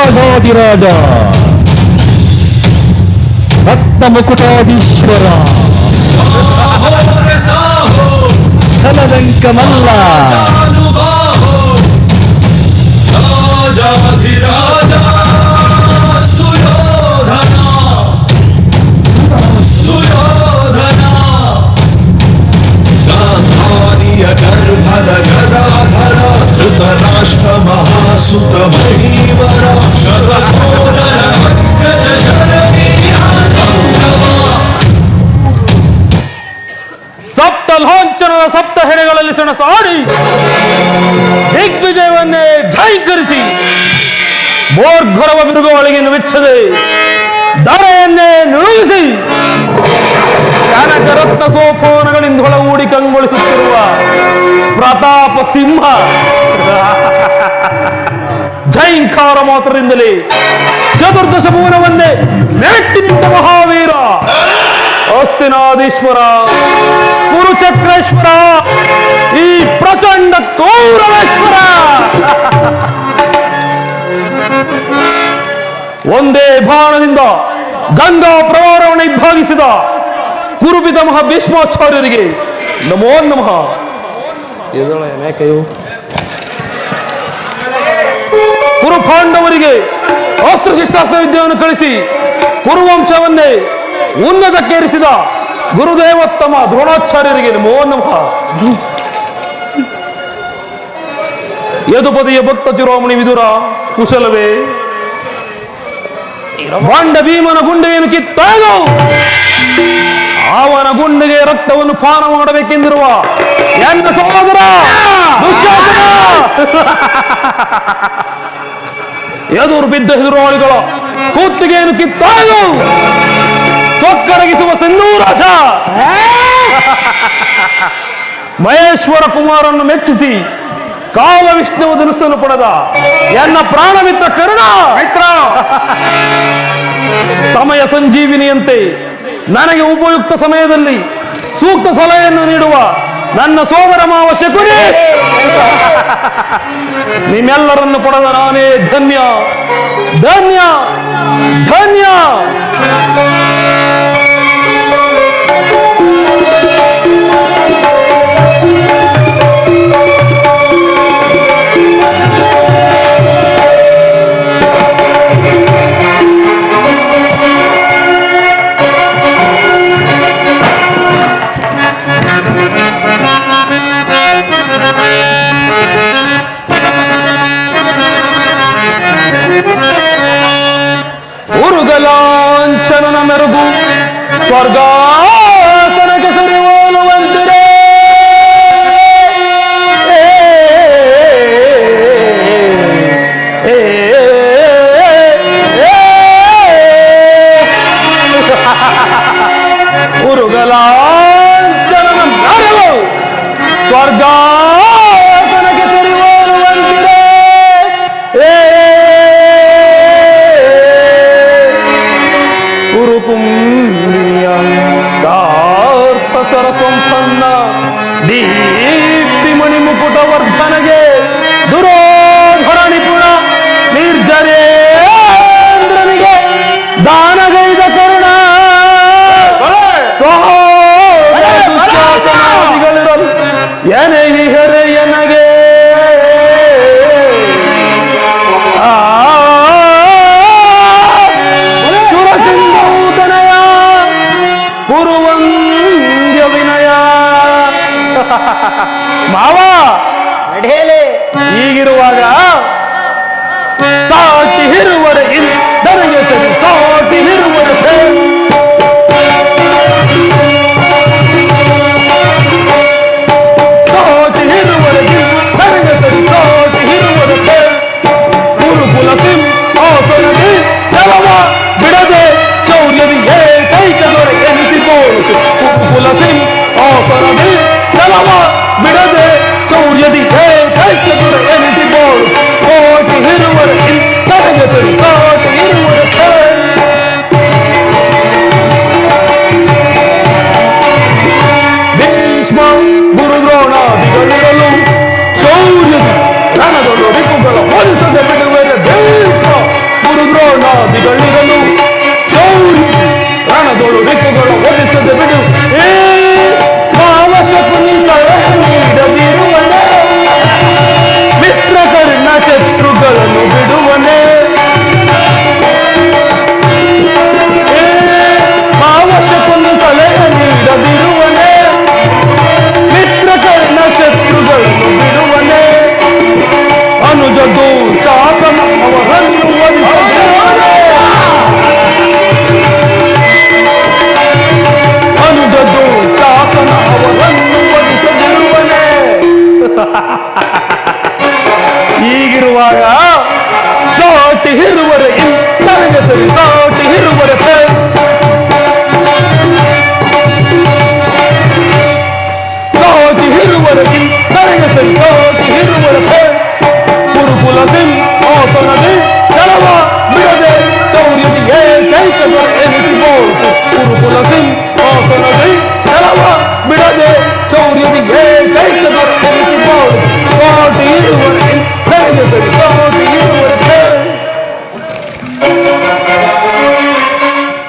ರಾಜಾಧಿರಾಜ ರತ್ನ ಮುಕುಟಾಧೀಶ್ವರ ಛಲದಂಕ ಮಲ್ಲ ರಾಜಾಧಿರಾಜ ಸುಯೋಧನ ಸುಯೋಧನ ಗಾಂಧಾರಿಯ ಗರ್ಭದ ಗದಾಧರ ಧೃತರಾಷ್ಟ್ರ ಮಹಾಸುತ ಮಹೀವರ ಶರಸೋದರ ಅಗ್ರಜ ಶರವೀರ ಕೌರವ. ಸಪ್ತ ಲಾಂಛನದ ಸಪ್ತ ಹೆಡೆಗಳಲ್ಲಿ ಸೆಣಸಾಡಿ ದಿಗ್ವಿಜಯವನ್ನೇ ಜೈಕರಿಸಿ ಮೋರ್ಘರವ ಬಿರುಗಾಳಿಗೆಯನ್ನು ವೆಚ್ಚದೆ ಧರೆಯನ್ನೇ ನುಣುಗಿಸಿ ಕನಕ ರತ್ನ ಸೋಪಾನಗಳಿಂದ ಹೊಳಗೂಡಿ ಕಂಗೊಳಿಸುತ್ತಿರುವ ಪ್ರತಾಪ ಸಿಂಹ ಜೈಂಕಾರ ಮಾತ್ರದಿಂದಲೇ ಚತುರ್ದಶ ಭುವನವನ್ನೇ ಮೆಟ್ಟಿ ನಿಂತ ಮಹಾವೀರ ಹಸ್ತಿನಾಧೀಶ್ವರ ಕುರುಚಕ್ರೇಶ್ವರ ಈ ಪ್ರಚಂಡ ಕೌರವೇಶ್ವರ ಒಂದೇ ಬಾಣದಿಂದ ಗಂಗಾ ಪ್ರವಾರವನ್ನು ಇಬ್ಬಾಗಿಸಿದ ಕುರುಪಿತಮಹ ಭೀಷ್ಮಾಚಾರ್ಯರಿಗೆ ನಮೋ ನಮಃ. ಕುರುಪಾಂಡವರಿಗೆ ಅಸ್ತ್ರಶಸ್ತ್ರಾಸ್ತ್ರ ವಿದ್ಯೆಯನ್ನು ಕಳಿಸಿ ಕುರುವಂಶವನ್ನೇ ಉನ್ನತಕ್ಕೇರಿಸಿದ ಗುರುದೇವೋತ್ತಮ ದ್ರೋಣಾಚಾರ್ಯರಿಗೆ ನಮೋ ನಮಃ. ಯದುಪತಿಯ ಭಕ್ತ ಚಿರೋಮಣಿ ವಿದುರ ಕುಶಲವೇ? ಬಾಂಡ ಭೀಮನ ಗುಂಡೆಯನ್ನು ಕಿತ್ತೊಯ್ದು ಅವನ ಗುಂಡಿಗೆ ರಕ್ತವನ್ನು ಪಾನ ಮಾಡಬೇಕೆಂದಿರುವ ಎನ್ನ ಸಹೋದರ ದುಶ್ಯಾಸನ ಎದುರು ಬಿದ್ದ ಎದುರಾಳಿಗಳ ಕುತ್ತಿಗೆಯನ್ನು ಕಿತ್ತೊಯ್ದು ಸೊಕ್ಕಡಗಿಸುವ ಸಿಂಧೂರಾಜ ಮಹೇಶ್ವರ ಕುಮಾರನ್ನು ಮೆಚ್ಚಿಸಿ ಕಾವ ವಿಷ್ಣುವು ಧನುಸ್ಸನ್ನು ಪಡೆದ ಎನ್ನ ಪ್ರಾಣಮಿತ್ರ ಕರುಣ ಮಿತ್ರ ಸಮಯ ಸಂಜೀವಿನಿಯಂತೆ ನನಗೆ ಉಪಯುಕ್ತ ಸಮಯದಲ್ಲಿ ಸೂಕ್ತ ಸಲಹೆಯನ್ನು ನೀಡುವ ನನ್ನ ಸೋದರ ಮಾವ ಶಕುನಿ ನಿಮ್ಮೆಲ್ಲರನ್ನು ಪಡೆದ ನಾನೇ ಧನ್ಯ ಧನ್ಯ ಧನ್ಯ. ಉರುಗಲಾಂಛನನ ಮೆರುಗು ಸ್ವರ್ಗಾಸನಕ್ಕೆ ಸರಿಹೋಲುವಂತಿದೆ. ಉರುಗಲಾಂಛನನ ಮೆರುಗು ಸ್ವರ್ಗಾಸನಕ್ಕೆ ಸರಿಹೋಲುವಂತಿದೆ. ಸಂಪನ್ನ ದೀಪ್ತಿ ಮಣಿ ಮುಕುಟ ವರ್ಧನೆಗೆ ದುರೋಧರ ನಿಪುಣ ನಿರ್ಜರೇಂದ್ರನಿಗೆ ದಾನಗೈದ ಕರುಣ ಸಹೋದರಗಳಿರಲು ಎನೆಯಿಹರೆ ಎನಗೆ ಸುರಸಿಂಧೂತನಯ ಪುರುವಂದ್ಯ ವಿನಯ ಮಾವ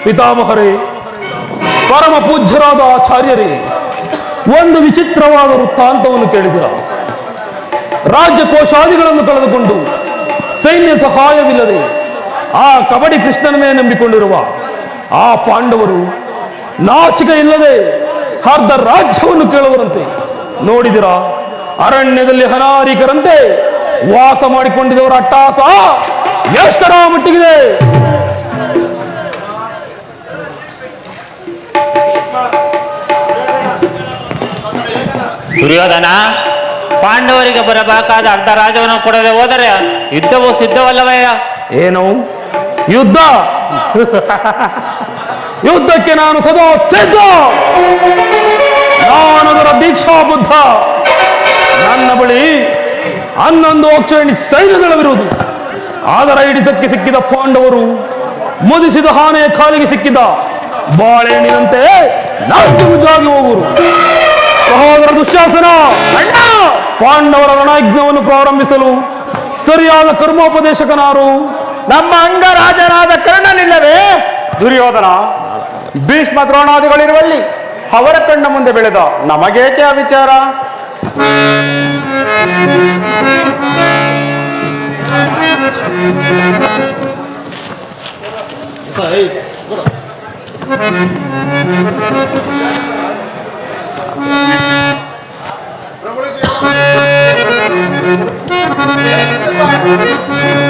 ಪಿತಾಮಹರೇ, ಪರಮ ಪೂಜ್ಯರಾದ ಆಚಾರ್ಯರೇ, ಒಂದು ವಿಚಿತ್ರವಾದ ವೃತ್ತಾಂತವನ್ನು ಕೇಳಿದಿರ. ರಾಜ್ಯ ಕೋಶಾದಿಗಳನ್ನು ಕಳೆದುಕೊಂಡು ಸೈನ್ಯ ಸಹಾಯವಿಲ್ಲದೆ ಆ ಕಬಡ್ಡಿ ಕೃಷ್ಣನನ್ನೇ ನಂಬಿಕೊಂಡಿರುವ ಆ ಪಾಂಡವರು ನಾಚಿಕೆ ಇಲ್ಲದೆ ಅರ್ಧ ರಾಜ್ಯವನ್ನು ಕೇಳುವರಂತೆ. ನೋಡಿದಿರ, ಅರಣ್ಯದಲ್ಲಿ ಅನಾರಿಕರಂತೆ ವಾಸ ಮಾಡಿಕೊಂಡಿದ್ದವರ ಅಟ್ಟಹಾಸ ಎಷ್ಟರ ಮಟ್ಟಿಗಿದೆ. ದುರ್ಯೋಧನ, ಪಾಂಡವರಿಗೆ ಬರಬೇಕಾದ ಅರ್ಧ ರಾಜವನ್ನು ಕೊಡದೆ ಹೋದರೆ ಯುದ್ಧವು ಸಿದ್ಧವಲ್ಲವಯ್ಯ? ಏನು ಯುದ್ಧ? ಯುದ್ಧಕ್ಕೆ ನಾನು ಸದಾ ಸಿದ್ಧ. ನಾನದರ ದೀಕ್ಷಾ ಬುದ್ಧ. ನನ್ನ ಬಳಿ 11 ಅಕ್ಷರಣಿ ಸೈನ್ಯದಳವಿರುವುದು. ಅದರ ಹಿಡಿತಕ್ಕೆ ಸಿಕ್ಕಿದ ಪಾಂಡವರು ಮುದಿಸಿದ ಆನೆಯ ಕಾಲಿಗೆ ಸಿಕ್ಕಿದ ಬಾಳೆಹಣ್ಣಿನಂತೆ ನಾಟ್ಯಗುಜಾಗಿ ಹೋಗುವರು. ಸಹೋದರ ದುಶ್ಯಾಸನ, ಪಾಂಡವರ ರಣಯಜ್ಞವನ್ನು ಪ್ರಾರಂಭಿಸಲು ಸರಿಯಾದ ಕರ್ಮೋಪದೇಶಕನಾರು? ನಮ್ಮ ಅಂಗರಾಜನಾದ ಕರ್ಣನಿಲ್ಲವೇ? ದುರ್ಯೋಧನ, ಭೀಷ್ಮ ದ್ರೋಣಾದಿಗಳಿರುವಲ್ಲಿ ಅವರ ಕಣ್ಣ ಮುಂದೆ ಬೆಳೆದ ನಮಗೇಕೆ ಆ ವಿಚಾರ?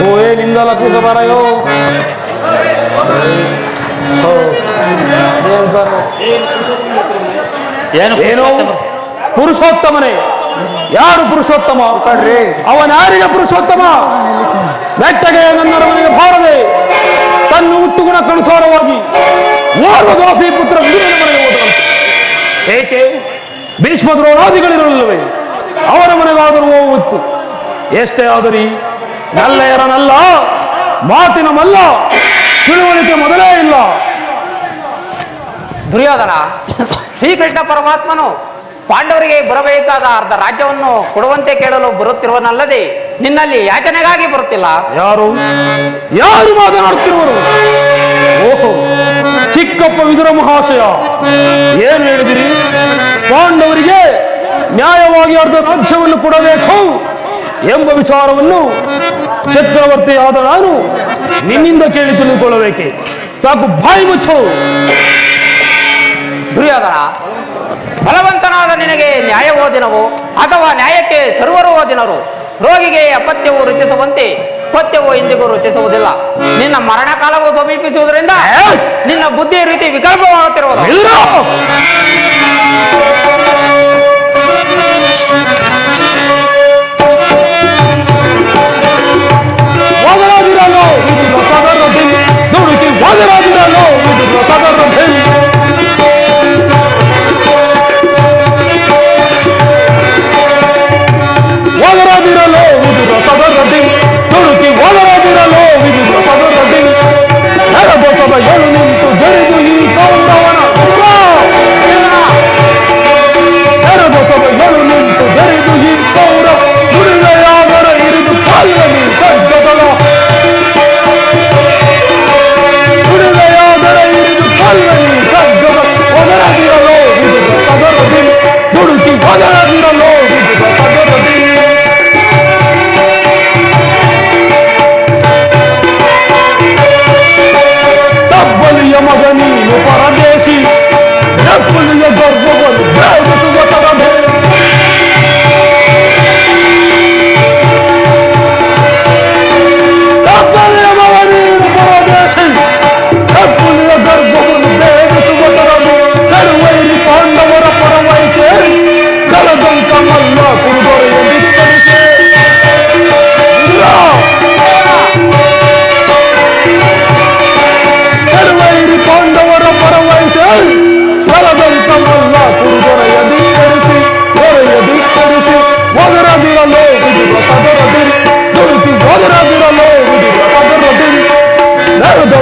ಓ ನಿಂದಲ ಕೂಗ ಬರಯೋ. ಏನು ಪುರುಷೋತ್ತಮನೇ? ಯಾರು ಪುರುಷೋತ್ತಮ? ಅವನ ಯಾರಿಗೆ ಪುರುಷೋತ್ತಮ? ನೆಟ್ಟಗೆ ನನ್ನ ಅರಮನೆಗೆ ಬಾರದೆ ತನ್ನ ಹುಟ್ಟುಗುಣ ಕನುಸಾರವಾಗಿ ಓರ್ವ ದಾಸಿ ಪುತ್ರ ವಿದುರನ ಮನೆಗೆ ಹೋದಂತೆ. ಏಕೆ? ಭೀಷ್ಮ ದ್ರೋಣಾದಿಗಳಿರಲಿಲ್ಲವೇ? ಅವರ ಮನೆಗಾದರೂ ಹೋಗುತ್ತು. ಎಷ್ಟೇ ಆದರಿ ನಲ್ಲೆಯರನಲ್ಲ, ಮಾತಿನ ಮಲ್ಲ, ತಿಳುವಳಿಕೆ ಮೊದಲೇ ಇಲ್ಲ. ದುರ್ಯೋಧನ, ಶ್ರೀಕೃಷ್ಣ ಪರಮಾತ್ಮನು ಪಾಂಡವರಿಗೆ ಬರಬೇಕಾದ ಅರ್ಧ ರಾಜ್ಯವನ್ನು ಕೊಡುವಂತೆ ಕೇಳಲು ಬರುತ್ತಿರುವನಲ್ಲದೆ ನಿನ್ನಲ್ಲಿ ಯಾಚನೆಗಾಗಿ ಬರುತ್ತಿಲ್ಲ. ಯಾರು ಯಾರು ಮಾತನಾಡುತ್ತಿರುವರು? ಓಹೋ, ಚಿಕ್ಕಪ್ಪ ವಿದುರ ಮಹಾಶಯ, ಏನ್ ಹೇಳಿದಿರಿ? ಪಾಂಡವರಿಗೆ ನ್ಯಾಯವಾಗಿ ಅರ್ಧ ರಾಜ್ಯವನ್ನು ಕೊಡಬೇಕು ಎಂಬ ವಿಚಾರವನ್ನು ಚಕ್ರವರ್ತಿಯಾದ ನಾನು ನಿನ್ನಿಂದ ಕೇಳಿ ತಿಳಿದುಕೊಳ್ಳಬೇಕೆ? ಸಾಕು, ಬಾಯಿ ಮುಚ್ಚು. ದುರ್ಯೋಧನ, ಬಲವಂತನಾದ ನಿನಗೆ ನ್ಯಾಯ ಓದಿನವು ಅಥವಾ ನ್ಯಾಯಕ್ಕೆ ಸರ್ವರು ಓದಿನರು? ರೋಗಿಗೆ ಅಪತ್ಯವು ರುಚಿಸುವಂತೆ ಪಥ್ಯವು ಇಂದಿಗೂ ರುಚಿಸುವುದಿಲ್ಲ. ನಿನ್ನ ಮರಣ ಕಾಲವು ಸಮೀಪಿಸುವುದರಿಂದ ನಿನ್ನ ಬುದ್ಧಿ ರೀತಿ ವಿಕಲ್ಪವಾಗುತ್ತಿರುವುದು.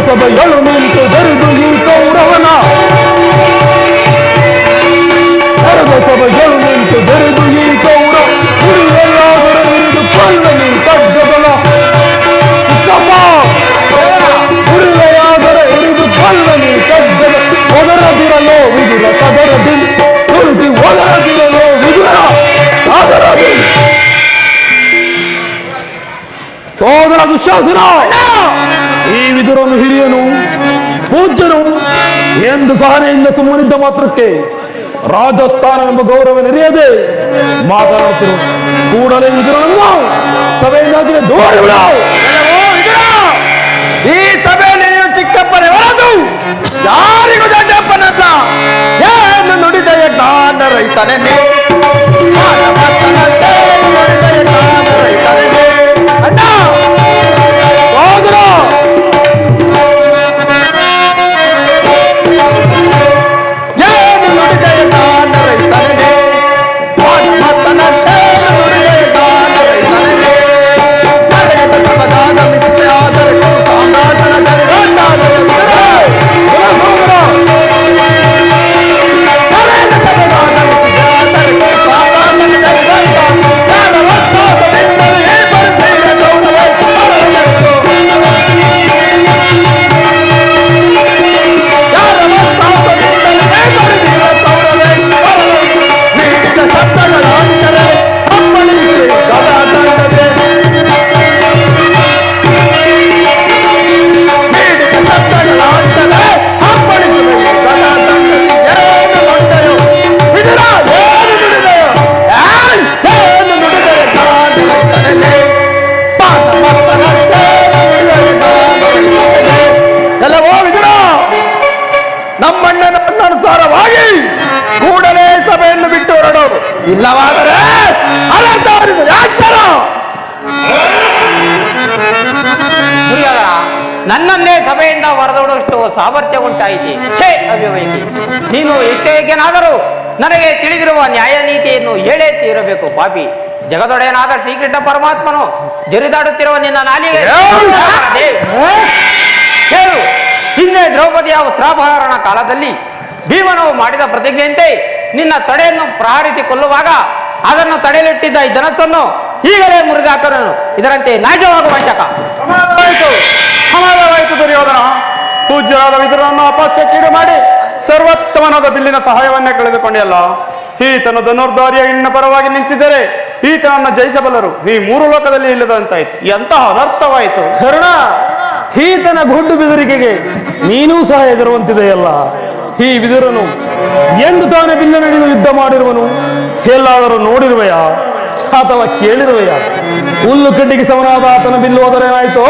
ಸಭೆಗಳು ನಿಂತು ಬರೆದು ಈ ಕೌರವನ ಕರೆದ ಸಭೆಗಳು ನಿಂತು ಬರೆದು ಈ ಕೌರವ ಹುರಿಯಲಾದರ ಹಿಡಿದು ಕೊಳ್ಳಲಿ ಖಡ್ಗಗಳ ಚಿಕ್ಕಪ್ಪ ಹುರಿಯಲಾದರ ಹಿಡಿದು ಕೊಳ್ಳಲಿ ದುಶ್ಯಾಸನ, ಈ ವಿದುರನು ಹಿರಿಯನು ಪೂಜ್ಯನು ಎಂದು ಸಹನೆಯಿಂದ ಸುಮ್ಮನಿದ್ದ ಮಾತ್ರಕ್ಕೆ ರಾಜಸ್ಥಾನವೆಂಬ ಗೌರವನೆರಿಯದೆ ಮಾತನಾಡುತ್ತಿರು. ಕೂಡಲೇ ವಿದುರನನ್ನು ಸಭೆಯಿಂದ ಆಚೆಗೆ ದೂಡಿ ಬಿಡು. ಈ ಸಭೆಯಲ್ಲಿ ನೀವು ಚಿಕ್ಕಪ್ಪನೇ ಹೊರದು ಯಾರಿಗೂ ದೊಡ್ಡಪ್ಪನಲ್ಲ. ಏನು ನುಡಿದೆಯ ಜ್ಞಾನ ರೈತನೇ ಅಣ್ಣ ಸಹೋದರ, ಏನು ನುಡಿದೆಯ ಜ್ಞಾನ ರೈತನೇ ನುಡಿದೆಯ ಜ್ಞಾನ ರೈತನೇ ಸಮದಾಗಮಿಸಿದೆ ಆದರೆ ಸಾಮ್ರಾಟನ ಎಲ್ಲವೋ ವಿದುರ, ನಮ್ಮಣ್ಣನ ಅನುಸಾರವಾಗಿ ಕೂಡಲೇ ಸಭೆಯನ್ನು ಬಿಟ್ಟು ಹೊರಡೋದು, ಇಲ್ಲವಾದರೆ ಅನರ್ಥವಾದ ಯಾಚರ. ದುರ್ಯೋಧನ, ನನ್ನನ್ನೇ ಸಭೆಯಿಂದ ಹೊರದೋಡುವಷ್ಟು ಸಾಮರ್ಥ್ಯ ಉಂಟಾಯಿತು. ಛೇ ಅವಿವೇಕಿ, ನೀನು ಎಷ್ಟೇನಾದರೂ ನನಗೆ ತಿಳಿದಿರುವ ನ್ಯಾಯ ನೀತಿಯನ್ನು ಹೇಳೇ ತೀರಬೇಕು. ಪಾಪಿ, ಜಗದೊಡೆಯನಾದ ಶ್ರೀಕೃಷ್ಣ ಪರಮಾತ್ಮನು ಜರಿದಾಡುತ್ತಿರುವ ನಿನ್ನ ನಾಲಿಗೆ ಕೇಳು. ಹಿಂದೆ ದ್ರೌಪದಿಯ ವಸ್ತ್ರಾಪಹರಣ ಕಾಲದಲ್ಲಿ ಭೀಮನು ಮಾಡಿದ ಪ್ರತಿಜ್ಞೆಯಂತೆ ನಿನ್ನ ತೊಡೆಯನ್ನು ಪ್ರಹರಿಸಿ ಕೊಲ್ಲುವಾಗ ಅದನ್ನು ತಡೆಯಲಿಟ್ಟಿದ್ದ ಈ ಧನಸ್ಸನ್ನು ಈಗಲೇ ಮುರಿದಾಕನು. ಇದರಂತೆ ನಾಶವಾಗುವ ವಂಚಕ. ಸಮಾಧಾನವಾಯಿತು ದುರ್ಯೋಧನ. ಪೂಜ್ಯರಾದ ವಿದುರನನ್ನು ಅಪಸ್ಯಕ್ಕೀಡು ಮಾಡಿ ಸರ್ವೋತ್ತಮನಾದ ಬಿಲ್ಲಿನ ಸಹಾಯವನ್ನೇ ಕಳೆದುಕೊಂಡೆಯಲ್ಲ. ಈತನು ಧನುರ್ಧಾರಿಯಾಗಿ ನಿನ್ನ ಪರವಾಗಿ ನಿಂತಿದ್ದರೆ ಈತನನ್ನು ಜಯಿಸಬಲ್ಲರು. ಈ ಮೂರು ಲೋಕದಲ್ಲಿ ಇಲ್ಲದಂತಾಯ್ತು. ಎಂತಹ ಅನರ್ಥವಾಯಿತು. ಕರ್ಣ, ಈತನ ಗುಡ್ಡು ಬೆದರಿಕೆಗೆ ನೀನೂ ಸಹ ಎದುರುವಂತಿದೆಯಲ್ಲ. ಈ ವಿದುರನು ಎಂದು ತಾನೇ ಬಿಲ್ಲ ನಡೆದು ಯುದ್ಧ ಮಾಡಿರುವನು? ಎಲ್ಲಾದರೂ ನೋಡಿರುವೆಯಾ ಅಥವಾ ಕೇಳಿರುವೆಯಾ? ಹುಲ್ಲು ಕಡ್ಡಿಗೆ ಸಮನಾದ ಆತನ ಬಿಲ್ಲು ಹೋದರೇನಾಯ್ತು?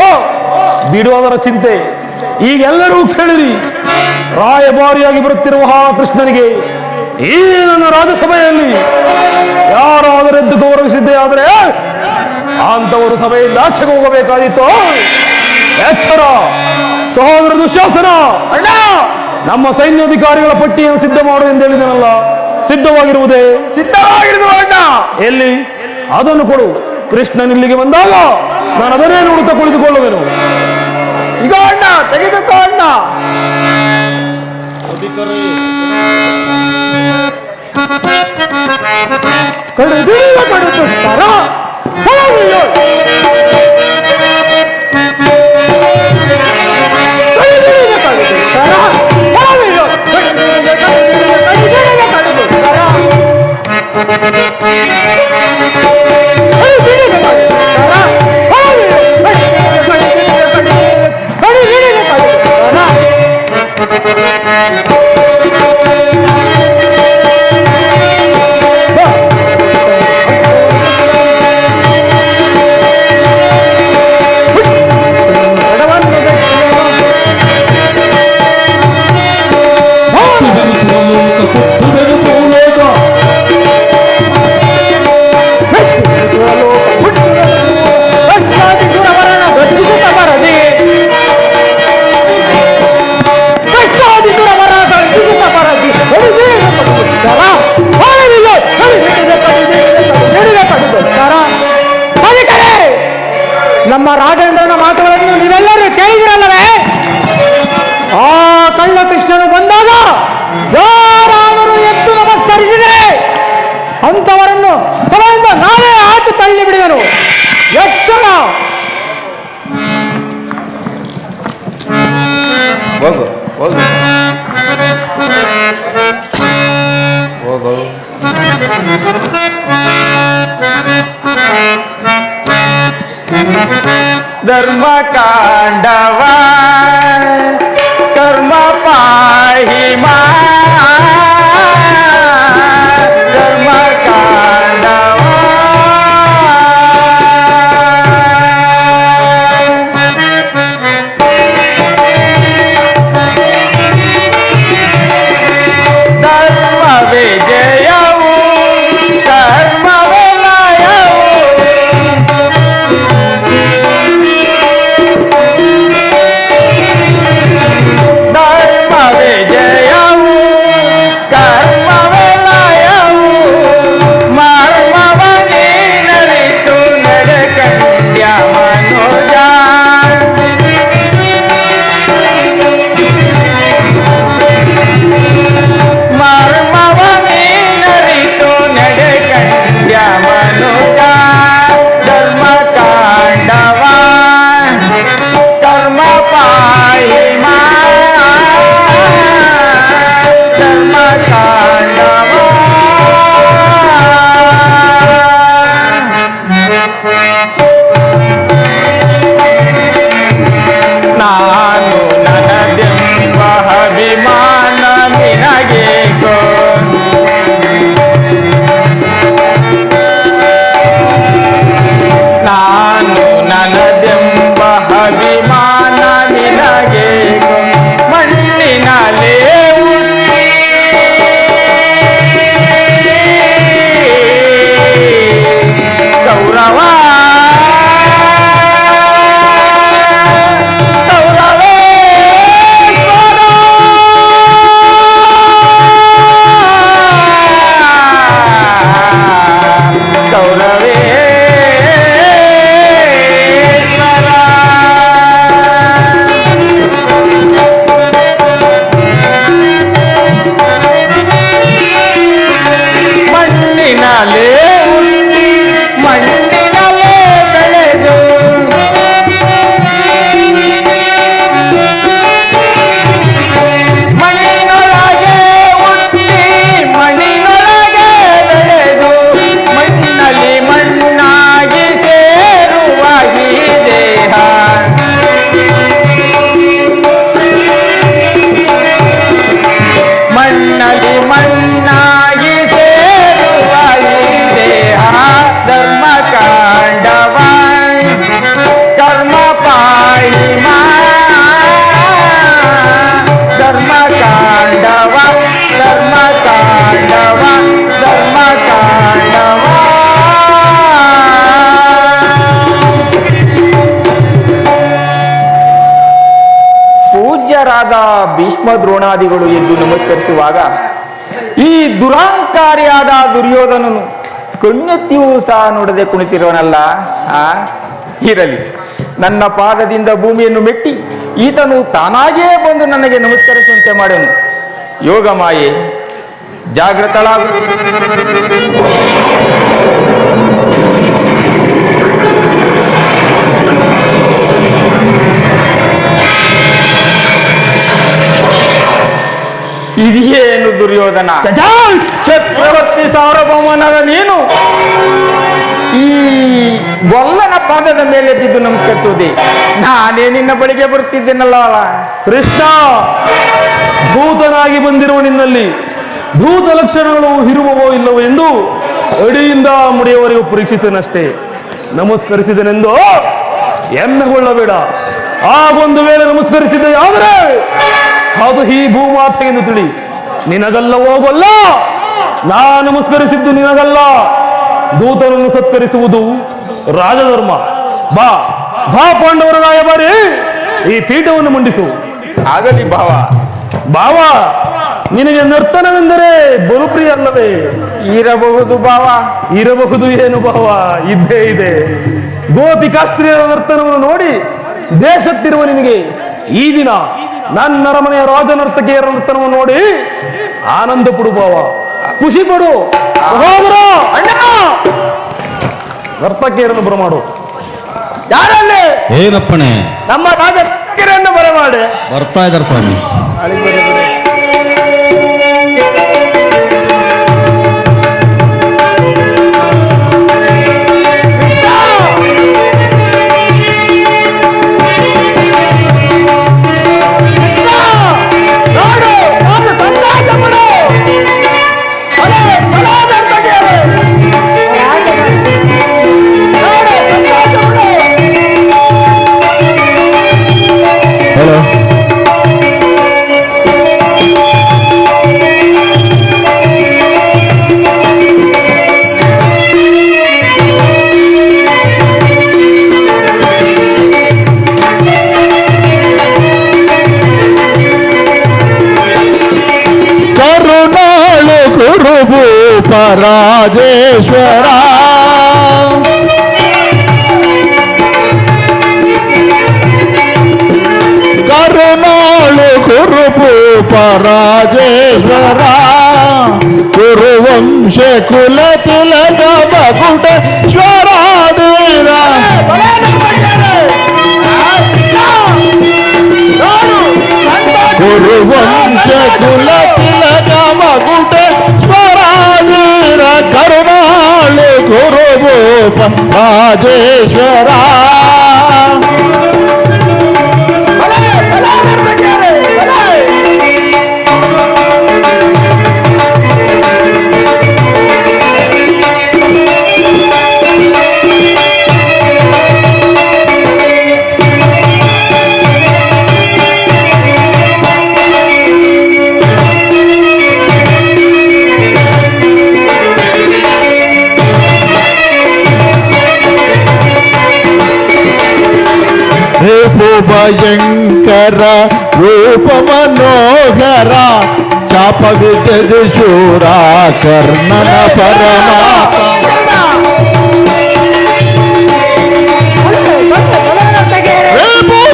ಬಿಡುವುದರ ಚಿಂತೆ ಈಗೆಲ್ಲರೂ ಕೇಳಿರಿ. ರಾಯಭಾರಿಯಾಗಿ ಬರುತ್ತಿರುವ ಆ ಕೃಷ್ಣನಿಗೆ ಈ ನನ್ನ ರಾಜಸಭೆಯಲ್ಲಿ ಯಾರಾದರೆದ್ದು ಗೌರವಿಸಿದ್ದೇ ಆದರೆ ಅಂತವರು ಸಭೆಯಿಂದ ಆಚೆಗೆ ಹೋಗಬೇಕಾದೀತು. ಎಚ್ಚರ ಸಹೋದರ ದುಶ್ಯಾಸನ, ಅಣ್ಣ, ನಮ್ಮ ಸೈನ್ಯಾಧಿಕಾರಿಗಳ ಪಟ್ಟಿಯನ್ನು ಸಿದ್ಧ ಮಾಡು ಎಂದು ಹೇಳಿದನಲ್ಲ, ಸಿದ್ಧವಾಗಿರುವುದೇ? ಸಿದ್ಧವಾಗಿರುವುದು ಅಣ್ಣ. ಎಲ್ಲಿ? ಅದನ್ನು ಕೊಡು. ಕೃಷ್ಣನಿಲ್ಲಿಗೆ ಬಂದಾಗ ನಾನು ಅದನ್ನೇ ನೋಡುತ್ತಾ ಕುಳಿತುಕೊಳ್ಳುವೆನು. ಈಗ ಅಣ್ಣ, ತೆಗೆದುಕೋ ಅಣ್ಣ. ನಮ್ಮ ರಾಜೇಂದ್ರನ ಮಾತುಗಳನ್ನು ನೀವೆಲ್ಲರೂ ಕೇಳಿದಿರಲ್ಲವೇ? ಆ ಕಳ್ಳ ಕೃಷ್ಣನು ಬಂದಾಗ ಯಾರಾದರೂ ಎದ್ದು ನಮಸ್ಕರಿಸಿದರೆ ಅಂತವರನ್ನು ಸಭೆಯಿಂದ ನಾನೇ ಹಾಕಿ ತಳ್ಳಿ ಬಿಡುವೆನು. ಎಚ್ಚರ! ಹೋಗು ಹೋಗು ಹೋಗು. ಧರ್ಮ ಕಾಂಡವ ಕರ್ಮ ಪಾಹಿ ಮಾ ಧರ್ಮ ಕಾಂಡವ ಧರ್ಮ ವಿಜಯವು ಕರ್ಮ ವಿಲಯವು ಧರ್ಮ ವಿಜಯವು ಕರ್ಮ ವಿಲಯವು ಮರ್ಮವ ನೀನರಿತು ನಡೆಕಂಡ್ಯ ಮನುಜ ಮರ್ಮವ ನೀನರಿತು ನಡೆಕಂಡ್ಯ ಮನುಜ ಧರ್ಮ ಕಾಂಡವ ಕರ್ಮ ಪಾಯಿ ಮಾ ಧರ್ಮ ಕಾಂಡವ ನಾನು ನನದೆಂಬ ಅಭಿಮಾನ ನಿನಗೇಕೋ ನಾನು ನನದೆಂಬ ಅಭಿಮಾನ ನಿನಗೇಕೋ ಮಣ್ಣಿನಲ್ಲೇ ಹುಟ್ಟಿ ಗೌರವ ಮಣ್ಣಿನಲ್ಲೇ ಹುಟ್ಟಿ ಮಣ್ಣಿನಲ್ಲೇ ಬೆಳೆದು ಮಣ್ಣಿನೊಳಗೆ ಹುಟ್ಟಿ ಮಣ್ಣಿನೊಳಗೆ ಬೆಳೆದು ಮಣ್ಣಲ್ಲಿ ಮಣ್ಣಾಗಿ ಸೇರುವ ಈ ದೇಹ ಮಣ್ಣಲ್ಲಿ ಮಣ್ಣಾಗಿ ಸೇರುವ ಈ ದೇಹ ಧರ್ಮ ಕಾಂಡವ ಕರ್ಮ ಪಾಯಿ ಮಾ ಧರ್ಮ ಕಾಂಡವ ಧರ್ಮ ಕಾಂಡವ ಧರ್ಮ ಕಾಂಡವ ಪೂಜ್ಯರಾದ ಭೀಷ್ಮ ದ್ರೋಣಾದಿಗಳು ಎಂದು ನಮಸ್ಕರಿಸುವಾಗ ಈ ದುರಾಂಕಾರಿಯಾದ ದುರ್ಯೋಧನನು ಕಣ್ಣೆತ್ತಿಯೂ ಸಹ ನೋಡದೆ ಕುಳಿತಿರೋನಲ್ಲ ಇರಲಿ ನನ್ನ ಪಾದದಿಂದ ಭೂಮಿಯನ್ನು ಮೆಟ್ಟಿ ಈತನು ತಾನಾಗಿಯೇ ಬಂದು ನನಗೆ ನಮಸ್ಕರಿಸುವಂತೆ ಮಾಡೋನು ಯೋಗ ಮಾಯೆ ಜಾಗೃತಳಾಗು ಇದೇನು ದುರ್ಯೋಧನ ಚಕ್ರವರ್ತಿ ಸಾರ್ವಭೌಮನಾದ ನೀನು ಈ ಗೊಲ್ಲನ ಪಾದದ ಮೇಲೆ ಬಿದ್ದು ನಮಸ್ಕರಿಸುವುದೇ ನಾನೇ ನಿನ್ನ ಬಳಿಗೆ ಬರುತ್ತಿದ್ದೇನಲ್ಲ ಕೃಷ್ಣ ಭೂತನಾಗಿ ಬಂದಿರುವ ನಿನ್ನಲ್ಲಿ ಧೂತ ಲಕ್ಷಣಗಳು ಇರುವವೋ ಇಲ್ಲವೋ ಎಂದು ಅಡಿಯಿಂದ ಮುಡಿಯವರೆಗೂ ಪರೀಕ್ಷಿಸಿದನಷ್ಟೇ. ನಮಸ್ಕರಿಸಿದನೆಂದು ಹೆಮ್ಮೆಗೊಳ್ಳಬೇಡ. ಆಗೊಂದು ವೇಳೆ ನಮಸ್ಕರಿಸಿದ್ದೆ ಆದರೆ ಅದು ಈ ಭೂಮಾತೆಗೆಂದು ತಿಳಿ. ನಿನಗಲ್ಲ ಹೋಗಲ್ಲ, ನಾ ನಮಸ್ಕರಿಸಿದ್ದು ನಿನಗಲ್ಲ. ದೂತರನ್ನು ಸತ್ಕರಿಸುವುದು ರಾಜಧರ್ಮ. ಬಾ ಬಾ ಪಾಂಡವರ ರಾಯಭಾರಿ, ಈ ಪೀಠವನ್ನು ಮಂಡಿಸು. ಆಗಲಿ ಭಾವ. ಭಾವ, ನಿನಗೆ ನರ್ತನವೆಂದರೆ ಬಲುಪ್ರಿಯ ಅಲ್ಲವೇ? ಇರಬಹುದು ಭಾವ. ಇರಬಹುದು ಏನು ಭಾವ, ಇದ್ದೇ ಇದೆ. ಗೋಪಿಕಾಸ್ತ್ರೀಯರ ನರ್ತನವನ್ನು ನೋಡಿ ದೇಶತ್ತಿರುವ ನಿನಗೆ ಈ ದಿನ ನನ್ನ ಅರಮನೆಯ ರಾಜನರ್ತಕಿಯರ ನರ್ತನವನ್ನು ನೋಡಿ ಆನಂದ ಪಡು ಭಾವ, ಖುಷಿ ಪಡು. ಸಹೋದರ ಅಣ್ಣ, ನರ್ತಕಿಯರನ್ನು ಬರಮಾಡು. ಯಾರಲ್ಲಿ? ಏನಪ್ಪಣೆ? ನಮ್ಮ ರಾಜನರ್ತಕಿಯರನ್ನು ಬರಮಾಡು. ಬರ್ತಾ ಇದ್ದಾರೆ ಸ್ವಾಮಿ. ರಾಜೇಶ್ವರ ಕರುಣಾಳು ಗುರುಭೂಪ ರಾಜೇಶ್ವರ ಗುರುವಂಶ ಕುಲ ತಿಲಕ ಮಗುಟೇಶ್ವರ ವೀರ ಗುರುವಂಶ ಕುಲ ತಿಲಕ ಮಗುಟೇಶ್ವರ ವೀರ ಕರುಣಾಳು ಗುರುಭೂಪ ರಾಜೇಶ್ವರ ಭಯಂಕರ ರೂಪ ಮನೋಹರ ಚಾಪ ವಿದ್ಯದು ಶೂರ ಕರ್ಣನ ಪರಮಾತ್ಮ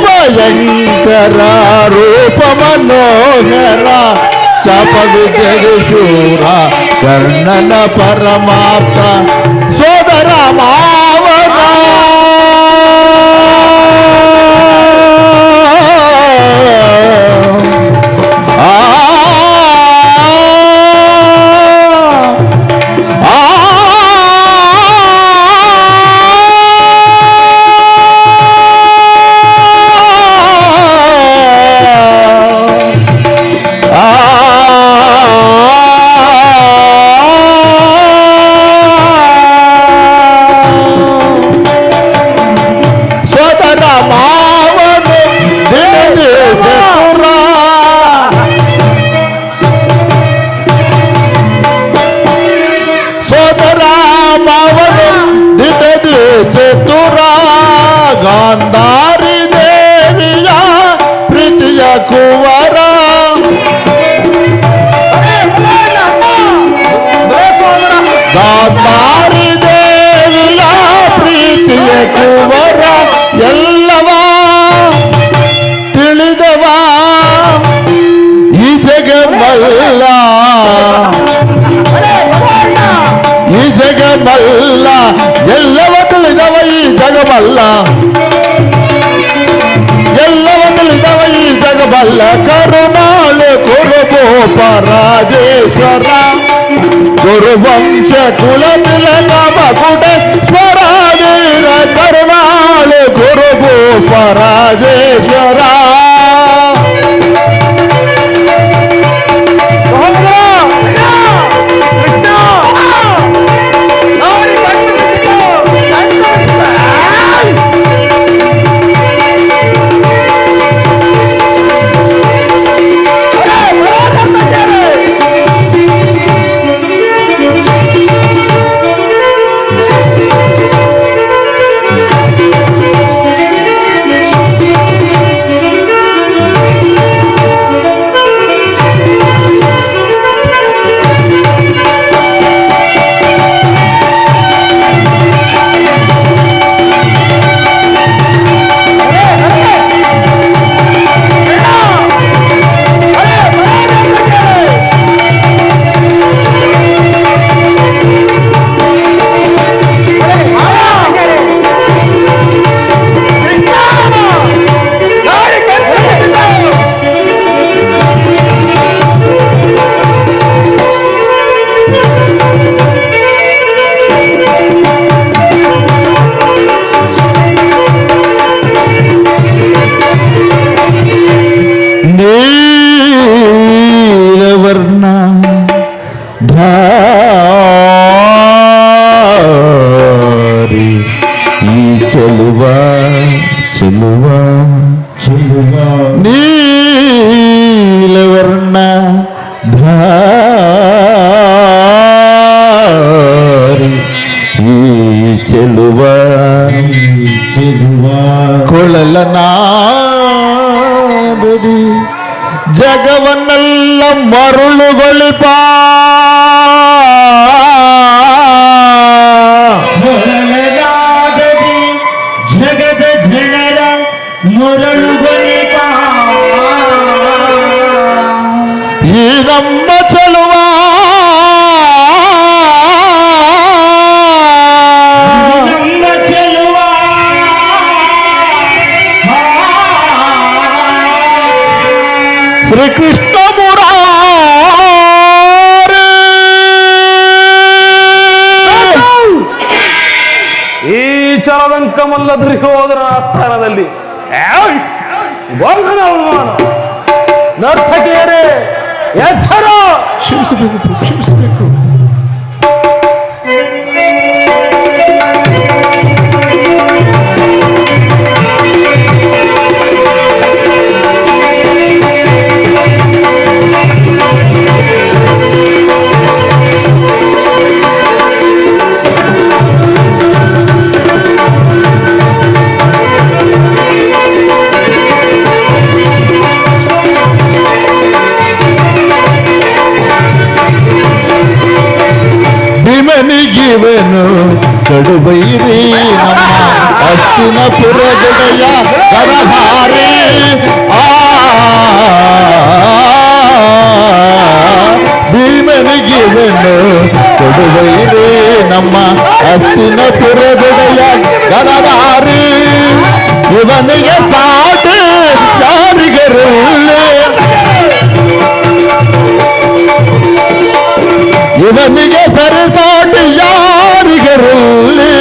ಭಯಂಕರ ರೂಪ ಮನೋಹರ ಚಾಪ ವಿದ್ಯದು ಶೂರ ಕರ್ಣನ ಪರಮಾತ್ಮ ಸೋದರ ಮಾವನ ಚತುರ ಗಾಂಧಾರಿ ದೇವಿಯ ಪ್ರೀತಿಯ ಕುವರ ಗಾಂಧಾರಿ ದೇವಿಯ ಪ್ರೀತಿಯ ಕುವರ ಎಲ್ಲವ ತಿಳಿದವ ಈ ಜಗಮಲ್ಲ ಈ ಜಗಮಲ್ಲ ಎಲ್ಲವ ತಿಳಿದವ ಈ ಜಗಮಲ್ಲ ಎಲ್ಲವ ತಿಳಿದವ ಈ ಜಗಮಲ್ಲ ಕರುಣಾಳು ಗುರುಭೂಪ ರಾಜೇಶ್ವರ ಗುರುವಂಶ ಕುಲ ತಿಲಕ ಮಗುಟೇಶ್ವರ ವೀರ ಕರುಣಾಳು ಗುರುಭೂಪ ರಾಜೇಶ್ವರ ನೀಲವರ್ಣ ಧಾರಿ ಈ ಚೆಲುವ ಚೆಲುವ ಚೆಲುವ ನೀಲವರ್ಣ ಧಾರಿ ಈ ಚೆಲುವ ಚೆಲುವ ಕೊಳಲನಾದದಿ ಜಗವನ್ನೆಲ್ಲ ಮರುಳುಗೊಳಿಪ ನಮ್ಮ ಚೆಲುವ ಶ್ರೀಕೃಷ್ಣ ಮುರಾರಿ ಈ ಚಲದಂಕ ಮಲ್ಲ ದುರ್ಯೋಧನ ಆಸ್ಥಾನದಲ್ಲಿ ಗೊಂಗನ ಅವಮಾನ ನರ್ತಕಿಯರೇ ಎಚ್ಚರ. ಕ್ಷಮಿಸಬೇಕು ಕ್ಷಮಿಸಬೇಕು. ಭೀಮನಿಗಿವನು ಕಡುಬೈರಿ ನಮ್ಮ ಹಸ್ತಿನಪುರದೊಡೆಯ ಗದಧಾರಿ ಭೀಮನಿಗಿವನು ಕಡುಬೈರಿ ನಮ್ಮ ಹಸ್ತಿನಪುರದೊಡೆಯ ಗದಧಾರಿ ಇವನಿಗೆ ಸಾಟಿ ಯಾರಿಗರಿಲ್ಲ ಇವನಿಗೆ ಸರಿಸಾಟಿ ಯಾರಿಗರಿಲ್ಲಿ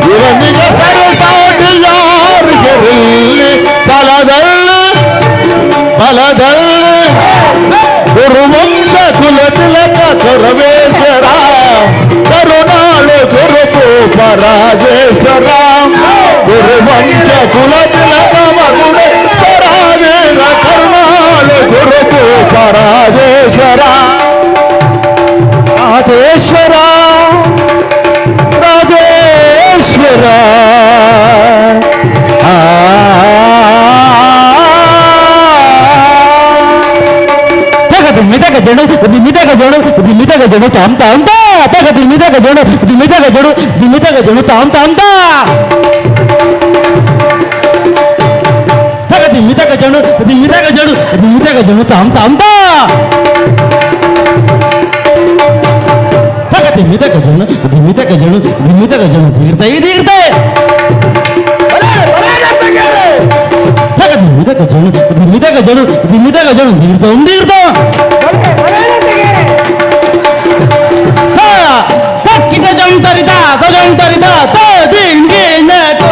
ಇವನಿಗೆ ಸರಿಸಾಟಿ ಯಾರಿಗರಿಲ್ಲಿ ಛಲದಲ್ಲಿ ಬಲದಲ್ಲಿ ಗುರುವಂಶ ಕುಲತಿಲಕ ಕರವೇಶ್ವರ ಕರುಣಾಳು ಗುರುಪೂಪ ರಾಜೇಶ್ವರ ಗುರುವಂಶ ಕುಲತಿಲಕ ಮಗುವೇಶ್ವರಾಜೇರ ಕರುಣಾಳು ಗುರುಪೂಪ ರಾಜೇಶ್ವರ ರಾಜೇಶ್ವರ ರಾಜೇಶ್ವರ ಮಿದಗ ಜಡು ಮಿದಗ ಜಡು ಮಿದಗ ಜಡು ತಾಮ್ ತಾಮ್ ತಾ ತಗದಿ ಮಿದಗ ಜಡು ಮಿದಗ ಜಡು ಮಿದಗ ಜಡು ತಾಮ್ ತಾಮ್ ತಾ ತಗದಿ ಮಿದಗ ಜಡು ಮಿದಗ ಜಡು ಮಿದಗ ಜಡು ತಾಮ್ ತಾಮ್ ತಾ ತಗದಿ ಮಿದಗ ಜಡು ಮಿದಗ ಜಡು ಮಿದಗ ಜಡು ದೀರ್ತೆ ದೀರ್ತೆ ತಗದಿ ಮಿದಗ ಜಡು ಮಿದಗ ಜಡು ಮಿದಗ ಜಡು ದೀರ್ತ ದೀರ್ತ ತಕ್ಕಿಟ ಜಂತರಿದ ತಜಂತರಿದ ತದಿಂಗೆ ನಕು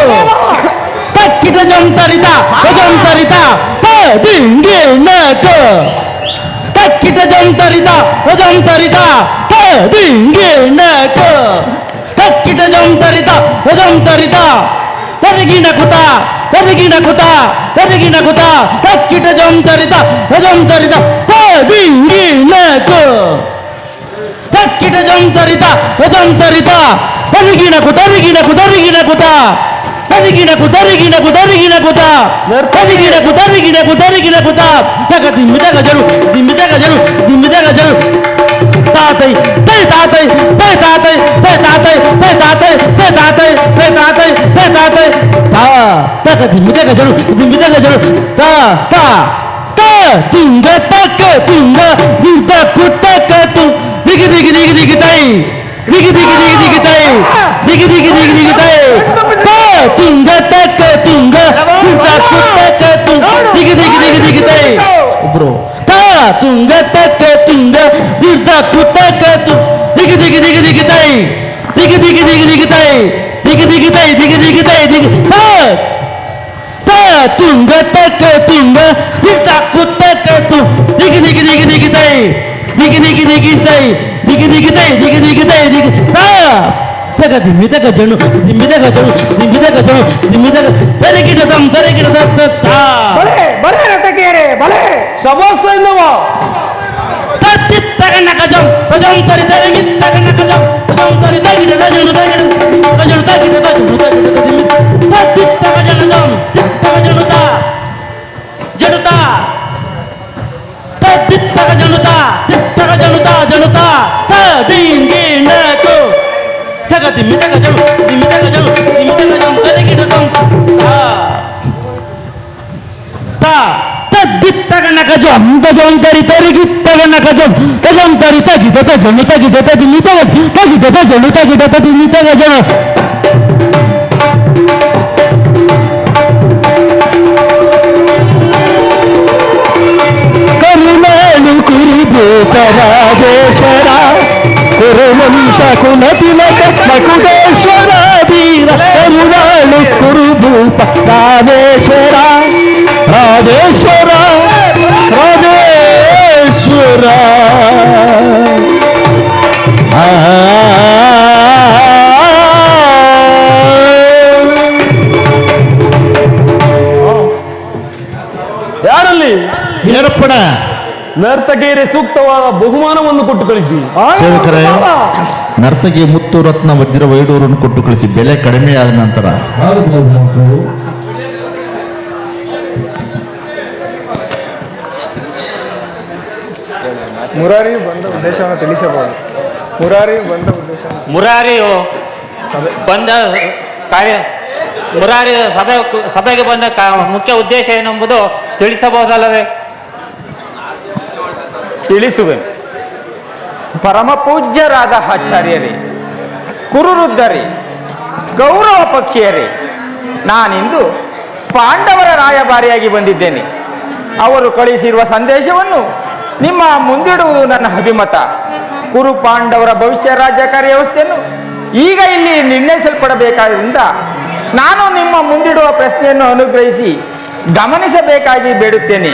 ತಕ್ಕಿಟ ಜಂತರಿದ ತಜಂತರಿದ ತದಿಂಗೆ ನಕು ತಕ್ಕಿಟ ಜಂತರಿದ ತಜಂತರಿದ ತದಿಂಗೆ ನಕು ತಕ್ಕಿಟ ಜಂತರಿದ ತಜಂತರಿದ ತರಿಗಿನ ಕುತ ತರಿಗಿನ ಕುತ ತರಿಗಿನ ಕುತ ತಕ್ಕಿಟ ಜಂತರಿದ ತಜಂತರಿದ ತದಿಂಗೆ ನಕು ತಕ್ಕಿಟ ಜಂತರಿತ ಜಂತರಿತ ತರಿಗಿನ ಕುತ ತರಿಗಿನ ಕುತ ತರಿಗಿನ ಕುತ ತರಿಗಿನ ಕುತ ತರಿಗಿನ ಕುತ ತರಿಗಿನ ಕುತ ತರಿಗಿನ ಕುತ ತರಿಗಿನ ಕುತ ತರಿಗಿನ ಕುತ ತಗ ದಿಮ್ಮಿದಗ ಜರು ದಿಮ್ಮಿದಗ ಜರು ದಿಮ್ಮಿದಗ ಜರು ತಾತೈ ತೈ ತಾತೈ ತೈ ತಾತೈ ತೈ ತಾತೈ ತೈ ತಾತೈ ತೈ ತಾತೈ ತೈ ತಾತೈ ತೈ ತಾತೈ ತಾ ತಗ ದಿಮ್ಮಿದಗ ಜರು ದಿಮ್ಮಿದಗ ಜರು ತಾ ತಾ ತಾ ತಿಂಗ ತಕ್ಕ ತಿಂಗ ದಿರ್ದ ಕುಟ್ಟಕ ತು ದಿಗಿ ದಿಗಿ ದಿಗಿ ದಿಗಿ ತೈ ದಿಗಿ ದಿಗಿ ದಿಗಿ ದಿಗಿ ತೈ ದಿಗಿ ದಿಗಿ ದಿಗಿ ದಿಗಿ ತೈ ತಾ ತುಂಗ ತಕ್ಕ ತುಂಗ ದಿರ್ದ ಕುಟ್ಟಕ ತು ದಿಗಿ ದಿಗಿ ದಿಗಿ ದಿಗಿ ತೈ ಒಬ್ರು ತಾ ತುಂಗ ತಕ್ಕ ತುಂಗ ದಿರ್ದ ಕುಟ್ಟಕ ತು ದಿಗಿ ದಿಗಿ ದಿಗಿ ದಿಗಿ ತೈ ದಿಗಿ ದಿಗಿ ದಿಗಿ ದಿಗಿ ತೈ ದಿಗಿ ದಿಗಿ ತೈ ದಿಗಿ ದಿಗಿ ತೈ ದಿಗಿ ತಾ ತಾ ತುಂಗ ತಕ್ಕ ತುಂಗ ದಿರ್ದ ಕುಟ್ಟಕ ತು ದಿಗಿ ದಿಗಿ ದಿಗಿ ದಿಗಿ ತೈ ದಿಗಿ ದಿಗಿ ದಿಗಿ ತೈ ದಿಗಿ ದಿಗಿ ತೈ ದಿಗಿ ದಿಗಿ ತೈ ದಿಗಿ ತಾ ತಗ ದಿಮ್ಮಿದಗ ಜಣು ದಿಮ್ಮಿದಗ ಜಣು ದಿಮ್ಮಿದಗ ಜಣು ದಿಮ್ಮಿದಗ ತರಿಗಿಡ ದಂ ತರಿಗಿಡ ದತ್ತ ತಾ ಬಲೆ ಬಲೆ ರತಕೇರೆ ಬಲೆ ಶಬಾಸ್ ಎನ್ನುವ ತತ್ತಿತ್ತಗ ನಕಜಂ ತಜಂ ತರಿ ತರಿಗಿ ತಗ ನಕಜಂ ತಜಂ ತರಿ ತಗಿಡ ತಜನು ತಗಿಡ ತಜನು ತಗಿಡ ತಜನು ತಗಿಡ ದಿಮ್ಮಿ ತತ್ತಿತ್ತಗ ಜನಜಂ ತಿತ್ತಗ ಜನುತಾ ಜನುತಾ ತತ್ತಿತ್ತಗ ಜನುತಾ ತಿತ್ತಗ ಜನುತಾ ಜನುತಾ ತದಿಂಗಿ ನಕು ತಗ ದಿಮ್ಮಿದಗ ಜಣು ದಿಮ್ಮಿದಗ ಜಣು ದಿಮ್ಮಿದಗ ಜಣು ತರಿಗಿಡ ದಂ ತಾ ತಾ ಕಜಂ ತಜಂ ತರಿ ತರಿಗಿತ್ತಗನ ಕಜಂ ತಜಂ ತರಿ ತಗಿದ ತಜನು ತಗಿದ ತದಿನಿ ತಗಿದ ತಜನು ತಗಿದ ತದಿನಿ ತಗಜ ಕರುಣಾಳು ಕುರುಭೂತ ರಾಜೇಶ್ವರ ಕುರುವಂಶ ಕುಲ ತಿಲಕ ಮಕುಟೇಶ್ವರ ಧೀರ ಕರುಣಾಳು ಕುರುಭೂತ ರಾಜೇಶ್ವರ ರಾಜೇಶ್ವರ ರಾಜೇಶ್ವರ ಯಾರಲ್ಲಿ ಏನಪ್ಪಣ ನರ್ತಕಿಯರೇ ಸೂಕ್ತವಾದ ಬಹುಮಾನವನ್ನು ಕೊಟ್ಟು ಕಳಿಸಿ. ಸೇವಕರೇ, ನರ್ತಕಿ ಮುತ್ತು ರತ್ನ ವಜ್ರ ವೈಡೂರನ್ನು ಕೊಟ್ಟು ಕಳಿಸಿ. ಬೆಲೆ ಕಡಿಮೆಯಾದ ನಂತರ ಮುರಾರಿಯು ಬಂದ ಉದ್ದೇಶವನ್ನು ತಿಳಿಸಬಹುದು. ಮುರಾರಿಯು ಬಂದ ಉದ್ದೇಶವನ್ನು ಮುರಾರಿಯು ಬಂದ ಕಾರ್ಯ ಮುರಾರಿ ಸಭೆಗೆ ಬಂದ ಮುಖ್ಯ ಉದ್ದೇಶ ಏನೆಂಬುದು ತಿಳಿಸಬಹುದಲ್ಲವೇ? ತಿಳಿಸುವೆ. ಪರಮ ಪೂಜ್ಯರಾದ ಆಚಾರ್ಯರೇ, ಕುರುವೃದ್ಧರೇ, ಗೌರವ ಪಕ್ಷೀಯರೇ, ನಾನಿಂದು ಪಾಂಡವರ ರಾಯಭಾರಿಯಾಗಿ ಬಂದಿದ್ದೇನೆ. ಅವರು ಕಳಿಸಿರುವ ಸಂದೇಶವನ್ನು ನಿಮ್ಮ ಮುಂದಿಡುವುದು ನನ್ನ ಅಭಿಮತ. ಕುರು ಪಾಂಡವರ ಭವಿಷ್ಯ ರಾಜ್ಯ ಕಾರ್ಯವ್ಯವಸ್ಥೆಯನ್ನು ಈಗ ಇಲ್ಲಿ ನಿರ್ಣಯಿಸಲ್ಪಡಬೇಕಾದ್ರಿಂದ ನಾನು ನಿಮ್ಮ ಮುಂದಿಡುವ ಪ್ರಶ್ನೆಯನ್ನು ಅನುಗ್ರಹಿಸಿ ಗಮನಿಸಬೇಕಾಗಿ ಬೇಡುತ್ತೇನೆ.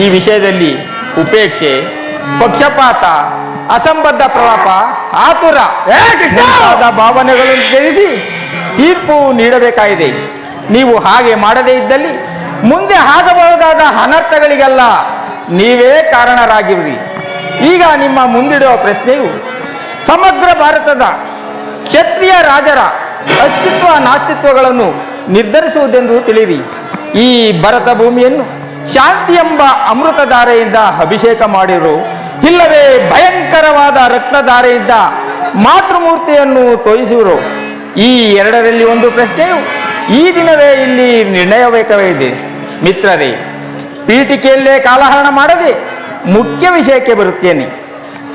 ಈ ವಿಷಯದಲ್ಲಿ ಉಪೇಕ್ಷೆ, ಪಕ್ಷಪಾತ, ಅಸಂಬದ್ಧ ಪ್ರಲಾಪ, ಆತುರ ಮುಂತಾದ ಭಾವನೆಗಳನ್ನು ತ್ಯಜಿಸಿ ತೀರ್ಪು ನೀಡಬೇಕಾಗಿದೆ. ನೀವು ಹಾಗೆ ಮಾಡದೇ ಇದ್ದಲ್ಲಿ ಮುಂದೆ ಆಗಬಹುದಾದ ಅನರ್ಥಗಳಿಗೆಲ್ಲ ನೀವೇ ಕಾರಣರಾಗಿರುವಿರಿ. ಈಗ ನಿಮ್ಮ ಮುಂದಿಡುವ ಪ್ರಶ್ನೆಯು ಸಮಗ್ರ ಭಾರತದ ಕ್ಷತ್ರಿಯ ರಾಜರ ಅಸ್ತಿತ್ವ ನಾಸ್ತಿತ್ವಗಳನ್ನು ನಿರ್ಧರಿಸುವುದೆಂದು ತಿಳಿಯಿರಿ. ಈ ಭರತ ಭೂಮಿಯನ್ನು ಶಾಂತಿ ಎಂಬ ಅಮೃತಧಾರೆಯಿಂದ ಅಭಿಷೇಕ ಮಾಡಿರು, ಇಲ್ಲವೇ ಭಯಂಕರವಾದ ರಕ್ತಧಾರೆಯಿಂದ ಮಾತೃಮೂರ್ತಿಯನ್ನು ತೋರಿಸುವರು. ಈ ಎರಡರಲ್ಲಿ ಒಂದು ಪ್ರಶ್ನೆಯು ಈ ದಿನವೇ ಇಲ್ಲಿ ನಿರ್ಣಯಬೇಕಾಗಿದೆ. ಮಿತ್ರರೇ, ಪೀಠಿಕೆಯಲ್ಲೇ ಕಾಲಹರಣ ಮಾಡದೆ ಮುಖ್ಯ ವಿಷಯಕ್ಕೆ ಬರುತ್ತೇನೆ.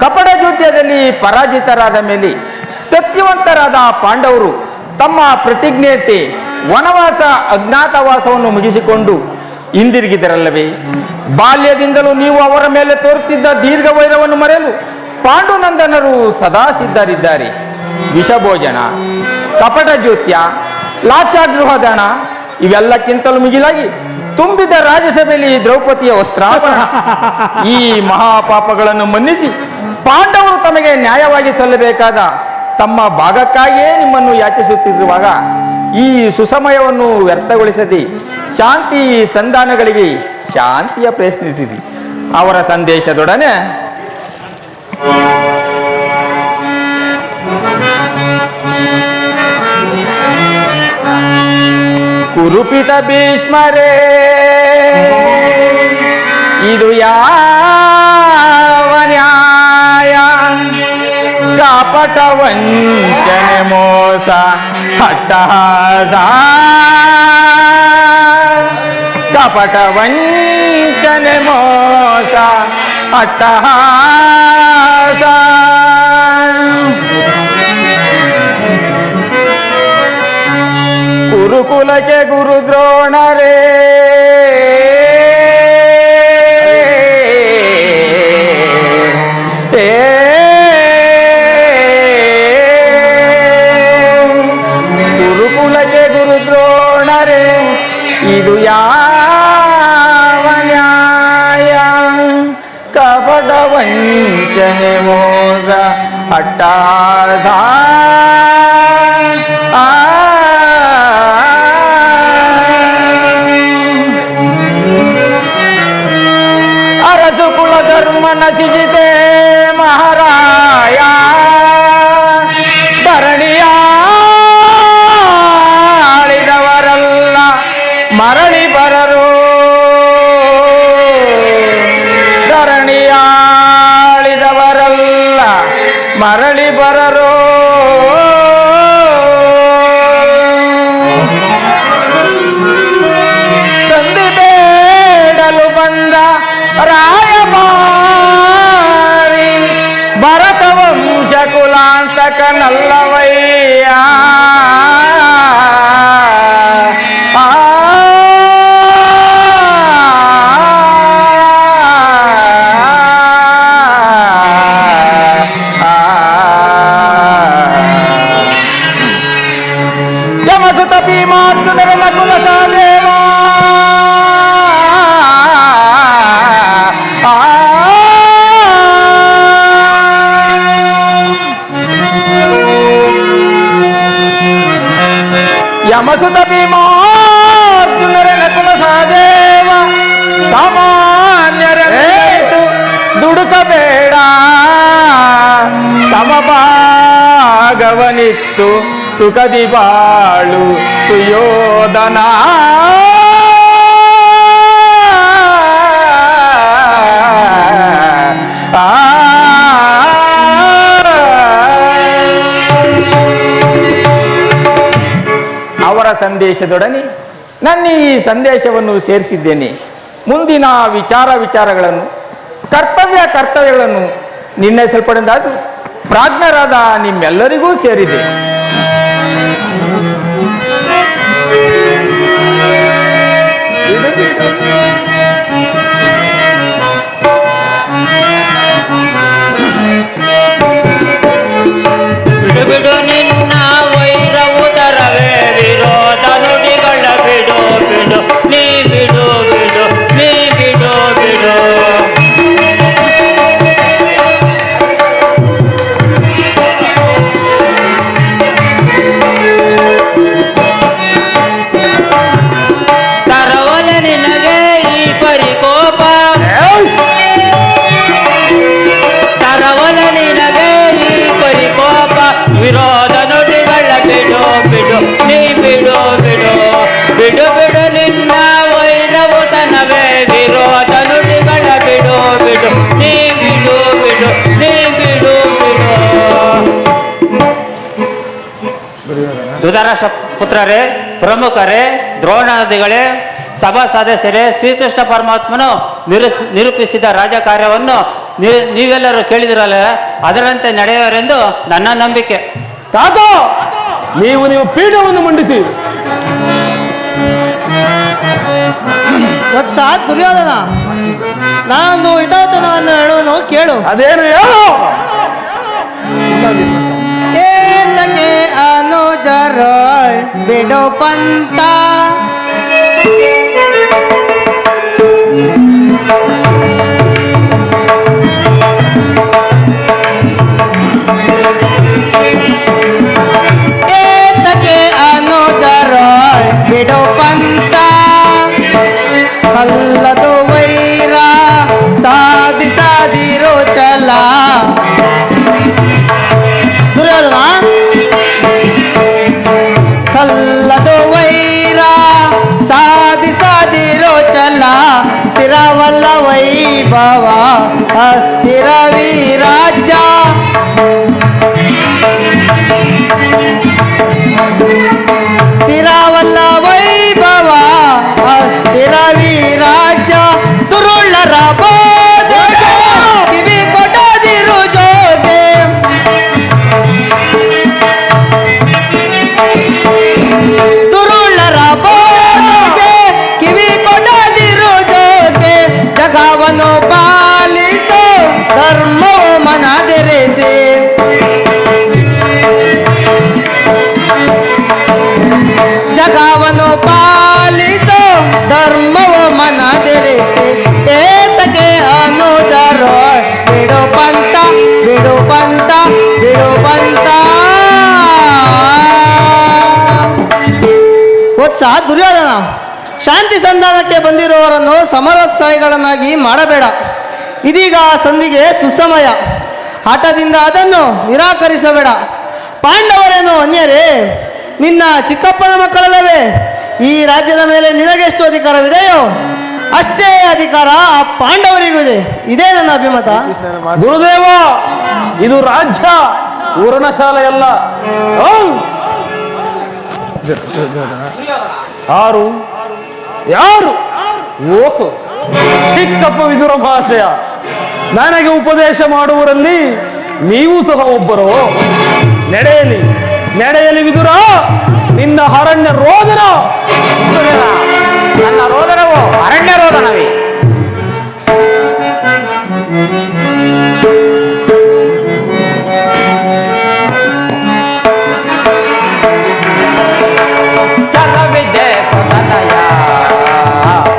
ಕಪಟ ಯುದ್ಧದಲ್ಲಿ ಪರಾಜಿತರಾದ ಮೇಲೆ ಸತ್ಯವಂತರಾದ ಪಾಂಡವರು ತಮ್ಮ ಪ್ರತಿಜ್ಞೆಯಂತೆ ವನವಾಸ ಅಜ್ಞಾತವಾಸವನ್ನು ಮುಗಿಸಿಕೊಂಡು ಹಿಂದಿರುಗಿದರಲ್ಲವೇ? ಬಾಲ್ಯದಿಂದಲೂ ನೀವು ಅವರ ಮೇಲೆ ತೋರುತ್ತಿದ್ದ ದೀರ್ಘ ವೈರವನ್ನು ಮರೆಯಲು ಪಾಂಡುನಂದನರು ಸದಾ ಸಿದ್ಧರಿದ್ದಾರೆ. ವಿಷಭೋಜನ, ಕಪಟ ಜ್ಯೋತ್ಯ, ಲಾಕ್ಷಾಗೃಹದಾನ ಇವೆಲ್ಲಕ್ಕಿಂತಲೂ ಮಿಗಿಲಾಗಿ ತುಂಬಿದ ರಾಜ್ಯಸಭೆಯಲ್ಲಿ ದ್ರೌಪದಿಯ ವಸ್ತ್ರಾಭರಣ, ಈ ಮಹಾಪಾಪಗಳನ್ನು ಮನ್ನಿಸಿ ಪಾಂಡವರು ತಮಗೆ ನ್ಯಾಯವಾಗಿ ಸಲ್ಲಬೇಕಾದ ತಮ್ಮ ಭಾಗಕ್ಕಾಗಿಯೇ ನಿಮ್ಮನ್ನು ಯಾಚಿಸುತ್ತಿರುವಾಗ ಈ ಸುಸಮಯವನ್ನು ವ್ಯರ್ಥಗೊಳಿಸದೆ ಶಾಂತಿ ಸಂಧಾನಗಳಿಗೆ ಶಾಂತಿಯ ಪ್ರಯತ್ನಿಸಿದೆ. ಅವರ ಸಂದೇಶದೊಡನೆ ಕುರುಪಿತ ಭೀಷ್ಮರೇ, ಇದು ಯಾವ ನ್ಯಾಯ? ಕಪಟ ವಂಚನೆ ಮೋಸ ಅಟ್ಟಹಾಸ, ಕಪಟ ವಂಚನೆ ಮೋಸ ಅಟ್ಟಹಾಸ. ಗುರುಕುಲಕ್ಕೆ ಗುರು ದ್ರೋಣರೇ, ಗುರುಕುಲಕ್ಕೆ ಗುರು ದ್ರೋಣರೇ, ಇದು ಯಾವ ನ್ಯಾಯ? ಕಪಟ ವಂಚನೆ ಮೋಸ ಅಟ್ಟಹಾಸ. ಅರಸು ಕುಲ ಧರ್ಮ ನಶಿಸಿದೆ ಮಹಾರಾಯ, ಧರಣಿಯಾಳಿದವರಲ್ಲ ಮರಳಿ ಬರರು, ಧರಣಿಯಾಳಿದವರಲ್ಲ ಮರಳಿ ಬರರು. ಸಂಧಿ ಬೇಡಲು ಬಂದ ಅರ್ಜುನರೇ ನಕುಲ ಸಹದೇವ ಸಾಮಾನ್ಯರ ದುಡುಕಬೇಡ ಸಮಭಾಗವನಿತ್ತು ಸುಖದಿ ಬಾಳು ಸುಯೋಧನ ಅವರ ಸಂದೇಶದೊಡನೆ ನನ್ನ ಈ ಸಂದೇಶವನ್ನು ಸೇರಿಸಿದ್ದೇನೆ. ಮುಂದಿನ ವಿಚಾರಗಳನ್ನು ಕರ್ತವ್ಯಗಳನ್ನು ನಿರ್ಣಯಿಸಲ್ಪಡೆದಾದು ಪ್ರಾಜ್ಞರಾದ ನಿಮ್ಮೆಲ್ಲರಿಗೂ ಸೇರಿದೆ. ಬಿಡು ಬಿಡು ನಿನ್ನ ವೈರವುದರವೇ ವಿರೋಧ ನುಡಿಗಳ ಬಿಡು ಬಿಡು ನೀ ಬಿಡು ಬಿಡು ನೀ ಬಿಡು ಬಿಡು ತರವಲೆ ನಿನಗೆ ಈ ಪರಿಕೋಪ ತರವಲೆ ನಿನಗೆ ಈ ಪರಿಕೋಪ ವಿರೋಧ ನುಡಿಗಳ ಬಿಡು ಬಿಡು ನೀ ಬಿಡು ಬಿಡು ಬಿಡು ಬಿಡು ನಿನ್ನ ವೈರವುತನವೇ ವಿರೋಧ ನುಡಿಗಳ ಬಿಡು ಬಿಡು ನೀ ಬಿಡು ಬಿಡು ನೀ ಬಿಡು ಬಿಡು. ದುಧರಾಷ್ಟ್ರ ಪುತ್ರರೇ, ಪ್ರಮುಖರೇ, ದ್ರೋಣಾದಿಗಳೇ, ಸಭಾ ಸದಸ್ಯರೇ, ಶ್ರೀಕೃಷ್ಣ ಪರಮಾತ್ಮನು ನಿರೂಪಿಸಿದ ರಾಜಕಾರ್ಯವನ್ನು ನೀವೆಲ್ಲರೂ ಕೇಳಿದಿರಲ್ಲ, ಅದರಂತೆ ನಡೆಯುವರೆಂದು ನನ್ನ ನಂಬಿಕೆ. ತಾತ, ನೀವು ಪೀಠವನ್ನು ಮಂಡಿಸಿ. ವತ್ಸ ದುರ್ಯೋಧನ, ನಾನು ಹಿತವಚನವನ್ನು ಹೇಳುವನು ಕೇಳು. ಅದೇನು ಹೇಳು? ಏತಕ್ಕೆ ಅನುಜರ ಬಿಡು ಪಂತ ಏತಕ್ಕೆ ಅನುಜರ ಬಿಡು ಪಂತ ಸಲ್ಲದು ವೈರ ಸಾಧಿಸದಿರೋ ಚಲ. ದುರ್ಯೋಧನ, ಸಲ್ಲದು ವೈರ ಸಾಧಿಸದಿರೋ ಚಲ ಸ್ಥಿರವಲ್ಲ ವೈಭವ ಅಸ್ಥಿರ ವಿರಾಜ್ಯ. ಸ್ಥಿರವಲ್ಲ ವೈಭವ ಅಸ್ಥಿರ ವಿರಾಜ್ಯ. ದುರುಳ್ಳರ ಬೋಧೆಗೆ ಕಿವಿ ಕೊಡದಿರು ಜೋಗೆ. ದುರುಳ್ಳರ ಬೋಧೆಗೆ ಕಿವಿ ಕೊಡದಿರು ಜೋಗೆ. ಜಗವನ್ನು ಪಾಲಿಸೋ ಧರ್ಮವು ಮನದೆರೆಸಿ. ಜಗವನ್ನು ಪಾಲಿಸೋ ಧರ್ಮವು ಮನದೆರೆಸಿ. ಏತಕ್ಕೆ ಅನುಜರ ಬಿಡು ಪಂತ ಬಿಡು ಪಂತ ಬಿಡು ಪಂತ. ವತ್ಸ ದುರ್ಯೋಧನ, ಶಾಂತಿ ಸಂಧಾನಕ್ಕೆ ಬಂದಿರುವವರನ್ನು ಸಮರೋತ್ಸಾಹಿಗಳನ್ನಾಗಿ ಮಾಡಬೇಡ. ಇದೀಗ ಸಂಧಿಗೆ ಸುಸಮಯ. ಹಠದಿಂದ ಅದನ್ನು ನಿರಾಕರಿಸಬೇಡ. ಪಾಂಡವರೇನು ಅನ್ಯರೇ? ನಿನ್ನ ಚಿಕ್ಕಪ್ಪನ ಮಕ್ಕಳಲ್ಲವೇ? ಈ ರಾಜ್ಯದ ಮೇಲೆ ನಿನಗೆಷ್ಟು ಅಧಿಕಾರವಿದೆಯೋ ಅಷ್ಟೇ ಅಧಿಕಾರ ಆ ಪಾಂಡವರಿಗೂ ಇದೆ. ಇದೇ ನನ್ನ ಅಭಿಮತ. ಗುರುದೇವ, ಇದು ರಾಜ್ಯ, ಊರನ ಶಾಲೆಯಲ್ಲ. ಯಾರು ಯಾರು? ಓಹೋ, ಚಿಕ್ಕಪ್ಪ ವಿದುರ ಮಹಾಶಯ. ನನಗೆ ಉಪದೇಶ ಮಾಡುವರಲ್ಲಿ ನೀವು ಸಹ ಒಬ್ಬರು. ನಡೆಯಲಿ ನಡೆಯಲಿ ವಿದುರ, ನಿನ್ನ ಅರಣ್ಯ ರೋದನ. ನನ್ನ ರೋದನವು ಅರಣ್ಯ ರೋದನವೇ. ಚಲವಿದೆ ಕೊನಯ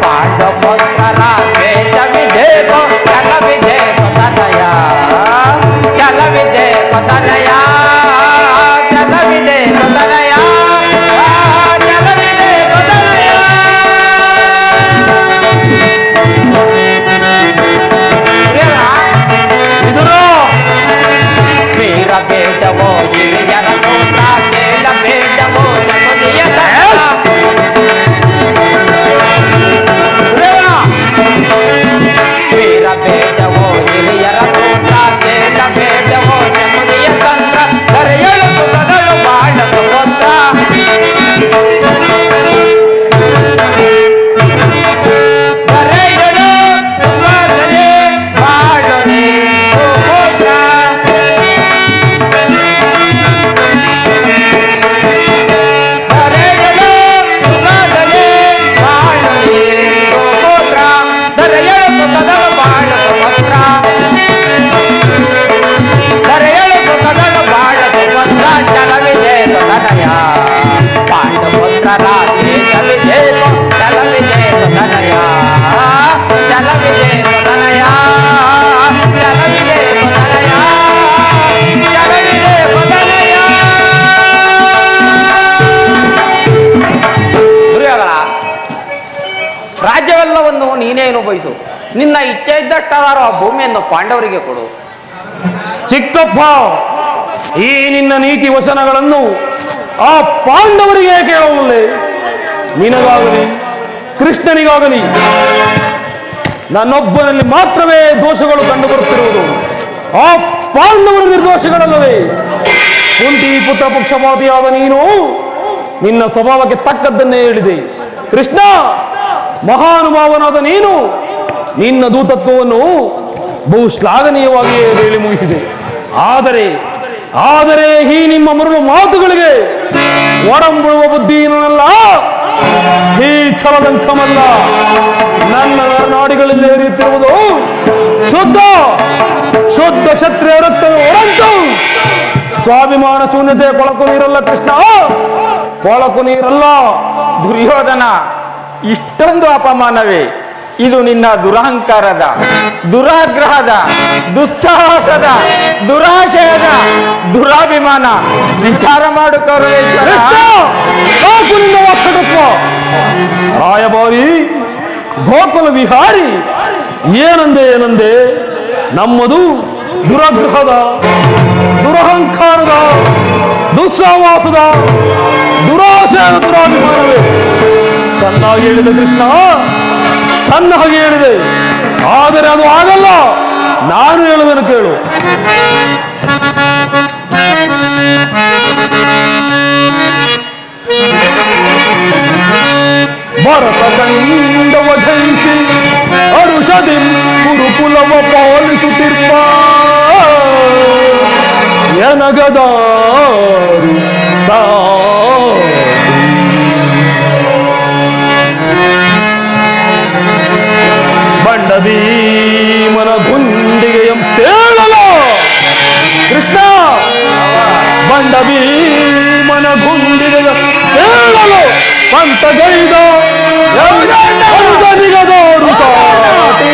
ಪಾಂಡವರ ವೇಷವಿದೆ ಚಲವಿದೆ ಕೊನಯ ಚಲವಿದೆ ಕೊನಯ ಚಲವಿದೆ ಕೊನಯ ಚಲವಿದೆ ಕೊನಯ ರಾಜ್ಯವೆಲ್ಲವನ್ನು ನೀನೇ ಅನುಭವಿಸು. ನಿನ್ನ ಇಚ್ಛೆ ಇದ್ದಷ್ಟಾದರೂ ಆ ಭೂಮಿಯನ್ನು ಪಾಂಡವರಿಗೆ ಕೊಡು. ಚಿಕ್ಕಪ್ಪ, ಈ ನಿನ್ನ ನೀತಿ ವಚನಗಳನ್ನು ಆ ಪಾಂಡವರಿಗೆ ಕೇಳೋಲ್ಲೇ? ನಿನಗಾಗಲಿ ಕೃಷ್ಣನಿಗಾಗಲಿ ನನ್ನೊಬ್ಬನಲ್ಲಿ ಮಾತ್ರವೇ ದೋಷಗಳು ಕಂಡುಬರುತ್ತಿರುವುದು. ಆ ಪಾಂಡವರ ನಿರ್ದೋಷಗಳಲ್ಲವೇ? ಕುಂತಿ ಪುತ್ರ ಪಕ್ಷಪಾತಿಯಾದ ನೀನು ನಿನ್ನ ಸ್ವಭಾವಕ್ಕೆ ತಕ್ಕದ್ದನ್ನೇ ಹೇಳಿದೆ. ಕೃಷ್ಣ, ಮಹಾನುಭಾವನಾದ ನೀನು ನಿನ್ನ ದೂತತ್ವವನ್ನು ಬಹು ಶ್ಲಾಘನೀಯವಾಗಿಯೇ ಹೇಳಿ ಮುಗಿಸಿದೆ. ಆದರೆ ಈ ನಿಮ್ಮ ಮರಳು ಮಾತುಗಳಿಗೆ ಒಡಂಬಡುವ ಬುದ್ಧಿಯನ್ನಲ್ಲ, ಈ ಛಲದಂಕಮಲ್ಲ. ನನ್ನ ನಾಡಿಗಳಲ್ಲಿ ಹರಿಯುತ್ತಿರುವುದು ಶುದ್ಧ ಕ್ಷತ್ರಿಯ ರಕ್ತವೇ ಹೊರತು ಸ್ವಾಭಿಮಾನ ಶೂನ್ಯತೆ ಕೊಳಕು ನೀರಲ್ಲ. ಕೃಷ್ಣ, ಕೊಳಕು ನೀರಲ್ಲ. ದುರ್ಯೋಧನ, ಇಷ್ಟೊಂದು ಅಪಮಾನವೇ? ಇದು ನಿನ್ನ ದುರಹಂಕಾರದ, ದುರಾಗ್ರಹದ, ದುಸ್ಸಾಹಸದ, ದುರಾಶಯದ, ದುರಾಭಿಮಾನ. ವಿಚಾರ ಮಾಡು ಕೌರವೇಶ್ವರ. ನಿನ್ನ ವಾಕ್ಷಕತ್ವ. ರಾಯಭಾರಿ, ಗೋಕುಲ ವಿಹಾರಿ, ಏನಂದೆ ನಮ್ಮದು ದುರಾಗ್ರಹದ, ದುರಹಂಕಾರದ, ದುಸ್ಸಾವಾಸದ, ದುರಾಶಯದ ದುರಾಭಿಮಾನವೇ. ಚೆನ್ನಾಗಿ ಹೇಳಿದೆ ಕೃಷ್ಣ, ಚೆನ್ನಾಗಿ ಹೇಳಿದೆ. ಆದರೆ ಅದು ಆಗಲ್ಲ. ನಾನು ಹೇಳುವೆನು ಕೇಳು. ಭರತ ಕಂಡವ ಜಯಿಸಿ ಅರುಷದಿ ಕುರುಕುಲವ ಪಾಲಿಸುತ್ತಿರುವ ಎನಗದಾರು ಬಂಡ ಭೀಮನ ಗುಂಡಿಗೆ ಸೇಳಲ. ಕೃಷ್ಣ, ಬಂಡ ಭೀಮನ ಗುಂಡಿಗೆ ಸೇಳಲು ಪಂತಗೈದ ನಿಗದೋರು ಸಾಟಿ.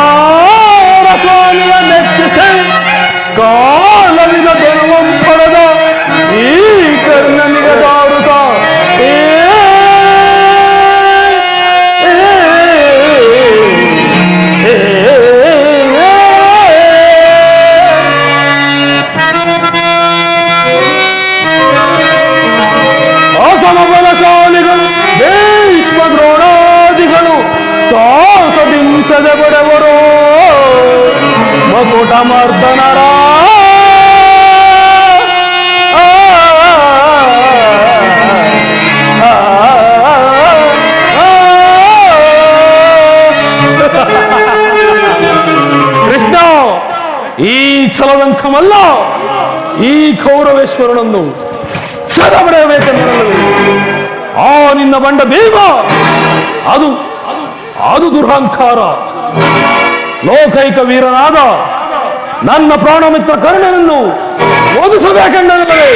ಕುಮಾರಸ್ವಾಮಿಯ ಮೆಚ್ಚಿಸಿ ಕಾಲವಿದ ಧರ್ಮಂ ಪಡೆದ ಈ ಕರ್ಣನಿಗೆ ದಾರು ಅಸಮಬಲಶಾಲಿಗಳು ಭೀಷ್ಮ ದ್ರೋಣಾದಿಗಳು ಸಾಹಸದಿಂಸದ ಬಡವರು ಮಕುಟ ಮರ್ದನರ ಕೃಷ್ಣ, ಈ ಛಲದಂಕಮಲ್ಲ, ಈ ಕೌರವೇಶ್ವರನನ್ನು ಸದಬಡೆಯಬೇಕೆನ್ನಲ್ಲವೇ? ಆ ನಿನ್ನ ಬಂಡ ಭೀಮ ಅದು ದುರಹಂಕಾರ. ಲೋಕೈಕ ವೀರನಾದ ನನ್ನ ಪ್ರಾಣಮಿತ್ರ ಕರ್ಣನನ್ನು ಓದಿಸಬೇಕೆನ್ನಲ್ಲವೇ?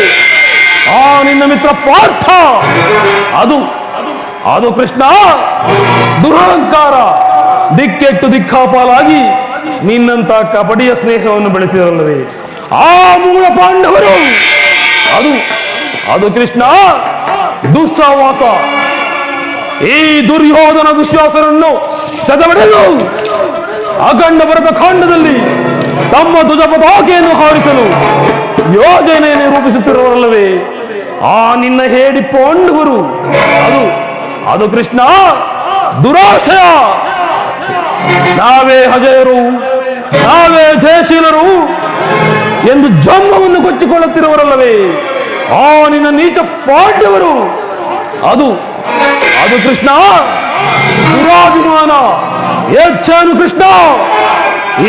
ಆ ನಿನ್ನ ಮಿತ್ರ ಪಾರ್ಥ ಅದು ಕೃಷ್ಣ ದುರಹಂಕಾರ. ದಿಕ್ಕೆಟ್ಟು ದಿಕ್ಕಾಪಾಲಾಗಿ ನಿನ್ನಂತ ಕಪಟಿಯ ಸ್ನೇಹವನ್ನು ಬೆಳೆಸಿದರಲ್ಲವೇ? ಆ ಮೂಲ ಪಾಂಡವರು ಅದು ಕೃಷ್ಣ ದುಸ್ಸಾವಾಸ. ಈ ದುರ್ಯೋಧನ ದುಶ್ಯಾಸನನ್ನು ಸದಬಡೆದು ಅಖಂಡ ಭರತ ಖಂಡದಲ್ಲಿ ತಮ್ಮ ಧ್ವಜ ಪತಾಕೆಯನ್ನು ಹಾರಿಸಲು ಯೋಜನೆಯನ್ನು ರೂಪಿಸುತ್ತಿರುವಲ್ಲವೇ? ಆ ನಿನ್ನ ಹೇಡಿ ಪಾಂಡವರು ಅದು ಕೃಷ್ಣ ದುರಾಶಯ. ನಾವೇ ಅಜಯರು, ನಾವೇ ಜಯಶೀಲರು ಎಂದು ಜನ್ಮವನ್ನು ಕೊಚ್ಚಿಕೊಳ್ಳುತ್ತಿರುವರಲ್ಲವೇ? ಆ ನಿನ್ನ ನೀಚ ಪಾಂಡವರು ಅದು ಕೃಷ್ಣ ದುರಾಭಿಮಾನ. ಹೆಚ್ಚೇನು ಕೃಷ್ಣ,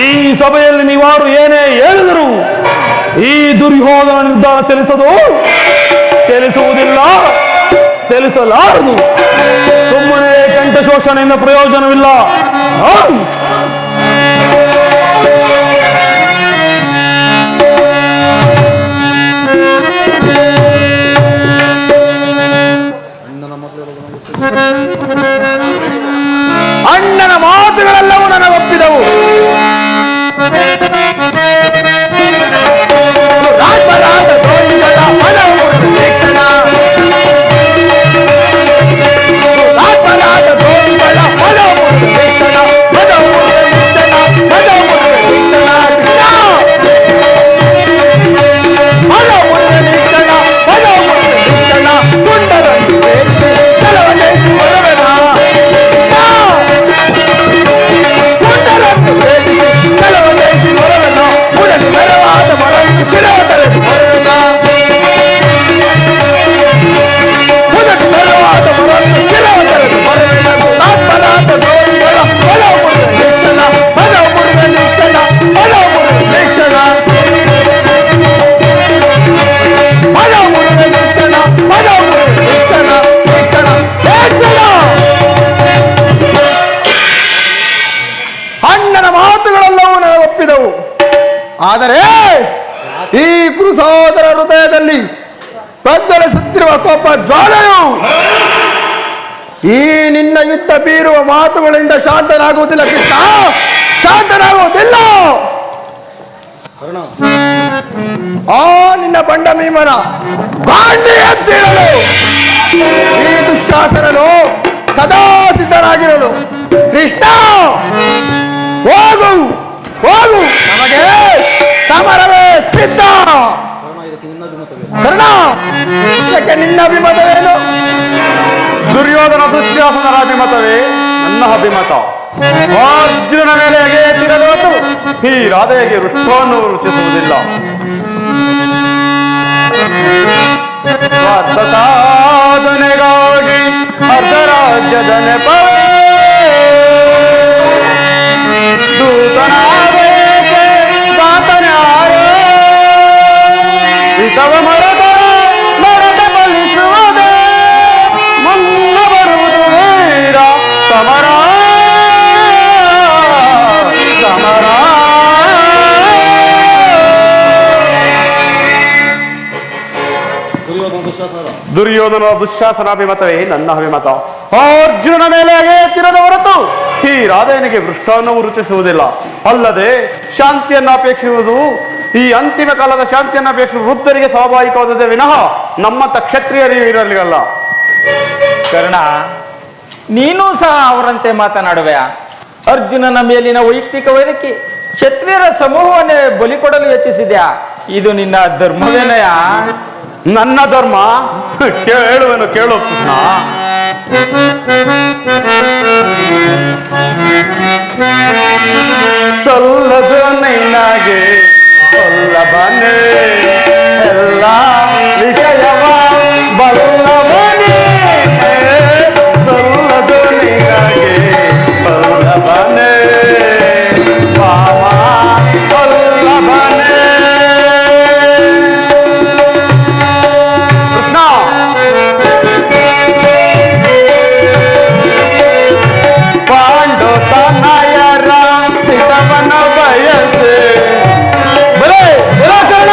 ಈ ಸಭೆಯಲ್ಲಿ ನೀವಾರು ಏನೇ ಹೇಳಿದರು ಈ ದುರ್ಯೋಧನ ನಿರ್ಧಾರ ಚಲಿಸುವುದಿಲ್ಲ. ಚಲಿಸಲಾರದು. ಸುಮ್ಮನೆ ಕಂಠ ಶೋಷಣೆಯಿಂದ ಪ್ರಯೋಜನವಿಲ್ಲ. ಅಣ್ಣನ ಮಾತುಗಳೆಲ್ಲವೂ ನನಗೊಪ್ಪಿದವು. ರಾಜರಾಜ ದ್ರೋಹಿಗಳ ಮನವು ಕ್ಷಣ, ರಾಜರಾಜ ದ್ರೋಹಿಗಳ ಮನವು ಕ್ಷಣ, ಮದವು ಕ್ಷಣ, ಮದವು ಕ್ಷಣ, ಕೃಷ್ಣ ಮದವು ಕ್ಷಣ, ಮದವು ಕ್ಷಣ, ತುಂಡರನ್ನು ಬೇಯಿಸಿ ಚಲವ ಜಯಿಸಿ ಬರಬೇಡ. ತುಂಡರನ್ನು ಬೇಯಿಸಿ ಚಲವ ಜಯಿಸಿ ಬರಬೇಡ. ಮುಡಲಿ ಬಲವಾದ ಮರನ್ನು ಶಿರವ ತರೆದು ಬರಬೇಡ. ಮುದಟಿ ಬಲವಾದ ಮರನ್ನು ಶಿರವ ತರೆದು ಬರಬೇಡ. ಆತ್ಮರಾದ ದ್ರೋಹಿಗಳ ಮನವು ಕ್ಷಣ, ಮದವು ಕ್ಷಣ, ಮದವು ಕ್ಷಣ, ಮದವು ಕ್ಷಣ, ಮದವು ಕ್ಷಣ, ಕ್ಷಣ, ಕ್ಷಣ. ಅಣ್ಣನ ಮಾತುಗಳೆಲ್ಲವೂ ನನಗೊಪ್ಪಿದವು. ಆದರೆ ಈ ಕುರುಸೋದರ ಹೃದಯದಲ್ಲಿ ಪ್ರಜ್ವಲಿಸುತ್ತಿರುವ ಕೋಪ ಜ್ವಾಲೆಯು ಈ ನಿನ್ನ ಯುದ್ಧ ಬೀರುವ ಮಾತುಗಳಿಂದ ಶಾಂತನಾಗುವುದಿಲ್ಲ ಕೃಷ್ಣ, ಶಾಂತನಾಗುವುದಿಲ್ಲ. ಆ ನಿನ್ನ ಬಂಡ ಭೀಮನ ಗಾಂಡಿಯಂತಿರಲು ಈ ದುಶ್ಯಾಸನನು ಸದಾ ಸಿದ್ಧನಾಗಿರಲು. ಕೃಷ್ಣ ಹೋಗು ಹೋಗು, ನಮಗೆ ಸಮರವೇ ಸಿದ್ಧ. ಕರ್ಣ, ಇದಕ್ಕೆ ನಿನ್ನ ಅಭಿಮತವೇನು? ದುರ್ಯೋಧನ ದುಶ್ಯಾಸನರ ಅಭಿಮತವೇ ನನ್ನ ಅಭಿಮತ. ಅರ್ಜುನನ ಮೇಲೆ ಹೇಗೆ ಎತ್ತಿರಲು ಹೊತ್ತು ಈ ರಾಧೆಗೆ ವೃಷ್ಟವನ್ನು ರುಚಿಸುವುದಿಲ್ಲ. ಸ್ವಾರ್ಥ ಸಾಧನೆಗಾಗಿ ಅರ್ಧ ರಾಜ್ಯದ ನೆಪವೇ ದೂತನಾಗೇಕೆ ದಾತನಾರೋ ಹಿತವ ಮರೆತರೆ ಮರೆತೆ ಫಲಿಸುವುದೇ ಮುನ್ನ ಬರುವುದು ವೀರ ಸಮರ ಸಮರ. ದುರ್ಯೋಧನ ದುಶ್ಯಾಸನಾಭಿಮತವೇ ನನ್ನ ಅಭಿಮತ. ಅರ್ಜುನನ ಮೇಲೆ ಎತ್ತಿರದ ಹೊರತು ಈ ರಾಧೆಯನಿಗೆ ವೃಷ್ಟವನ್ನು ರುಚಿಸುವುದಿಲ್ಲ. ಅಲ್ಲದೆ ಶಾಂತಿಯನ್ನು ಅಪೇಕ್ಷಿಸುವುದು, ಈ ಅಂತಿಮ ಕಾಲದ ಶಾಂತಿಯನ್ನು ಅಪೇಕ್ಷಿಸುವುದು ವೃದ್ಧರಿಗೆ ಸ್ವಾಭಾವಿಕವಾದದ್ದೇ ವಿನಃ ನಮ್ಮಂತ ಕ್ಷತ್ರಿಯರಿಗೆ ಇರಲಿಲ್ಲ. ಕರ್ಣ, ನೀನೂ ಸಹ ಅವರಂತೆ ಮಾತನಾಡುವೆಯಾ? ಅರ್ಜುನನ ಮೇಲಿನ ವೈಯಕ್ತಿಕ ವೈರಕ್ಕೆ ಕ್ಷತ್ರಿಯರ ಸಮೂಹವನ್ನೇ ಬಲಿ ಕೊಡಲು ಯೋಚಿಸಿದ್ಯಾ? ಇದು ನಿನ್ನ ಧರ್ಮವೇನಯ? ನನ್ನ ಧರ್ಮ ಹೇಳುವೆನು ಕೇಳು ಕೃಷ್ಣ. ಸಲ್ಲದು ನಿನಗೆ ಸಲ್ಲಬನೆ ಎಲ್ಲ ವಿಷಯವ ಬಲ್ಲವನೇ. ಸಲ್ಲದು ನಿನಗೆ ಬಲ್ಲವನೇ ಮಾಮ ಬಲ್ಲವನೇ. ಕೃಷ್ಣ, ಪಾಂಡು ತನಯರ ಹಿತವನ ಬಯಸೆ ಬಲೆ ಕರ್ಣ.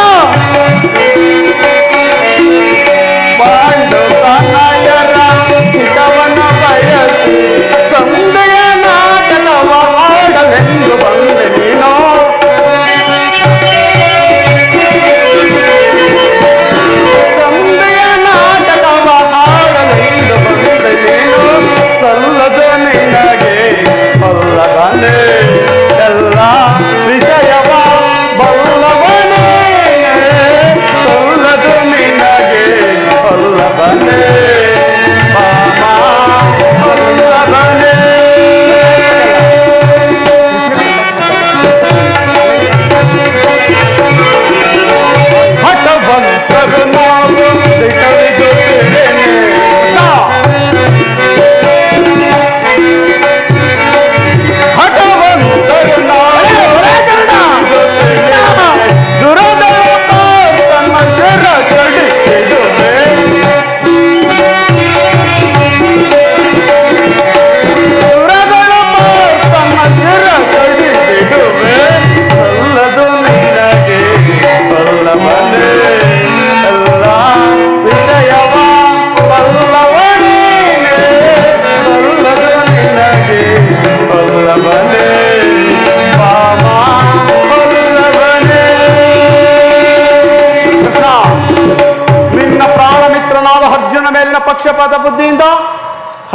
ಮೇಲಿನ ಪಕ್ಷಪಾತ ಬುದ್ಧಿಯಿಂದ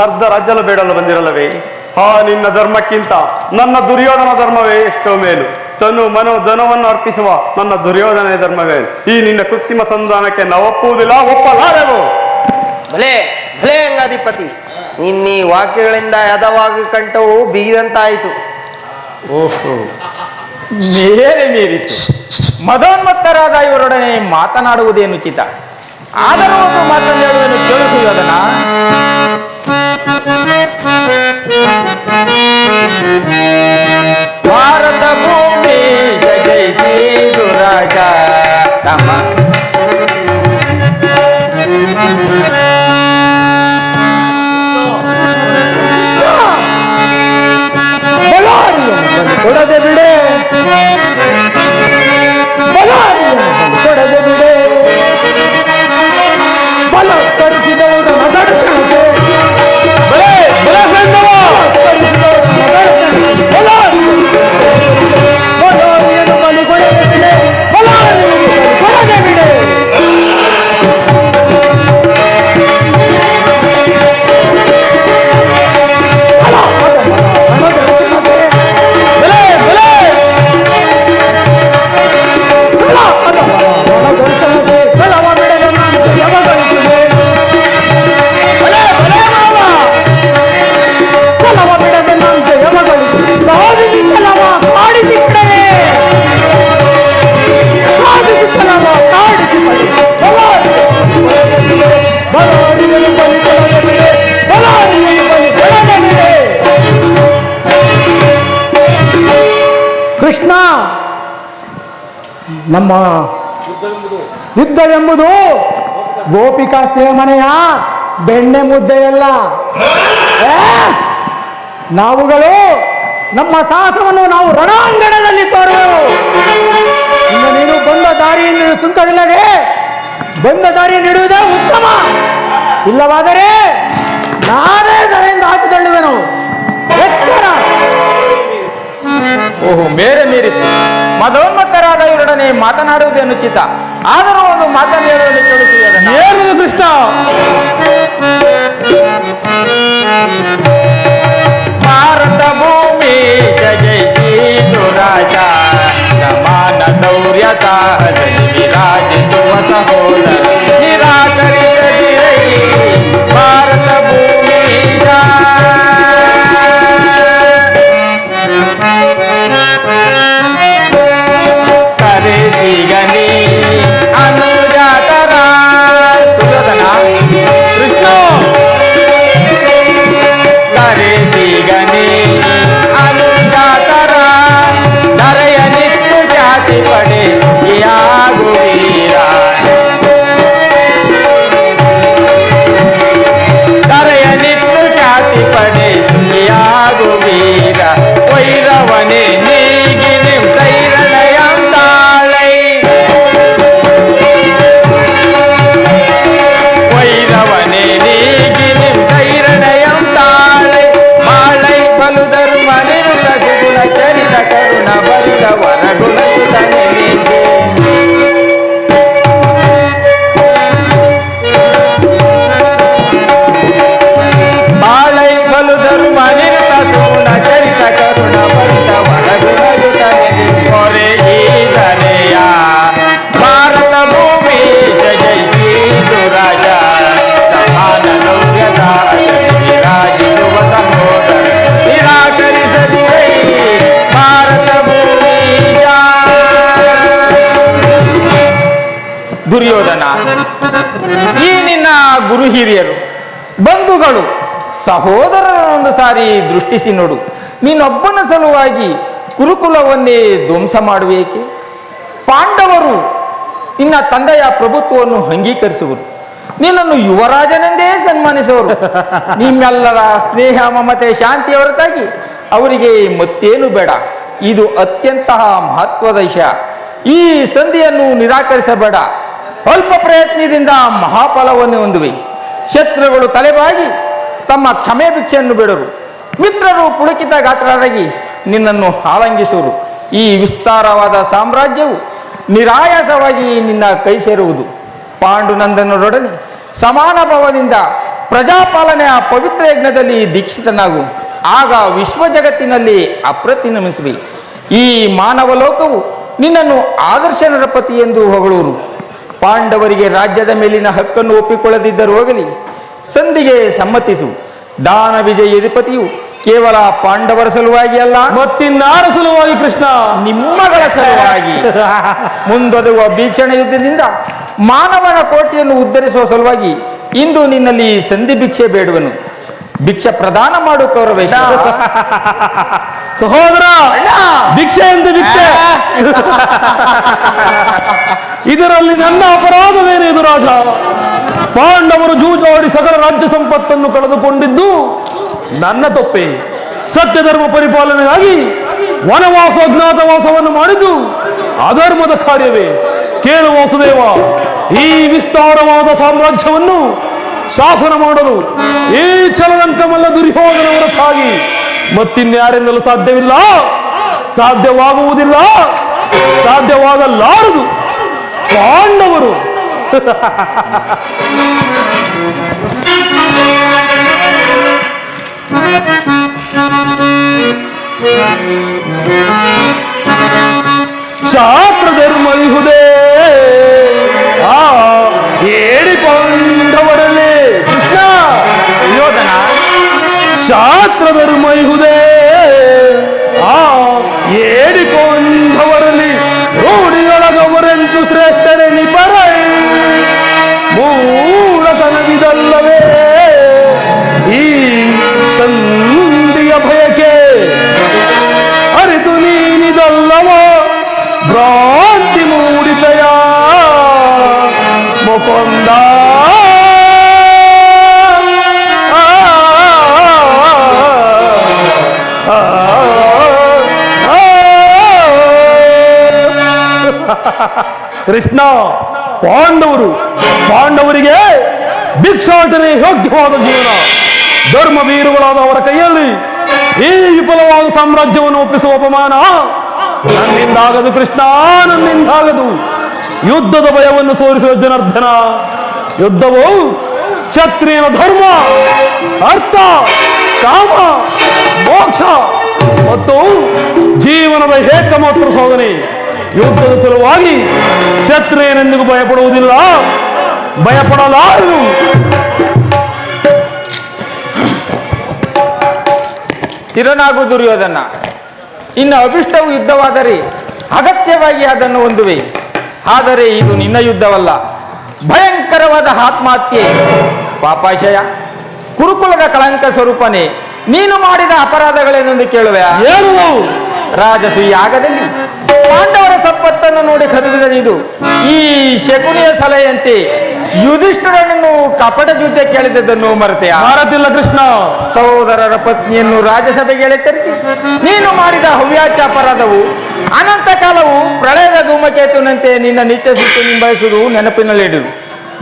ಅರ್ಧ ರಾಜ್ಯಲು ಬೇಡಲು ಬಂದಿರಲ್ಲವೇ? ನಿನ್ನ ಧರ್ಮಕ್ಕಿಂತ ನನ್ನ ದುರ್ಯೋಧನ ಧರ್ಮವೇ ಎಷ್ಟೋ ಮೇಲು. ತನು ಮನು ಧನವನ್ನು ಅರ್ಪಿಸುವ ನನ್ನ ದುರ್ಯೋಧನ ಧರ್ಮವೇ. ಈ ನಿನ್ನ ಕೃತ್ರಿಮ ಸಂಧಾನಕ್ಕೆ ನಾವು ಒಪ್ಪುವುದಿಲ್ಲ, ಒಪ್ಪಲಾರೆವು. ಭಲೇ ಭಲೇ ಅಂಗಾಧಿಪತಿ, ಇನ್ನೀ ವಾಕ್ಯಗಳಿಂದ ಯದವಾಗಿ ಕಂಠವು ಬಿಗಿದಂತಾಯಿತು. ಓಹೋ, ಮೇರೆ ಮೀರಿತು. ಮದೋನ್ಮತ್ತರಾದ ಇವರೊಡನೆ ಮಾತನಾಡುವುದೇನು ಚಿತ. ಆದರೂ ಒಂದು ಮಾತನ್ನು ಹೇಳುವುದನ್ನು ಕೇಳಿಸುವುದನ್ನ ಭಾರತ ಭೂಮಿ ಜಯಿಸಿ ದುರಾಜ ತಮ್ಮ ಕೊಡದೆ ಬಿಡೆ, ಕೊಡದೆ ಬಿಡೆ, ಬಲ ತರಿಸಿದವರು ಮದಡ್ಚಣತೆ, ಬಲಾರಿಯನ್ನು ಬಲಿ ಕೊಡದೆ ಬಿಡೆ, ಬಲಾರಿಯನ್ನು ಕೊಡದೆ ಬಿಡೆ. ಕೃಷ್ಣ, ನಮ್ಮ ಯುದ್ಧವೆಂಬುದು ಗೋಪಿಕಾಸ್ತ್ರೀಯ ಮನೆಯ ಬೆಣ್ಣೆ ಮುದ್ದೆಯಲ್ಲ. ನಾವುಗಳು ನಮ್ಮ ಸಾಹಸವನ್ನು ನಾವು ರಣಾಂಗಣದಲ್ಲಿ ತೋರುವೆವು. ಇನ್ನು ನೀನು ಬಂದ ದಾರಿಯನ್ನು ಸುಂಕವಿಲ್ಲದೆ ಬಂದ ದಾರಿಯನ್ನು ಇಡುವುದೇ ಉತ್ತಮ. ಇಲ್ಲವಾದರೆ ನಾನೇ ದರೆಯಿಂದ ಹಾಕಿಕೊಳ್ಳುವೆನು. ಎಚ್ಚರ. ಓಹೋ, ಮೇರೆ ಮೀರಿತು. ಮದೋನ್ಮತ್ತರಾದ ಇವರೊಡನೆ ಮಾತನಾಡುವುದೇನು ಚಿತ. ಆದರೂ ಒಂದು ಮಾತನ್ನು ಹೇಳುವುದನ್ನು ಕೇಳಿಸುವುದನ್ನ ಏನು ಕೃಷ್ಣ? ಭಾರತ ಭೂಮಿ ಜಯಿಸಿ ದುರಾಜ ಸಮಾನ ಶೌರ್ಯ ಸಾಹಸದಿ ವಿರಾಜಿಸುವ ಸಹೋದರ ನಿರಾಕರಿಸದಿರೈ ಭಾರತ ಭೂಮಿ ಕರೆಸಿಗನಿ ಅನುಜಾತರ ಸುರದನ ಕೃಷ್ಣ ಕರೆಸಿಗನಿ ಅನುಜಾತರ ನರೆಯ ನಿತ್ತು ಜಾತಿ ಪಡೆ ಯಾಗುವೀರ ನರೆಯ ನಿತ್ತು ಜಾತಿ ಪಡೆ ಯಾಗುವೀರ ವೈರವನೇ ನೀಗಿ ನಿಮ್ ಸೈರಳಯಂತಾಳೈ ವೈರವನೇ ನೀಗಿ ನಿಮ್ ಸೈರಳಯಂತಾಳೈ ಮಾಳೈ ಬಲು ಧರ್ಮ ನಿರುತ ಸುಗುಣ ಚರಿತ ಕರುಣ ಬರಿದ ವರಗುಣಯುತ ನೆನೆಗೆ ಬಾಳೈ ಬಲು ಧರ್ಮ ನಿರುತ ಸುಗುಣ ಚರಿತ ಕರುಣ ಬರಿದ ವರಗುಣಯುತ ನೆನೆಗೆ ಈದನೆಯ ಭಾರತ ಭೂಮಿ ಜಯಿಸಿ ದುರಾಜ ಸಮಾನ ಶೌರ್ಯ ಸಾಹಸದಿ ವಿರಾಜಿಸುವ ಸಹೋದರ ನಿರಾಕರಿಸದಿರೈ ಭಾರತ ಭೂಮಿ ದುರ್ಯೋಧನ, ಈ ನಿನ್ನ ಗುರು ಹಿರಿಯರು ಬಂಧುಗಳು ಸಹೋದರರನ್ನೊಂದು ಸಾರಿ ದೃಷ್ಟಿಸಿ ನೋಡು. ನೀನೊಬ್ಬನ ಸಲುವಾಗಿ ಕುರುಕುಲವನ್ನೇ ಧ್ವಂಸ ಮಾಡುವೇಕೆ? ಪಾಂಡವರು ನಿನ್ನ ತಂದೆಯ ಪ್ರಭುತ್ವವನ್ನು ಅಂಗೀಕರಿಸುವರು, ನಿನ್ನನ್ನು ಯುವರಾಜನೆಂದೇ ಸನ್ಮಾನಿಸುವರು. ನಿಮ್ಮೆಲ್ಲರ ಸ್ನೇಹ ಮಮತೆ ಶಾಂತಿಯ ಹೊರತಾಗಿ ಅವರಿಗೆ ಮತ್ತೇನು ಬೇಡ. ಇದು ಅತ್ಯಂತ ಮಹತ್ವದ ವಿಷಯ. ಈ ಸಂಧಿಯನ್ನು ನಿರಾಕರಿಸಬೇಡ. ಅಲ್ಪ ಪ್ರಯತ್ನದಿಂದ ಮಹಾಫಲವನ್ನು ಹೊಂದುವೆ. ಶತ್ರುಗಳು ತಲೆಬಾಗಿ ತಮ್ಮ ಕ್ಷಮೆ ಭಿಕ್ಷೆಯನ್ನು ಬಿಡರು. ಮಿತ್ರರು ಪುಳಕಿತ ಗಾತ್ರರಾಗಿ ನಿನ್ನನ್ನು ಆಲಂಗಿಸುವರು. ಈ ವಿಸ್ತಾರವಾದ ಸಾಮ್ರಾಜ್ಯವು ನಿರಾಯಾಸವಾಗಿ ನಿನ್ನ ಕೈ ಸೇರುವುದು. ಪಾಂಡುನಂದನರೊಡನೆ ಸಮಾನ ಭಾವದಿಂದ ಪ್ರಜಾಪಾಲನೆಯ ಪವಿತ್ರ ಯಜ್ಞದಲ್ಲಿ ದೀಕ್ಷಿತನಾಗು. ಆಗ ವಿಶ್ವ ಜಗತ್ತಿನಲ್ಲಿ ಅಪ್ರತಿನಿಮಿಸುವೆ. ಈ ಮಾನವ ಲೋಕವು ನಿನ್ನನ್ನು ಆದರ್ಶ ನರಪತಿ ಎಂದು ಹೊಗಳುವರು. ಪಾಂಡವರಿಗೆ ರಾಜ್ಯದ ಮೇಲಿನ ಹಕ್ಕನ್ನು ಒಪ್ಪಿಕೊಳ್ಳದಿದ್ದರೂ ಹೋಗಲಿ, ಸಂಧಿಗೆ ಸಮ್ಮತಿಸು. ದಾನ ವಿಜಯ ಅಧಿಪತಿಯು ಕೇವಲ ಪಾಂಡವರ ಸಲುವಾಗಿ ಅಲ್ಲ, ಮತ್ತಿನ್ನಾರ ಸಲುವಾಗಿ ಕೃಷ್ಣ, ನಿಮ್ಮಗಳ ಸಲುವಾಗಿ. ಮುಂದೊದಗುವ ಭೀಕ್ಷಣ ಯುದ್ಧದಿಂದ ಮಾನವನ ಕೋಟೆಯನ್ನು ಉದ್ಧರಿಸುವ ಸಲುವಾಗಿ ಇಂದು ನಿನ್ನಲ್ಲಿ ಸಂಧಿ ಭಿಕ್ಷೆ ಬೇಡುವನು. ಭಿಕ್ಷೆ ಪ್ರದಾನ ಮಾಡು ಕೌರವೇಶ. ಸಹೋದರ, ಭಿಕ್ಷೆ ಎಂದು ಭಿಕ್ಷೆ. ಇದರಲ್ಲಿ ನನ್ನ ಅಪರಾಧವೇನಿದು ರಾಜ? ಪಾಂಡವರು ಜೂಜಾಡಿ ಸಕಲ ರಾಜ್ಯ ಸಂಪತ್ತನ್ನು ಕಳೆದುಕೊಂಡಿದ್ದು ನನ್ನ ತಪ್ಪೆ. ಸತ್ಯ ಧರ್ಮ ಪರಿಪಾಲನೆಗಾಗಿ ವನವಾಸ ಅಜ್ಞಾತವಾಸವನ್ನು ಮಾಡಿದ್ದು ಅಧರ್ಮದ ಕಾರ್ಯವೇ. ಕೇಳು ವಾಸುದೇವ, ಈ ವಿಸ್ತಾರವಾದ ಸಾಮ್ರಾಜ್ಯವನ್ನು ಶಾಸನ ಮಾಡಲು ಈ ಚಲದಂಕಮಲ್ಲ ದುರ್ಯೋಧನ ಹೊರತಾಗಿ ಮತ್ತಿನ್ಯಾರಿಂದಲೂ ಸಾಧ್ಯವಿಲ್ಲ, ಸಾಧ್ಯವಾಗುವುದಿಲ್ಲ, ಸಾಧ್ಯವಾಗಲಾರದು. ಪಾಂಡವರು ಕ್ಷಾತ್ರ ಧರ್ಮ ಇಹುದೇ ಹೇಳಿಕೊಂಡವರಲ್ಲಿ ಕೃಷ್ಣ ಯೋಧನ ಕ್ಷಾತ್ರ ಧರ್ಮ ಇಹುದೇ ಹೇಳಿಕೊಂಡವರಲ್ಲಿ ರೂಢಿಯೊಳಗವರೆಂದು ಶ್ರೇಷ್ಠರೇ ನಿಪರ ಮೂಢತನವಿದಲ್ಲವೇ ಈ ಸಂಧಿಯ ಭಯಕ್ಕೆ ಅರಿತು ನೀನಿದಲ್ಲವ ಭ್ರಾಂತಿ ಮೂಡಿದಯ ಮುಕೊಂದ. ಕೃಷ್ಣ, ಪಾಂಡವರಿಗೆ ಭಿಕ್ಷಾಟನೆ ಯೋಗ್ಯವಾದ ಜೀವನ. ಧರ್ಮ ಬೀರುಗಳಾದ ಅವರ ಕೈಯಲ್ಲಿ ಈ ವಿಫಲವಾದ ಸಾಮ್ರಾಜ್ಯವನ್ನು ಒಪ್ಪಿಸುವ ಅಪಮಾನ ನನ್ನಿಂದಾಗದು ಕೃಷ್ಣ, ನನ್ನಿಂದಾಗದು. ಯುದ್ಧದ ಭಯವನ್ನು ಸೋರಿಸುವ ಜನಾರ್ದನ, ಯುದ್ಧವು ಕ್ಷತ್ರಿಯನ ಧರ್ಮ, ಅರ್ಥ, ಕಾಮ, ಮೋಕ್ಷ ಮತ್ತು ಜೀವನದ ಏಕಮಾತ್ರ ಸಾಧನೆ. ಯುದ್ಧದ ಸಲುವಾಗಿ ಕ್ಷತ್ರಿಯನೆಂದಿಗೂ ಭಯಪಡುವುದಿಲ್ಲ, ಭಯಪಡಲಾರನು. ಸ್ಥಿರನಾಗು ದುರ್ಯೋಧನ. ಇನ್ನು ಅಭಿಷ್ಟವು ಯುದ್ಧವಾದರೆ ಅಗತ್ಯವಾಗಿ ಅದನ್ನು ಹೊಂದುವೆ. ಆದರೆ ಇದು ನಿನ್ನ ಯುದ್ಧವಲ್ಲ, ಭಯಂಕರವಾದ ಆತ್ಮಹತ್ಯೆ. ಪಾಪಾಶಯ, ಕುರುಕುಲದ ಕಳಂಕ ಸ್ವರೂಪನೇ, ನೀನು ಮಾಡಿದ ಅಪರಾಧಗಳೇನೆಂದು ಕೇಳುವೆ? ಏನು? ರಾಜಸೂಯ ಯಾಗದಲ್ಲಿ ಪಾಂಡವರ ಸಂಪತ್ತನ್ನು ನೋಡಿ ಖರೀದಿದ ನೀನು ಈ ಶಕುನಿಯ ಸಲಹೆಯಂತೆ ಯುಧಿಷ್ಠಿರನನ್ನು ಕಪಟ ಯುದ್ಧ ಕೇಳಿದ್ದನ್ನು ಮರೆತೆಯಾ? ಮರೆತಿಲ್ಲ ಕೃಷ್ಣ. ಸಹೋದರರ ಪತ್ನಿಯನ್ನು ರಾಜಸಭೆಗೆ ಎಳೆತರಿಸಿ ನೀನು ಮಾಡಿದ ಹವ್ಯಾಚ ಅಪರಾಧವು ಅನಂತ ಕಾಲವು ಪ್ರಳಯದ ಧೂಮಕೇತುನಂತೆ ನಿನ್ನ ನಿಚ್ಚ ಸುತ್ತು ನಿಂಬಾಯಿಸುವುದು ನೆನಪಿನಲ್ಲಿಡು.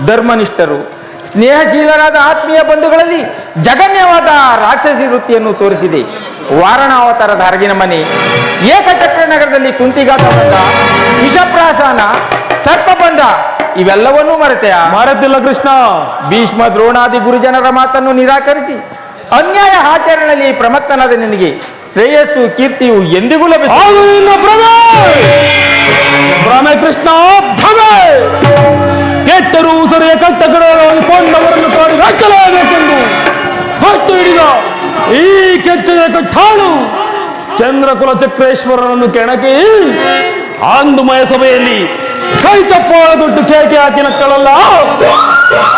ಧರ್ಮನಿಷ್ಠರು, ಸ್ನೇಹಶೀಲರಾದ ಆತ್ಮೀಯ ಬಂಧುಗಳಲ್ಲಿ ಜಗನ್ಯವಾದ ರಾಕ್ಷಸಿ ವೃತ್ತಿಯನ್ನು ತೋರಿಸಿದೆ. ವಾರಣಾವತಾರದ ಅರಗಿನ ಮನೆ, ಏಕಚಕ್ರ ನಗರದಲ್ಲಿ ಕುಂತಿಗಾತ ಬಂದ, ವಿಷಪ್ರಾಶನ, ಸರ್ಪಬಂಧ ಇವೆಲ್ಲವನ್ನೂ ಮರೆತೆಯಾ? ಮರೆತಿಲ್ಲ ಕೃಷ್ಣ. ಭೀಷ್ಮ ದ್ರೋಣಾದಿ ಗುರುಜನರ ಮಾತನ್ನು ನಿರಾಕರಿಸಿ ಅನ್ಯಾಯ ಆಚರಣೆಯಲ್ಲಿ ಪ್ರಮತ್ತನಾದ ನಿನಗೆ ಶ್ರೇಯಸ್ಸು ಕೀರ್ತಿಯು ಎಂದಿಗೂ ಲಭಿಸುವುದಿಲ್ಲ. ಭ್ರಮೆ ಕೃಷ್ಣ, ಭ್ರಮೆ. ಕೆಟ್ಟರು ಸರಿಯ ಕಟ್ಟ ಕಡೆಯಲ್ಲಿ ಪಾಂಡವರನ್ನು ಕಾಡಿ ರಾಜ್ಯಲೇಬೇಕೆಂದು ಹೊತ್ತು ಹಿಡಿದ ಈ ಕೆಚ್ಚದ ಕಟ್ಟಾಳು ಚಂದ್ರಕುಲ ಚಕ್ರೇಶ್ವರನನ್ನು ಕೆಣಕಿ ಆಂದುಮಯ ಸಭೆಯಲ್ಲಿ ಕೈ ಚಪ್ಪಾಳ ದೊಡ್ಡ ಕೇಕೆ ಹಾಕಿ ನಕ್ಕಳಲ್ಲ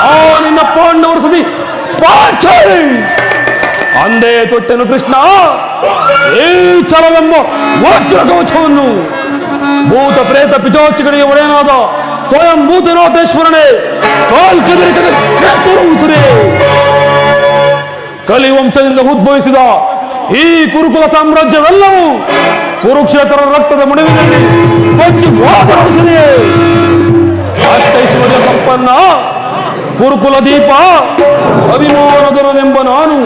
ಆ ನಿನ್ನ ಪಾಂಡವರು ಸದಿ ಪಾಚಾರಿ ಅಂದೇ ತೊಟ್ಟೆನು ಕೃಷ್ಣ ಈ ಛಲವೆಂಬ ವಜ್ರ ಕವಚವನ್ನು. ಭೂತ ಪ್ರೇತ ಪಿಚಾಚಿಗಳಿಗೆ ಒಡೆಯನಾದ ಸ್ವಯಂ ಭೂತನಾಥೇಶ್ವರನೇ ಕಾಲ್ಕೆದರಿ ಕಲಿವಂಶದಿಂದ ಉದ್ಭವಿಸಿದ ಈ ಕುರುಕುಲ ಸಾಮ್ರಾಜ್ಯವೆಲ್ಲವೂ ಕುರುಕ್ಷೇತ್ರ ರಕ್ತದ ಮುಡಿವಿನಲ್ಲಿ ಕೊಚ್ಚಿ ವಾಸನೆ. ಅಷ್ಟೈಶ್ವರ್ಯ ಸಂಪನ್ನ ಕುರುಕುಲ ದೀಪ ಅಭಿಮಾನದರನೆಂಬ ನಾನು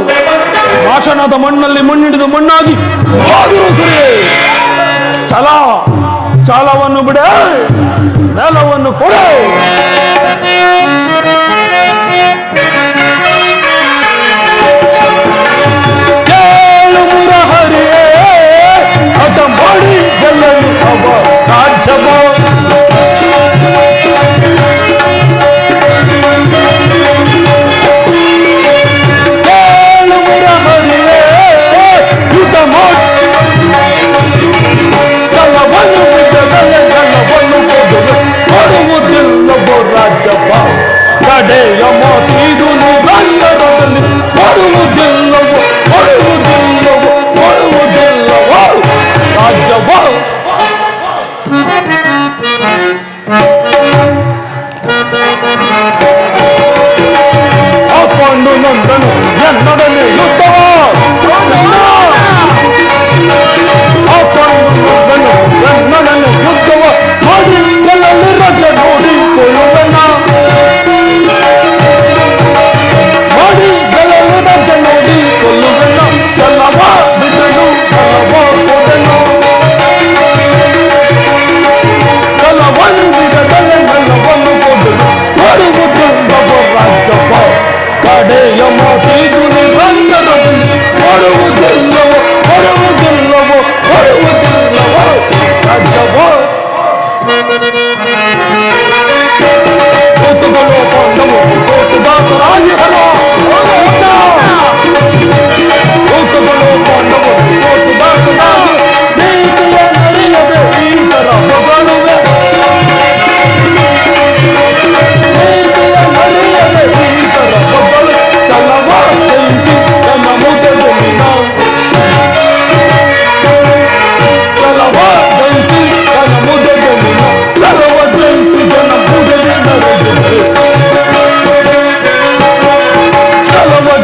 ಭಾಷಣದ ಮಣ್ಣಲ್ಲಿ ಮಣ್ಣಿಡಿದು ಮಣ್ಣಾಗಿ ಛಲವನ್ನು ಬಿಡೆ, ನೆಲವನ್ನು ಕೊಡೆ.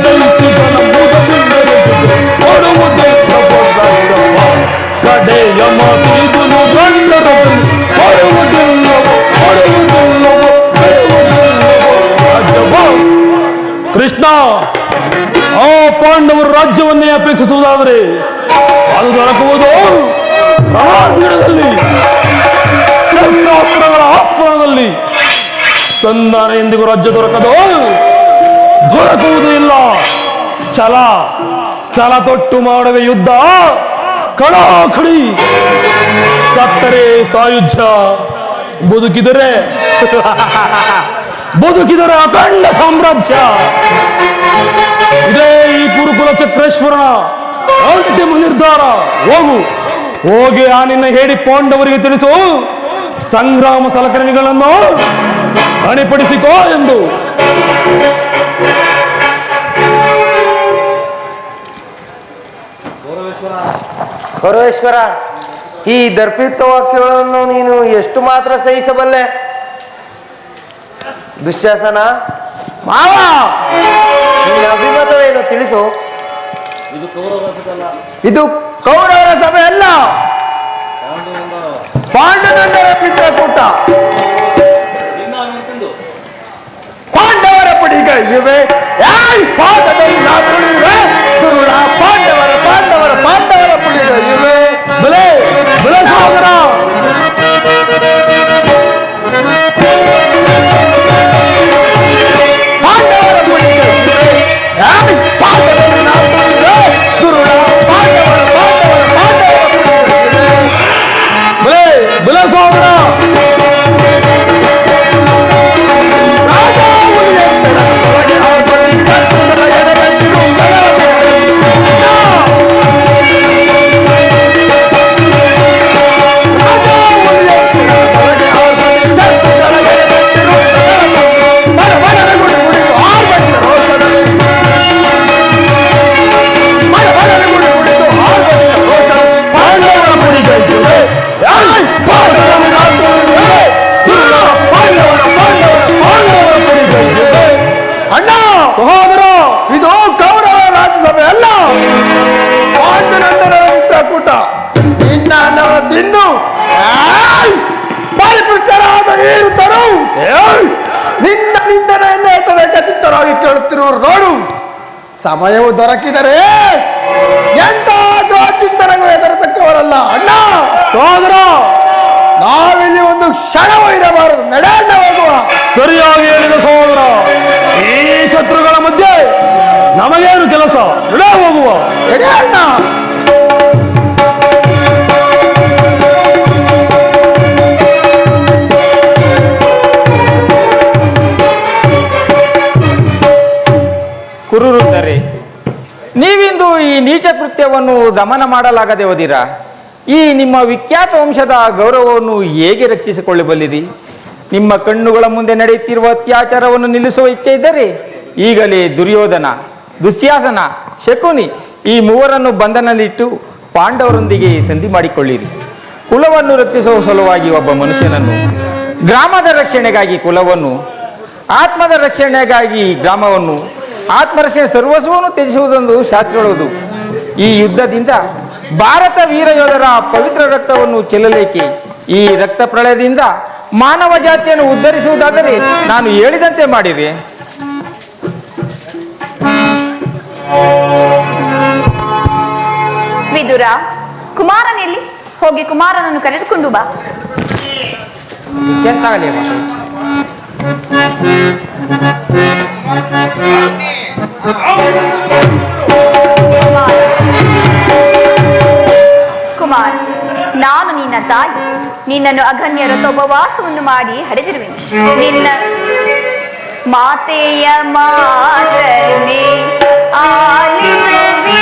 ಜಯಿಸಿದನ ಕೊಡುವುದಿಲ್ಲ ಕಡೆಯ ಮಾತಿದುನು ಗಂಡರದು ಕೃಷ್ಣ, ಆ ಪಾಂಡವರು ರಾಜ್ಯವನ್ನೇ ಅಪೇಕ್ಷಿಸುವುದಾದರೆ ಅದು ದೊರಕುವುದು ರಣಾಂಗಣದಲ್ಲಿ, ಶಸ್ತ್ರಾಸ್ತ್ರಗಳ ಆಸ್ಪದದಲ್ಲಿ. ಸಂಧಾನ ಎಂದಿಗೂ ರಾಜ್ಯ ದೊರಕುವುದೂ ಇಲ್ಲ. ಛಲ ತೊಟ್ಟು ಮಾಡುವ ಯುದ್ಧ ಕಡಾಕಡಿ. ಸತ್ತರೆ ಸಾಯುಜ್ಯ, ಬದುಕಿದರೆ ಅಖಂಡ ಸಾಮ್ರಾಜ್ಯ. ಇದೇ ಈ ಕುರುಕುಲ ಚಕ್ರೇಶ್ವರನ ಅಂತಿಮ ನಿರ್ಧಾರ. ಹೋಗಿ ಆ ನಿನ್ನ ಹೇಳಿ ಪಾಂಡವರಿಗೆ ತಿಳಿಸು, ಸಂಗ್ರಾಮ ಸಲಕರಣೆಗಳನ್ನು ಅಣಿಪಡಿಸಿಕೋ ಎಂದು. ಗೌರವೇಶ್ವರ, ಈ ದರ್ಪಿತ ವಾಕ್ಯಗಳನ್ನು ನೀನು ಎಷ್ಟು ಮಾತ್ರ ಸಹಿಸಬಲ್ಲೆ? ದುಶ್ಯಾಸನ ಮಾವ, ನಿನ್ನ ಅಭಿಮತವೇನು ತಿಳಿಸು. ಇದು ಕೌರವರ ಸಭೆ ಅಲ್ಲ, ಪಾಂಡವರ ಮಿತ್ರಕೂಟ. ಪಾಂಡವರ ಪಡಿಗ ಇವೆ ಪಾದದಲ್ಲಿ ನಾ ತುಳಿಯುವೆ ದುರುಳ. ಪಾಂಡವರ ಪಡಿಗ ಇವೆ ಬಲೆ ಸಾಗರ. ಪಾಂಡವರ ಪಡಿಗ ಇವೆ ಪಾದದಲ್ಲಿ ನಾ ತುಳಿಯುವೆ ದುರುಳ. ಪಾಂಡವರ ಬಲೆ ಸಾಗರ. ಸಹೋದರ, ಇದು ಕೌರವ ರಾಜ್ಯಸಭೆ ಅಲ್ಲ, ಪಾಂಡುನಂದನರ ಮಿತ್ರಕೂಟ. ನಿನ್ನ ಅನ್ನವ ತಿಂದು ಪರಿಪುಷ್ಟರಾದ ಏರುತ್ತರು ನಿನ್ನ ನಿಂದನೆಯನ್ನೇ ಖಚಿತರಾಗಿ ಕೇಳುತ್ತಿರುವರು ನೋಡು. ಸಮಯವು ದೊರಕಿದರೆ ಎಂತ ಚಿಂತನೆಗೂ ಎದುರತಕ್ಕವರಲ್ಲ ಅಣ್ಣ. ಸಹೋದರ, ನಾವಿಲ್ಲಿ ಒಂದು ಕ್ಷಣವೂ ಇರಬಾರದು. ನಡೆಯಣ್ಣ, ಹೋಗುವ. ಸರಿಯಾಗಿ ಹೇಳಿದ ಸಹೋದರ. ಈ ಶತ್ರುಗಳ ಮಧ್ಯೆ ನಮಗೇನು ಕೆಲಸ? ನಡೆ, ಹೋಗುವ. ನಡೆಯಣ್ಣ. ಕುರುರುತ್ತಾರೆ, ನೀವಿಂದು ಈ ನೀಚ ಕೃತ್ಯವನ್ನು ದಮನ ಮಾಡಲಾಗದೆ ಹೋದಿರಾ? ಈ ನಿಮ್ಮ ವಿಖ್ಯಾತ ವಂಶದ ಗೌರವವನ್ನು ಹೇಗೆ ರಕ್ಷಿಸಿಕೊಳ್ಳಬಲ್ಲಿರಿ? ನಿಮ್ಮ ಕಣ್ಣುಗಳ ಮುಂದೆ ನಡೆಯುತ್ತಿರುವ ಅತ್ಯಾಚಾರವನ್ನು ನಿಲ್ಲಿಸುವ ಇಚ್ಛೆ ಇದ್ದರೆ ಈಗಲೇ ದುರ್ಯೋಧನ, ದುಶ್ಯಾಸನ, ಶಕುನಿ ಈ ಮೂವರನ್ನು ಬಂಧನದಲ್ಲಿಟ್ಟು ಪಾಂಡವರೊಂದಿಗೆ ಸಂಧಿ ಮಾಡಿಕೊಳ್ಳಿರಿ. ಕುಲವನ್ನು ರಕ್ಷಿಸುವ ಸಲುವಾಗಿ ಒಬ್ಬ ಮನುಷ್ಯನನ್ನು, ಗ್ರಾಮದ ರಕ್ಷಣೆಗಾಗಿ ಕುಲವನ್ನು, ಆತ್ಮದ ರಕ್ಷಣೆಗಾಗಿ ಗ್ರಾಮವನ್ನು, ಆತ್ಮರಕ್ಷಣೆ ಸರ್ವಸ್ವವನ್ನು ತ್ಯಜಿಸುವುದೊಂದು ಶಾಸ್ತ್ರಗಳದು. ಈ ಯುದ್ಧದಿಂದ ಭಾರತ ವೀರ ಯೋಧರ ಪವಿತ್ರ ರಕ್ತವನ್ನು ಚೆಲ್ಲಲೇಕೆ? ಈ ರಕ್ತ ಪ್ರಳಯದಿಂದ ಮಾನವ ಜಾತಿಯನ್ನು ಉದ್ಧರಿಸುವುದಾದರೆ ನಾನು ಹೇಳಿದಂತೆ ಮಾಡಿರಿ. ವಿದುರ, ಕುಮಾರನೆಲ್ಲಿ? ಹೋಗಿ ಕುಮಾರನನ್ನು ಕರೆದುಕೊಂಡು ಬಾ. ಕುಮಾರ, ನಾನು ನಿನ್ನ ತಾಯಿ. ನಿನ್ನನ್ನು ಅಗಣ್ಯ ವ್ರತೋಪವಾಸವನ್ನು ಮಾಡಿ ಹಡೆದಿರುವೆನು. ನಿನ್ನ ಮಾತೆಯ ಮಾತನ್ನೇ ಆಲಿಸುವೀರ.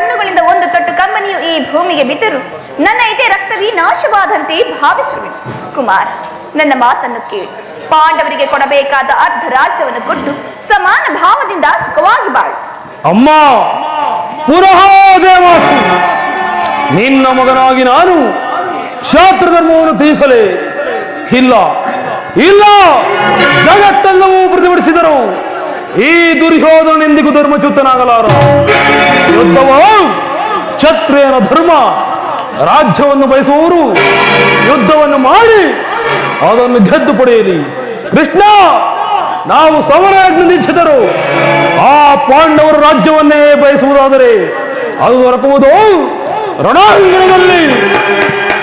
ಕಣ್ಣುಗಳಿಂದ ಒಂದು ತೊಟ್ಟು ಕಂಬನಿಯು ಈ ಭೂಮಿಗೆ ಬಿದ್ದರು ನನ್ನ ಇದೇ ರಕ್ತವೀ ನಾಶವಾದಂತೆ ಭಾವಿಸುವೆನು. ಕುಮಾರ, ನನ್ನ ಮಾತನ್ನು ಕೇಳಿ ಪಾಂಡವರಿಗೆ ಕೊಡಬೇಕಾದ ಅರ್ಧ ರಾಜ್ಯವನ್ನು ಕೊಟ್ಟು ಸಮಾನ ಭಾವದಿಂದ ಸುಖವಾಗಿ ಬಾಳು. ಅಮ್ಮ, ಪುನಃ ಅದೇ ಮಾತು. ನಿನ್ನ ಮಗನಾಗಿ ನಾನು ಕ್ಷಾತ್ರ ಧರ್ಮವನ್ನು ತೀರಿಸಲೇ ಇಲ್ಲ ಇಲ್ಲ. ಜಗತ್ತೆಲ್ಲವೂ ಪ್ರತಿಭಟಿಸಿದರು, ಈ ದುರ್ಯೋಧನೆಂದಿಗೂ ಧರ್ಮಚ್ಯುತನಾಗಲಾರ. ಯುದ್ಧವು ಕ್ಷತ್ರಿಯನ ಧರ್ಮ. ರಾಜ್ಯವನ್ನು ಬಯಸುವವರು ಯುದ್ಧವನ್ನು ಮಾಡಿ ಅದನ್ನು ಗೆದ್ದು ಪಡೆಯಲಿ. ಕೃಷ್ಣ, ನಾವು ಸಮರಯಜ್ಞ ದೀಕ್ಷಿತರು. ಆ ಪಾಂಡವರು ರಾಜ್ಯವನ್ನೇ ಬಯಸುವುದಾದರೆ ಅದು ದೊರಕುವುದು ರಣಾಂಗಣದಲ್ಲಿ,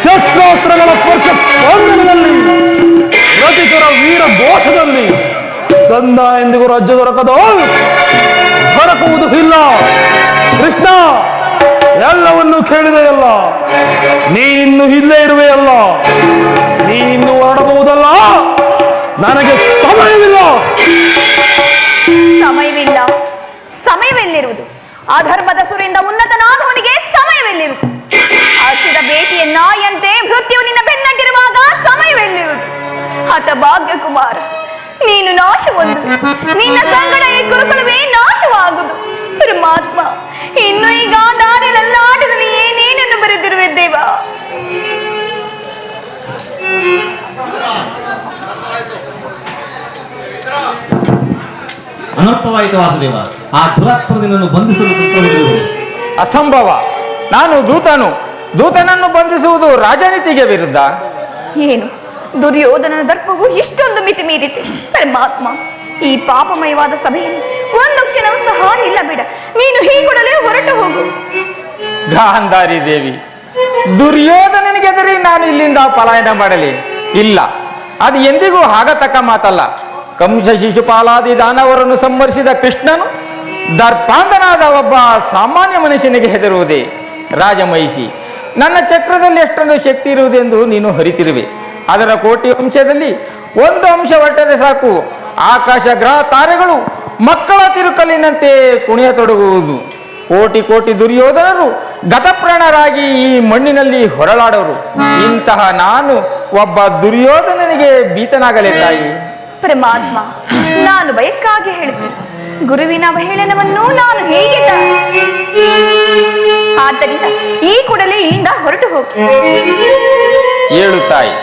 ಶಸ್ತ್ರಾಸ್ತ್ರಗಳ ಸ್ಪರ್ಶ ಸ್ಪಂದನದಲ್ಲಿ, ರತಿಕರ ವೀರ ಘೋಷದಲ್ಲಿ. ಸಂದ ಎಂದಿಗೂ ರಾಜ್ಯ ದೊರಕುವುದು ಇಲ್ಲ. ಕೃಷ್ಣ, ಎಲ್ಲವನ್ನು ಕೇಳಿದೆಯಲ್ಲ, ನೀನಿನ್ನು ಇಲ್ಲೇ ಇರುವೆಯಲ್ಲ, ನೀನಿನ್ನು ಹೊರಡಬಹುದಲ್ಲ. ನನಗೆ ಸಮಯವಿಲ್ಲ. ಸಮಯವೆಲ್ಲಿರುವುದು? ಅಧರ್ಮದ ಸುರಿಂದ ಉನ್ನತನಾದವನಿಗೆ ಸಮಯವೆಲ್ಲಿರುವುದು? ಹಸಿದ ಭೇಟಿಯ ನಾಯಿಯಂತೆ ಮೃತ್ಯು ನಿನ್ನ ಬೆನ್ನಟ್ಟಿರುವಾಗ ಸಮಯವೆಲ್ಲಿರುವುದು? ಹತಭಾಗ್ಯ ಕುಮಾರ, ನೀನು ನಾಶವೊಂದು, ನಿನ್ನ ಸಂಗಡ ಈ ಕುರುಕುಲವೇ ನಾಶವಾಗುವುದು. ಪರಮಾತ್ಮ, ಇನ್ನು ಈಗ ದಾರಿಯಲ್ಲಾಟದಲ್ಲಿ ಏನೇನನ್ನು ಬರೆದಿರುವೆ ದೇವ. ಅನರ್ಥವಾಯಿತು ವಾಸುದೇವ. ಆ ದುರಾತ್ಮರನ್ನು ಬಂಧಿಸಲು ಅಸಂಭವ. ನಾನು ದೂತನನ್ನು ಬಂಧಿಸುವುದು ರಾಜನೀತಿಗೆ ವಿರುದ್ಧ. ಏನು ದುರ್ಯೋಧನನ ದರ್ಪವು ಇಷ್ಟೊಂದು ಮಿತಿ ಮೀರಿತೆ? ಪರಮಾತ್ಮ, ಈ ಪಾಪಮಯವಾದ ಸಭೆಯಲ್ಲಿ ಒಂದು ಕ್ಷಣವೂ ಸಹ ನಿಲ್ಲಬೇಡ. ನೀನು ಹೀಗೊಡಲೇ ಹೊರಟು ಹೋಗು. ಗಾಂಧಾರಿ ದೇವಿ, ದುರ್ಯೋಧನನಿಗೆದರಿ ನಾನು ಇಲ್ಲಿಂದ ಪಲಾಯನ ಮಾಡಲಿ? ಇಲ್ಲ, ಅದು ಎಂದಿಗೂ ಆಗತಕ್ಕ ಮಾತಲ್ಲ. ಕಂಸ ಶಿಶುಪಾಲಾದಿ ದಾನವರನ್ನು ಸಂಹರಿಸಿದ ಕೃಷ್ಣನು ದರ್ಪಾಂಧನಾದ ಒಬ್ಬ ಸಾಮಾನ್ಯ ಮನುಷ್ಯನಿಗೆ ಹೆದರುವುದೇ? ರಾಜಮಹಿಷಿ, ನನ್ನ ಚಕ್ರದಲ್ಲಿ ಎಷ್ಟೊಂದು ಶಕ್ತಿ ಇರುವುದೆಂದು ನೀನು ಹರಿತಿರುವೆ. ಅದರ ಕೋಟಿ ಅಂಶದಲ್ಲಿ ಒಂದು ಅಂಶ ಹೊರಟರೆ ಸಾಕು, ಆಕಾಶ ಗ್ರಹ ತಾರೆಗಳು ಮಕ್ಕಳ ತಿರುಕಲಿನಂತೆ ಕುಣಿಯತೊಡಗುವುದು. ಕೋಟಿ ಕೋಟಿ ದುರ್ಯೋಧನರು ಗತಪ್ರಾಣರಾಗಿ ಈ ಮಣ್ಣಿನಲ್ಲಿ ಹೊರಳಾಡವರು. ಇಂತಹ ನಾನು ಒಬ್ಬ ದುರ್ಯೋಧನನಿಗೆ ಭೀತನಾಗಲೇ ತಾಯಿ? ಪರಮಾತ್ಮ, ನಾನು ಬಯಕ್ಕಾಗಿ ಹೇಳುತ್ತೇನೆ. ಗುರುವಿನ ಅವಹೇಳನವನ್ನು ನಾನು ಹೇಗೆ ಆದ್ದರಿಂದ ಈ ಕೂಡಲೇ ಇಲ್ಲಿಂದ ಹೊರಟು ಹೋಗು. ಏಳು ತಾಯಿ,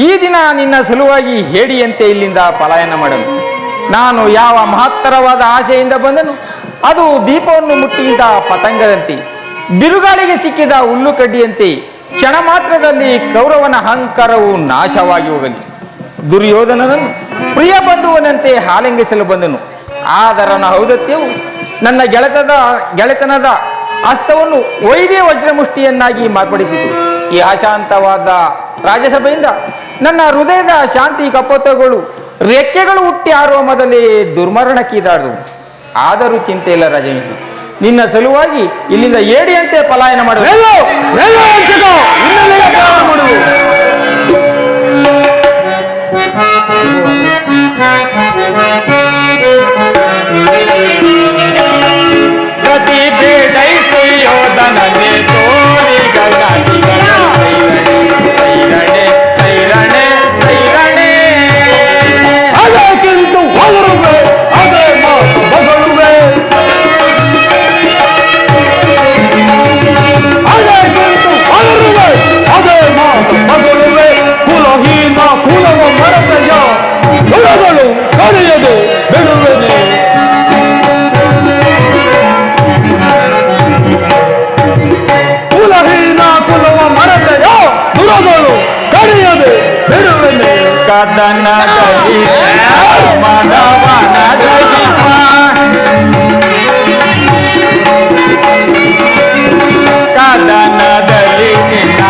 ಈ ದಿನ ನಿನ್ನ ಸಲುವಾಗಿ ಹೇಡಿಯಂತೆ ಇಲ್ಲಿಂದ ಪಲಾಯನ ಮಾಡಲು ನಾನು ಯಾವ ಮಹತ್ತರವಾದ ಆಸೆಯಿಂದ ಬಂದನು. ಅದು ದೀಪವನ್ನು ಮುಟ್ಟಿದ ಪತಂಗದಂತೆ, ಬಿರುಗಾಳಿಗೆ ಸಿಕ್ಕಿದ ಹುಲ್ಲು ಕಡ್ಡಿಯಂತೆ ಕ್ಷಣ ಮಾತ್ರದಲ್ಲಿ ಕೌರವನ ಅಹಂಕಾರವು ನಾಶವಾಗಿ ಹೋಗಲಿ. ದುರ್ಯೋಧನನನ್ನು ಪ್ರಿಯ ಬಂಧುವನಂತೆ ಆಲಿಂಗಿಸಲು ಬಂದನು. ಆದರನ ಔದತ್ಯವು ನನ್ನ ಗೆಳೆತನದ ಹಸ್ತವನ್ನು ವೈದ್ಯ ವಜ್ರಮುಷ್ಟಿಯನ್ನಾಗಿ ಮಾರ್ಪಡಿಸಿತು. ಈ ಅಶಾಂತವಾದ ರಾಜ್ಯಸಭೆಯಿಂದ ನನ್ನ ಹೃದಯದ ಶಾಂತಿ ಕಪೋತಗಳು ರೆಕ್ಕೆಗಳು ಹುಟ್ಟಿ ಆರುವ ಮೊದಲೇ ದುರ್ಮರಣಕ್ಕೀದಾಡು. ಆದರೂ ಚಿಂತೆ ಇಲ್ಲ ರಾಜಮಿಸಿ, ನಿನ್ನ ಸಲುವಾಗಿ ಇಲ್ಲಿಂದ ಏಡಿಯಂತೆ ಪಲಾಯನ ಮಾಡುವ. ಪ್ರತಿ ಬೇಡೈಸು ಯೋಧನನೆ ತೋರಿಗಳ ಸೈರಣೆ ಸೈರಣೆ ಸೈರಣೆ ಅದಕ್ಕಿಂತ ಹೊಗರುವೆ, ಅದೇ ಮಾತು ಬಗಳುವೆ. ಅದಕ್ಕಿಂತ ಹೊಗರುವೆ, ಅದೇ ಮಾತು ಬಗಳುವೆ. ಕುಲಹೀನ ಕುಲವ ಮರತೆಯ ಕುಲಗಳು ಕರೆಯದೆ ಬಿಡುವೆನೆ. ಕುಲಹೀನ ಕುಲವ ಮರತೆಯ ಕುಲಗಳು ಕರೆಯದೆ ಬಿಡುವೆನೆ. ಕದನ ಮನವನ ದಹಿಪ ಕದನದಲ್ಲಿ ನಿನ್ನ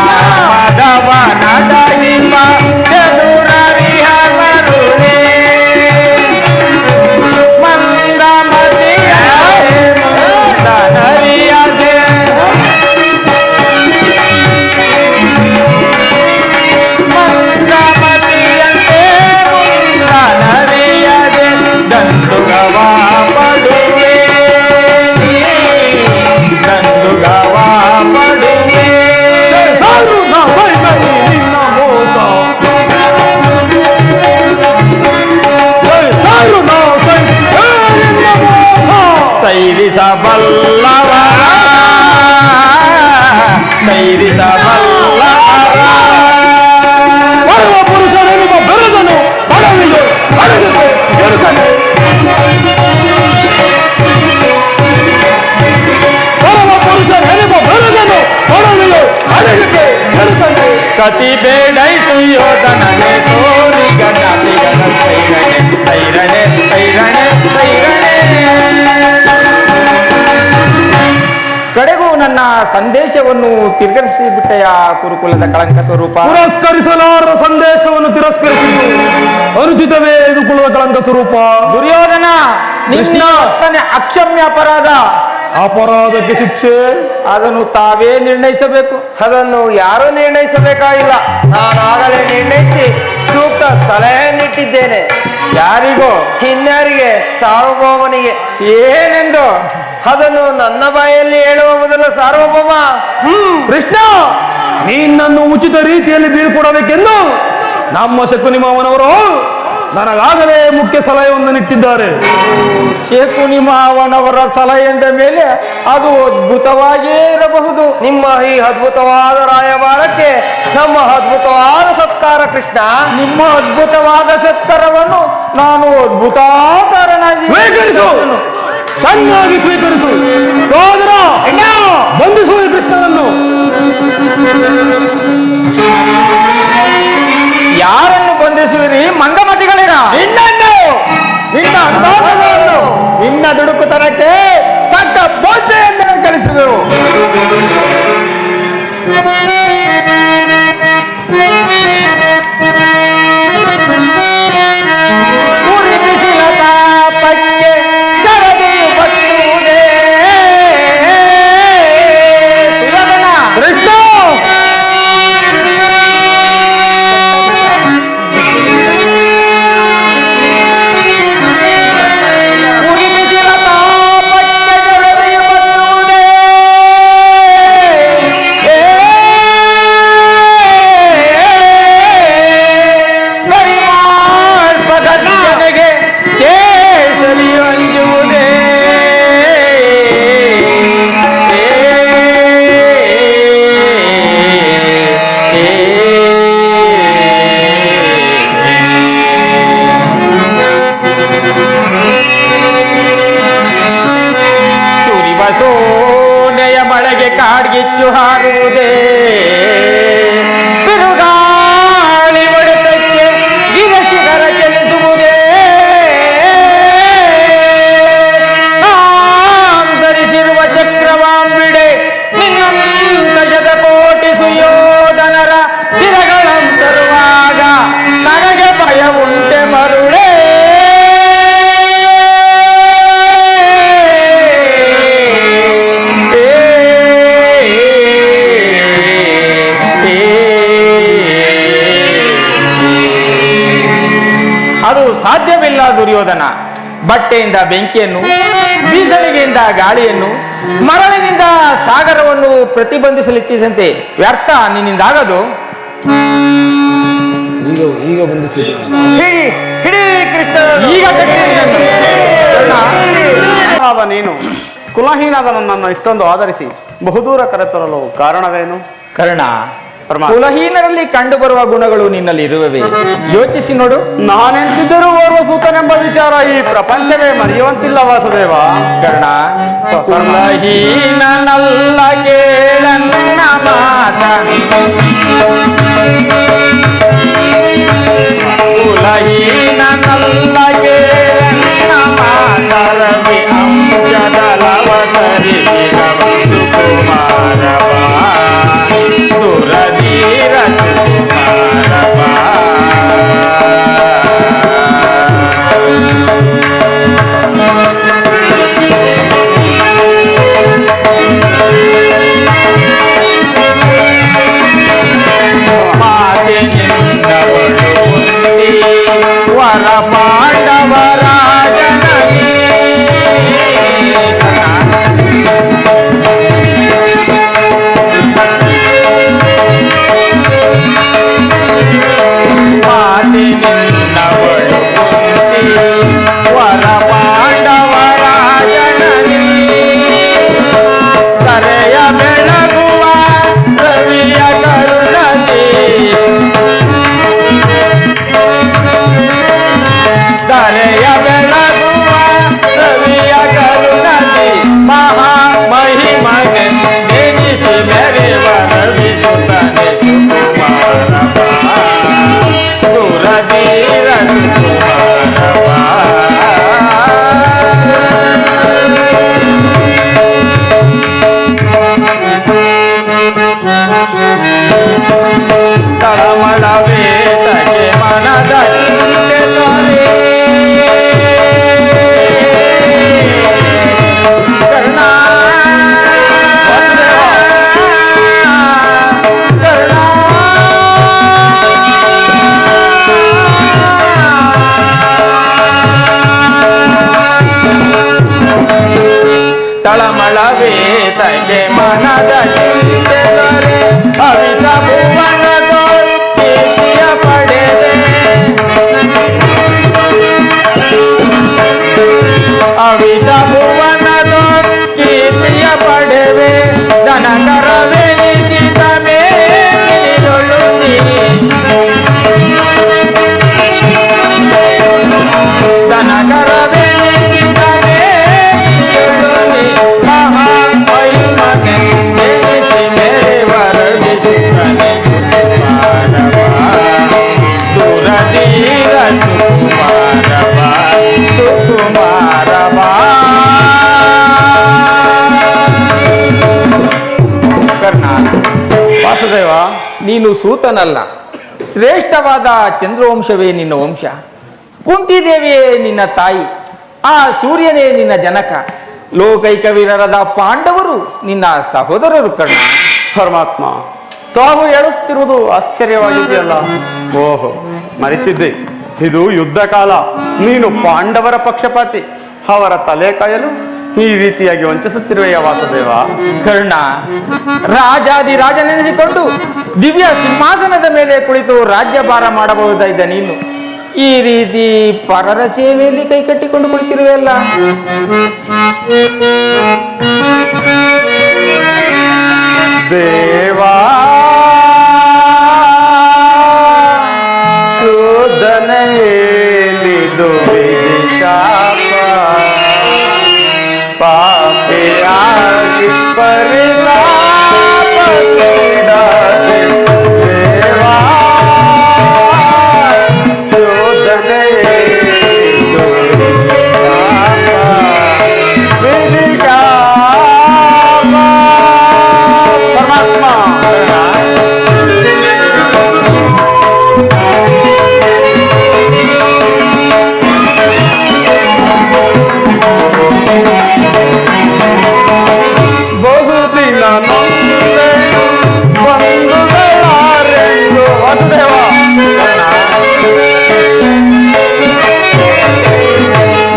ಮದವನ ದಹಿಪ ಚದುರರಿಯ ಮರುಳೇ ಮಂದಮತಿಯ ಮಂದನರಿಯದೆ ಮಂದಮತಿಯಂತೆ ಧೈರಿಸಬಲ್ಲವರ ಬರುವ ಪುರುಷನೆಂಬ ಬೆರದನು ಬಡವಿಗೆ ಅಡಗಿಗೆ ಎಡುತ್ತಾನೆ. ಬರುವ ಪುರುಷನೆಂಬ ಬೆರದನು ಬಡವಿಗೆ ಅಡಗಿಗೆ ಎಡುತ್ತಾನೆ. ಕತಿ ಬೇಡೈ ಸುಯೋಧನನೆ ತೋರಿ ಗಣಪಿಗನ ಸೈರಣೆ ಸೈರಣೆ ಸೈರಣೆ. ಕಡೆಗೂ ನನ್ನ ಸಂದೇಶವನ್ನು ತಿರಸ್ಕರಿಸಿಬಿಟ್ಟೆಯ ಕುರುಕುಲದ ಕಳಂಕ ಸ್ವರೂಪ. ಪುರಸ್ಕರಿಸಲಾರದ ಸಂದೇಶವನ್ನು ತಿರಸ್ಕರಿಸಿದ್ದು ಅನುಚಿತವೇ ಇದು ಕುಲದ ಕಳಂಕ ಸ್ವರೂಪ. ದುರ್ಯೋಧನ ನಿನ್ನ ಅಕ್ಷಮ್ಯ ಅಪರಾಧಕ್ಕೆ ಶಿಕ್ಷೆ ಅದನ್ನು ತಾವೇ ನಿರ್ಣಯಿಸಬೇಕು. ಅದನ್ನು ಯಾರೂ ನಿರ್ಣಯಿಸಬೇಕಾಗಿಲ್ಲ. ನಾನಾಗಲೇ ನಿರ್ಣಯಿಸಿ ಸೂಕ್ತ ಸಲಹೆಯನ್ನಿಟ್ಟಿದ್ದೇನೆ. ಯಾರಿಗೋ? ಇನ್ಯಾರಿಗೆ? ಸಾರ್ವಭೌಮನಿಗೆ. ಏನೆಂದು? ಅದನ್ನು ನನ್ನ ಬಾಯಲ್ಲಿ ಹೇಳುವ ಮೊದಲು ಸಾರ್ವಭೌಮ. ಕೃಷ್ಣ, ನಿನ್ನನ್ನು ಉಚಿತ ರೀತಿಯಲ್ಲಿ ಬೀಳ್ಕೊಡಬೇಕೆಂದು ನಮ್ಮ ಶಕುನಿ ಮಾವನವರು ನನಗಾಗಲೇ ಮುಖ್ಯ ಸಲಹೆಯನ್ನು ಇಟ್ಟಿದ್ದಾರೆ. ಶಕುನಿ ಮಾವನವರ ಸಲಹೆ ಎಂದ ಮೇಲೆ ಅದು ಅದ್ಭುತವಾಗಿಯೇ ಇರಬಹುದು. ನಿಮ್ಮ ಈ ಅದ್ಭುತವಾದ ರಾಯಭಾರಕ್ಕೆ ನಮ್ಮ ಅದ್ಭುತವಾದ ಸತ್ಕಾರ. ಕೃಷ್ಣ, ನಿಮ್ಮ ಅದ್ಭುತವಾದ ಸತ್ಕಾರವನ್ನು ನಾನು ಅದ್ಭುತಾಕಾರನಾಗಿ ಸ್ವೀಕರಿಸು, ಚೆನ್ನಾಗಿ ಸ್ವೀಕರಿಸು. ಸೋದರ ಬಂಧಿಸು ಈ ಕೃಷ್ಣನನ್ನು. ಯಾರನ್ನು ಬಂಧಿಸುವಿರಿ? ಮಂದಮತಿಗಳಿರ ನಿನ್ನ ಅಂದಾಜವನ್ನು ನಿನ್ನ ದುಡುಕುತನಕ್ಕೆ ತಕ್ಕ ಬುದ್ಧಿಯನ್ನು ಕಲಿಸುವೆವು. ಸೋನೆಯ ಮಳೆಗೆ ಕಾಡ್ಗಿಚ್ಚು ಹಾರುವುದೇ, ಬಿರುಗಾಳಿ ಹೊಡೆತಕ್ಕೆ ಗಿರಶಿಖರ ಚಲಿಸುವುದೇ, ಧರಿಸಿರುವ ಚಕ್ರವಾಂಬಿಡೆ ನಿನ್ನಂತ ಶತಕೋಟಿ ಸುಯೋಧನರ ಚಿರಗಳಂತರುವಾಗ ನನಗೆ ಭಯ ಉಂಟೆ ಮರುಳೇ. ಅದು ಸಾಧ್ಯವಿಲ್ಲ ದುರ್ಯೋಧನ. ಬಟ್ಟೆಯಿಂದ ಬೆಂಕಿಯನ್ನು, ಬೀಸಣಿಗೆಯಿಂದ ಗಾಳಿಯನ್ನು, ಮರಳಿನಿಂದ ಸಾಗರವನ್ನು ಪ್ರತಿಬಂಧಿಸಲಿಚ್ಛಿಸಂತೆ ವ್ಯರ್ಥ ನಿನ್ನಿಂದಾಗದು. ಈಗ ಬಂಧಿಸಿ. ಹಿಡಿ ಹಿಡೀರಿ ಕೃಷ್ಣ. ಈಗ ನೀನು ಕುಲಹೀನಾದ ನನ್ನನ್ನು ಇಷ್ಟೊಂದು ಆಧರಿಸಿ ಬಹುದೂರ ಕರೆತರಲು ಕಾರಣವೇನು? ಕರ್ಣ, ಕುಲಹೀನರಲ್ಲಿ ಕಂಡು ಬರುವ ಗುಣಗಳು ನಿನ್ನಲ್ಲಿ ಇರುವವೇ? ಯೋಚಿಸಿ ನೋಡು. ನಾನೆಂತಿದ್ದರೂ ಓರ್ವ ಸೂತನೆಂಬ ವಿಚಾರ ಈ ಪ್ರಪಂಚವೇ ಮರೆಯುವಂತಿಲ್ಲ ವಾಸುದೇವ. ಕರ್ಣ, ಕುಲಹೀನನಲ್ಲ ಕೇಳನ್ನ ಮಾತ, ಕುಲಹೀನನಲ್ಲ ಕೇಳನ್ನ ಮಾತ, ರವಿ ಅಂಜದಲವತರಿ ಕುಮಾರವ ದುರಧೀರ ಕುಮಾರವ. ವರ ಪಾಂಡವರಾಜನಗೆ ತಳಮಳವೇ ತಗೆ ಮನದ ಚಿಂತೆ ತೊರೆ. ಕರ್ಣ ತಳಮಳವೇ ತಗೆ ಮನದ ಚಿಂತೆ ತೊರೆ. ಅವಿತ ಭುವನದ ಕೀರ್ತಿಯ ಪಡೆದೆ. ಅವಿತ ಭುವನದ ಕೀರ್ತಿಯ ಪಡೆವೆ. ದನಕರವೆನಿಸಿದ ಮೇಲಿನೊಳು ನೀ. ದನಕರವೆನಿಸಿದ ಮೇಲಿನೊಳು ನೀ. ಮಹಾಮಹಿಮನೆಂದೆನಿಸಿ ಮೆರೆವರಡಿಸುತ್ತನೆ ಸುಕುಮಾರವ. ದೂರದೀರ ಸುಕುಮಾರವ, ಸುಕುಮಾರವ. ಕರ್ಣ, ವಾಸುದೇವ, ನೀನು ಸೂತನಲ್ಲ, ಶ್ರೇಷ್ಠವಾದ ಚಂದ್ರವಂಶವೇ ನಿನ್ನ ವಂಶ. ಕುಂತಿದೇವಿಯೇ ನಿನ್ನ ತಾಯಿ, ಆ ಸೂರ್ಯನೇ ನಿನ್ನ ಜನಕ. ಲೋಕೈಕ ವೀರರಾದ ಪಾಂಡವರು ನಿನ್ನ ಸಹೋದರರು ಕರ್ಣ. ಪರಮಾತ್ಮ, ತಾವು ಹೇಳುತ್ತಿರುವುದು ಆಶ್ಚರ್ಯವಾಗಿದೆಯಲ್ಲ. ಓಹೋ, ಮರೆತಿದ್ದೆ. ಇದು ಯುದ್ಧ ಕಾಲ. ನೀನು ಪಾಂಡವರ ಪಕ್ಷಪಾತಿ. ಅವರ ತಲೆ ಕಾಯಲು ಈ ರೀತಿಯಾಗಿ ವಂಚಿಸುತ್ತಿರುವೆಯ ವಾಸುದೇವ? ಕರ್ಣ, ರಾಜನೆನಿಸಿಕೊಂಡು ದಿವ್ಯ ಸಿಂಹಾಸನದ ಮೇಲೆ ಕುಳಿತು ರಾಜ್ಯಭಾರ ಮಾಡಬಹುದಾದ ನೀನು ಈ ರೀತಿ ಪರರ ಸೇವೆಯಲ್ಲಿ ಕೈ ಕಟ್ಟಿಕೊಂಡು ಕುಳಿತಿರುವೆಯಲ್ಲ. ದೇವಾ ಶೋಧನೆಯೇಲಿದು ವಿಧಿಶಾಪ. ಪಾಪಿಯಾಗಿ ಪರಿತಾಪಗೊಂಡಾದೆ ದೇವಾ. ಶೋಧನೆಯೇಲಿದು ವಿಧಿಶಾಪ. ಪರಮಾತ್ಮ, ಬಹುದಿನ ನೊಂದೆ ಬಂಧುಗಳಾರೆಂದು. ವಾಸುದೇವ,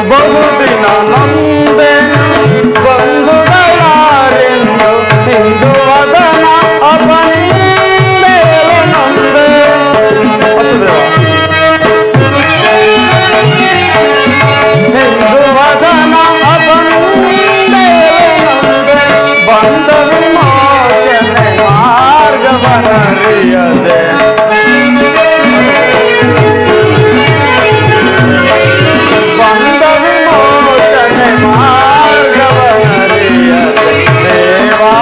ಬಹುದಿನ ನೊಂದೆ ಬಂಧುಗಳಾರೆಂದು. ಹಿಂದೂ ವದನ ಅಪನಿಂದೆಯಲು ನೊಂದೆ. ವಾಸುದೇವ, ಹಿಂದೂ ವದನ ಅಪನಿಂದೆಯಲು ನೊಂದೆ. ಬಂದ ವಿಮೋಚನೆ ಮಾರ್ಗವನರಿಯದೆ. ಬಂದ ವಿಮೋಚನೆ ಮಾರ್ಗವನರಿಯದೆ ದೇವಾ.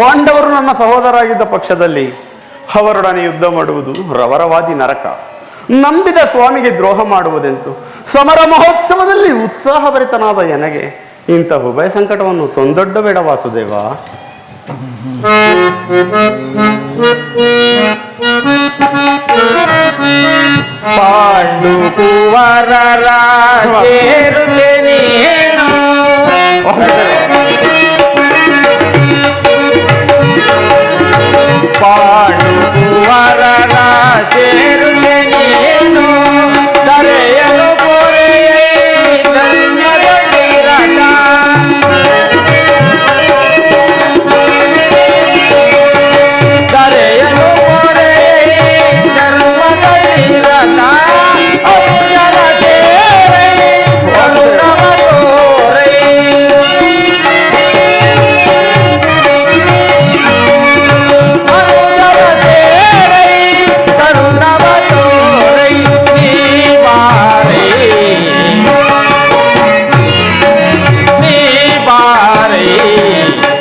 ಪಾಂಡವರು ನನ್ನ ಸಹೋದರಾಗಿದ್ದ ಪಕ್ಷದಲ್ಲಿ ಅವರೊಡನೆ ಯುದ್ಧ ಮಾಡುವುದು ರವರವಾದಿ ನರಕ. ನಂಬಿದ ಸ್ವಾಮಿಗೆ ದ್ರೋಹ ಮಾಡುವುದೆಂತು? ಸಮರ ಮಹೋತ್ಸವದಲ್ಲಿ ಉತ್ಸಾಹಭರಿತನಾದ ನನಗೆ ಇಂಥ ಉಭಯ ಸಂಕಟವನ್ನು ತೊಂದೊಡ್ಡಬೇಡ ವಾಸುದೇವ. ಪಾಂಡು ಕುವರರ ಸೇರುತ್ತೇನೆ ನೀನು. ಪಾಂಡು ಕುವರರ ಸೇರುತ್ತೇನೆ ನೀನು. ಕರೆಯಲು ಕೋರೆಯೇ ಧರ್ಮದ ತೀರಥ. ಕರೆಯಲು ಕೋರೆಯೇ ಧರ್ಮದ ತೀರಥ. ಅನುಜರ ಸೇರೈ ಅನುರವ ತೋರೈ. ಅನುಜರ ಸೇರೈ ಕರುಣವ ತೋರೈ. ನೀ ಬಾರೈ ನೀ ಬಾರೈ.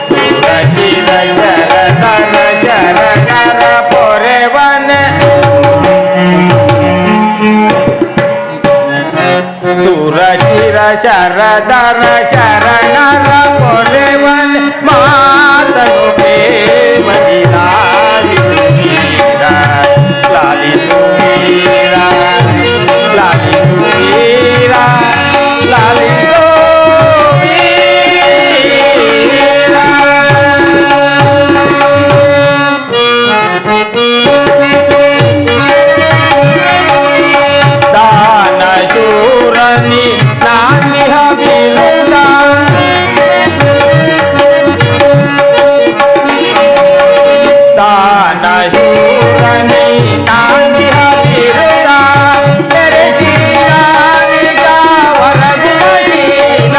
ಸುರಗಿರ ಜರ ನರ ಜರ ನರ ಪೊರೆವನ. ಸುರಗಿರ ಶರದರ ಚರಣರ ಪೊರೆವನ. ಮಾತನು ಪ್ರೇಮದಿ ಲಾಲಿಸುವೀರ ಲಾಲಿಸುವೀರ ಲಾಲಿಸುವೀರ ದಾನ ಶೂರನಿ ನಾನಿಹ ಬಿರುದ. ದಾನ ಶೂರನಿ ನಾನಿಹ ಬಿರುದ. ಮೆರೆಸಿಯಾನಿಗ ವರಗುಣಶೀಲ.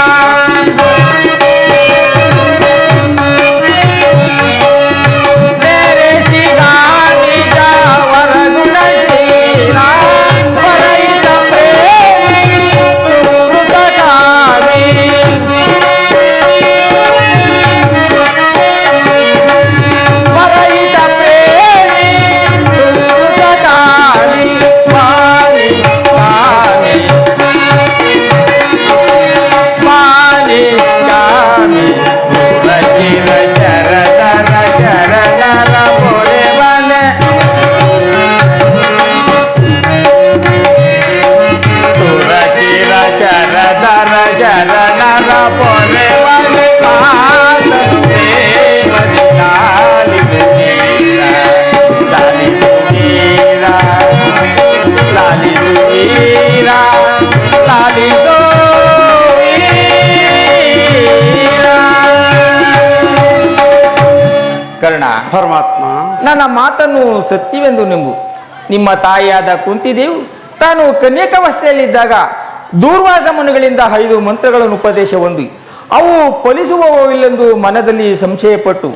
ಮೆರೆಸಿಯಾನಿಗ ವರಗುಣಶೀಲ. ವರೈದ ಪ್ರೇಮಿ ಸುಕೃತಕಾಮಿ. ವರೈದ ಪ್ರೇಮಿ ಸುಕೃತಕಾಮಿ. ಮಾನಿ ಕಾಮಿ ಮಾನಿ ಕಾಮಿ. ಸುರಚಿರ ಚರದರ ಚರದರ ಪೊರೆವನ. ಸುರಚಿರ ಚರದರ ಚರಣರ ಪೊರೆವನ. ಮಾತನು ಪ್ರೇಮದಿ ಲಾಲಿಸುವೀರ ಲಾಲಿಸುವೀರ ಲಾಲಿಸುವೀರ ಲಾಲಿಸುವೀರ. ಕರ್ಣ, ಪರಮಾತ್ಮ, ನನ್ನ ಮಾತನ್ನು ಸತ್ಯವೆಂದು ನಂಬು. ನಿಮ್ಮ ತಾಯಿಯಾದ ಕುಂತಿದೇವು ತಾನು ಕನ್ಯಕಾವಸ್ಥೆಯಲ್ಲಿದ್ದಾಗ ದೂರ್ವಾಸ ಮುನಿಗಳಿಂದ 5 ಮಂತ್ರಗಳನ್ನು ಉಪದೇಶ ಹೊಂದಿ ಅವು ಫಲಿಸುವವಿಲ್ಲೆಂದು ಮನದಲ್ಲಿ ಸಂಶಯಪಟ್ಟು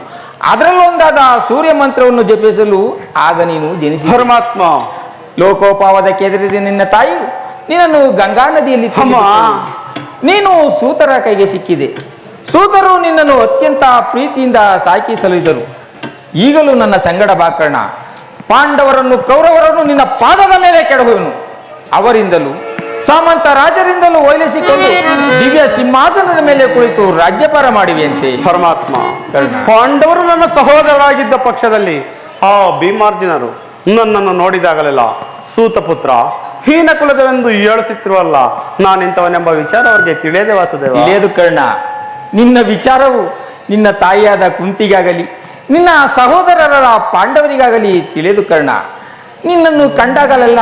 ಅದರಲ್ಲೊಂದಾದ ಸೂರ್ಯ ಮಂತ್ರವನ್ನು ಜಪಿಸಲು ಆಗ ನೀನು ಜನಿಸಿ. ಪರಮಾತ್ಮ, ಲೋಕೋಪಾವದ ಕೆದರಿದ ನಿನ್ನ ತಾಯಿ ನಿನ್ನನ್ನು ಗಂಗಾ ನದಿಯಲ್ಲಿ ತೆಗೆದುಕೊಂಡು ನೀನು ಸೂತರ ಕೈಗೆ ಸಿಕ್ಕಿದೆ. ಸೂತರು ನಿನ್ನನ್ನು ಅತ್ಯಂತ ಪ್ರೀತಿಯಿಂದ ಸಾಕಿ ಸಲುಹಿದರು. ಈಗಲೂ ನನ್ನ ಸಂಗಡ ಬಾಕರ್ಣ. ಪಾಂಡವರನ್ನು ಕೌರವರನ್ನು ನಿನ್ನ ಪಾದದ ಮೇಲೆ ಕೆಡಹುವನು. ಅವರಿಂದಲೂ ಸಾಮಂತ ರಾಜರಿಂದಲೂ ಒಲಿಸಿಕೊಂಡು ದಿವ್ಯ ಸಿಂಹಾಸನದ ಮೇಲೆ ಕುಳಿತು ರಾಜ್ಯಭಾರ ಮಾಡಿವೆಯಂತೆ. ಪರಮಾತ್ಮ, ಪಾಂಡವರು ನನ್ನ ಸಹೋದರರಾಗಿದ್ದ ಪಕ್ಷದಲ್ಲಿ ಆ ಭೀಮಾರ್ಜುನರು ನನ್ನನ್ನು ನೋಡಿದಾಗಲೆಲ್ಲ ಸೂತಪುತ್ರ ಹೀನ ಕುಲದವೆಂದು ಹೇಳಿಸುತ್ತಿರುವಲ್ಲ, ನಾನಿಂಥವನೆಂಬ ವಿಚಾರ ಅವರಿಗೆ ತಿಳಿಯದೆ ವಾಸುದೇವ. ತಿಳಿಯದು ಕರ್ಣ. ನಿನ್ನ ವಿಚಾರವು ನಿನ್ನ ತಾಯಿಯಾದ ಕುಂತಿಗಾಗಲಿ ನಿನ್ನ ಸಹೋದರರ ಪಾಂಡವರಿಗಾಗಲಿ ತಿಳಿದು ಕರ್ಣ. ನಿನ್ನನ್ನು ಕಂಡಾಗಲೆಲ್ಲ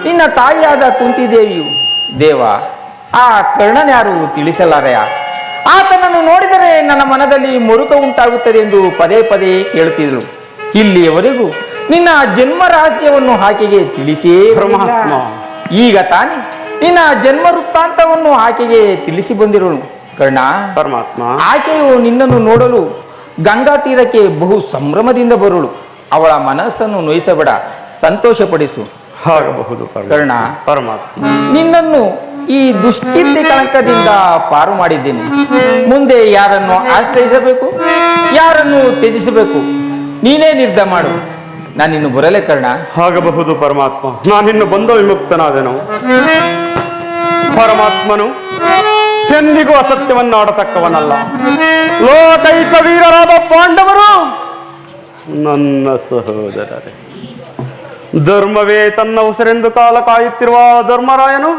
ನಿನ್ನ ತಾಯಿಯಾದ ಕುಂತಿದೇವಿಯು ದೇವ ಆ ಕರ್ಣನ್ಯಾರು ತಿಳಿಸಲಾರೆಯ. ಆತನನ್ನು ನೋಡಿದರೆ ನನ್ನ ಮನದಲ್ಲಿ ಮುರುಕ ಉಂಟಾಗುತ್ತದೆ ಎಂದು ಪದೇ ಪದೇ ಕೇಳುತ್ತಿದ್ರು. ಇಲ್ಲಿಯವರೆಗೂ ನಿನ್ನ ಜನ್ಮ ರಹಸ್ಯವನ್ನು ಆಕೆಗೆ ತಿಳಿಸೇ ಪರಮಾತ್ಮ. ಈಗ ತಾನೇ ನಿನ್ನ ಜನ್ಮ ವೃತ್ತಾಂತವನ್ನು ಆಕೆಗೆ ತಿಳಿಸಿ ಬಂದಿರೋನು ಕರ್ಣ. ಪರಮಾತ್ಮ, ಆಕೆಯು ನಿನ್ನನ್ನು ನೋಡಲು ಗಂಗಾ ತೀರಕ್ಕೆ ಬಹು ಸಂಭ್ರಮದಿಂದ ಬರುಳು. ಅವಳ ಮನಸ್ಸನ್ನು ನೋಯಿಸಬೇಡ, ಸಂತೋಷಪಡಿಸು. ಆಗಬಹುದು ಕರ್ಣ. ಪರಮಾತ್ಮ, ನಿನ್ನನ್ನು ಈ ದುಷ್ಕೀರ್ತಿ ಕಳಂಕದಿಂದ ಪಾರು ಮಾಡಿದ್ದೇನೆ. ಮುಂದೆ ಯಾರನ್ನು ಆಶ್ರಯಿಸಬೇಕು, ಯಾರನ್ನು ತ್ಯಜಿಸಬೇಕು, ನೀನೇ ನಿರ್ಧಾರ ಮಾಡು. ನಾನಿನ್ನು ಬರಲೇ ಕರ್ಣ. ಆಗಬಹುದು ಪರಮಾತ್ಮ, ನಾನಿನ್ನು ಬಂದ ವಿಮುಕ್ತನಾದೆನು. ಪರಮಾತ್ಮನು ಎಂದಿಗೂ ಅಸತ್ಯವನ್ನಾಡತಕ್ಕವನಲ್ಲ. ಲೋಕೈಕ ವೀರರಾದ ಪಾಂಡವರು ನನ್ನ ಸಹೋದರರೇ. ಧರ್ಮವೇ ತನ್ನ ಉಸಿರೆಂದು ಕಾಲ ಕಾಯುತ್ತಿರುವ ಧರ್ಮರಾಯನು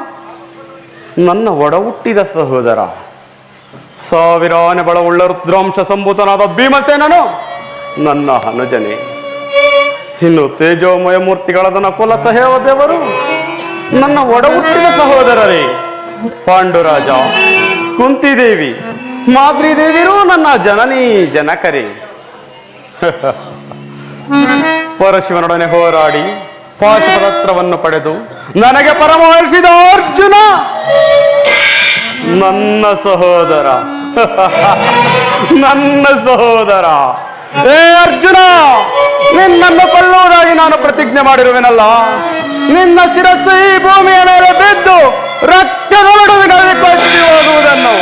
ನನ್ನ ಒಡ ಹುಟ್ಟಿದ ಸಹೋದರ. ಸಾವಿರಾನೆ ಬಲವುಳ್ಳ ರುದ್ರಾಂಶ ಸಂಭೂತನಾದ ಭೀಮಸೇನನು ನನ್ನ ಅನುಜನೆ. ಇನ್ನು ತೇಜೋಮಯ ಮೂರ್ತಿಗಳಾದ ನಕುಲ ಸಹದೇವರು ನನ್ನ ಒಡ ಹುಟ್ಟಿದ ಸಹೋದರರೇ. ಪಾಂಡುರಾಜ, ಕುಂತಿದೇವಿ, ಮಾದ್ರಿದೇವಿಯರು ನನ್ನ ಜನನೀ ಜನಕರೇ. ಪರಶಿವನೊಡನೆ ಹೋರಾಡಿ ಪಾಶುಪತ್ರವನ್ನು ಪಡೆದು ನನಗೆ ಪರಮಹರ್ಷಿದ ಅರ್ಜುನ ನನ್ನ ಸಹೋದರ. ನನ್ನ ಸಹೋದರ. ಏ ಅರ್ಜುನ, ನಿನ್ನನ್ನು ಕೊಲ್ಲುವುದಾಗಿ ನಾನು ಪ್ರತಿಜ್ಞೆ ಮಾಡಿರುವೆನಲ್ಲ. ನಿನ್ನ ಶಿರಸ್ಸು ಈ ಭೂಮಿಯ ಮೇಲೆ ಬಿದ್ದು ರಕ್ತದೊಡವಿನಲ್ಲಿ ಕೊಚ್ಚಿ ಹೋಗುವುದನ್ನು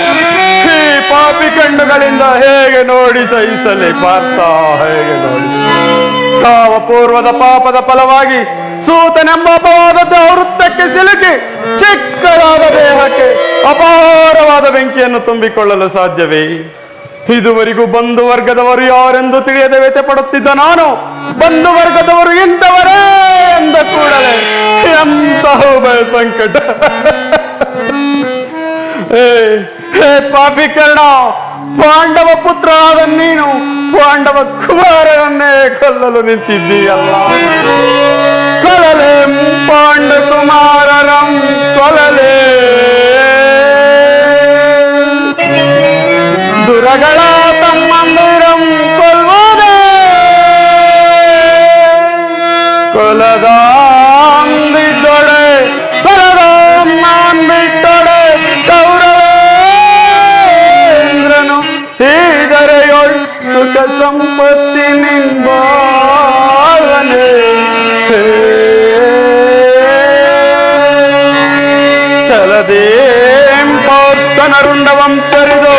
ಈ ಪಾಪಿ ಕಣ್ಣುಗಳಿಂದ ಹೇಗೆ ನೋಡಿ ಸಹಿಸಲಿ ಪಾರ್ಥ, ಹೇಗೆ ನೋಡಿ. ಯಾವ ಪೂರ್ವದ ಪಾಪದ ಫಲವಾಗಿ ಸೂತನೆಂಬ ಅಪವಾದ ವೃತ್ತಕ್ಕೆ ಸಿಲುಕಿ ಚಿಕ್ಕದಾದ ದೇಹಕ್ಕೆ ಅಪಾರವಾದ ಬೆಂಕಿಯನ್ನು ತುಂಬಿಕೊಳ್ಳಲು ಸಾಧ್ಯವೇ? ಇದುವರೆಗೂ ಬಂಧು ವರ್ಗದವರು ಯಾರೆಂದು ತಿಳಿಯದೆ ವ್ಯಥೆ ಪಡುತ್ತಿದ್ದ ನಾನು, ಬಂಧು ವರ್ಗದವರು ಇಂಥವರೇ ಎಂದ ಕೂಡಲೇ ಎಂತಹ ಭಯ ಸಂಕಟ. ಹೇ ಪಾಪಿ ಕರ್ಣ, ಪಾಂಡವ ಪುತ್ರ ಆದ ನೀನು ಪಾಂಡವ ಕುಮಾರರನ್ನೇ ಕೊಲ್ಲಲು ನಿಂತಿದ್ದೀಯಲ್ಲ. ಕೊಲಲೆ ಪಾಂಡು ಕುಮಾರರಂ ಕೊಲಲೆ. ದುರಗಳ ತಮ್ಮಂದಿರಂ ಕೊಲ್ವುದೇ ಕೊಲದ ಅಂದಿದ್ದೊಡೆ ಕೊಲದ ನಾನ್ ಬಿಟ್ಟೊಡೆ ಕೌರವೇಂದ್ರನು ಈದರೆಯೊಳ್ ಸುಖ ಸಂಪತ್ತಿ ನಿಂಬಾವನೆ. ಚಲದೇಂ ಪೌರ್ತನರುಂಡವಂ ತರಿದು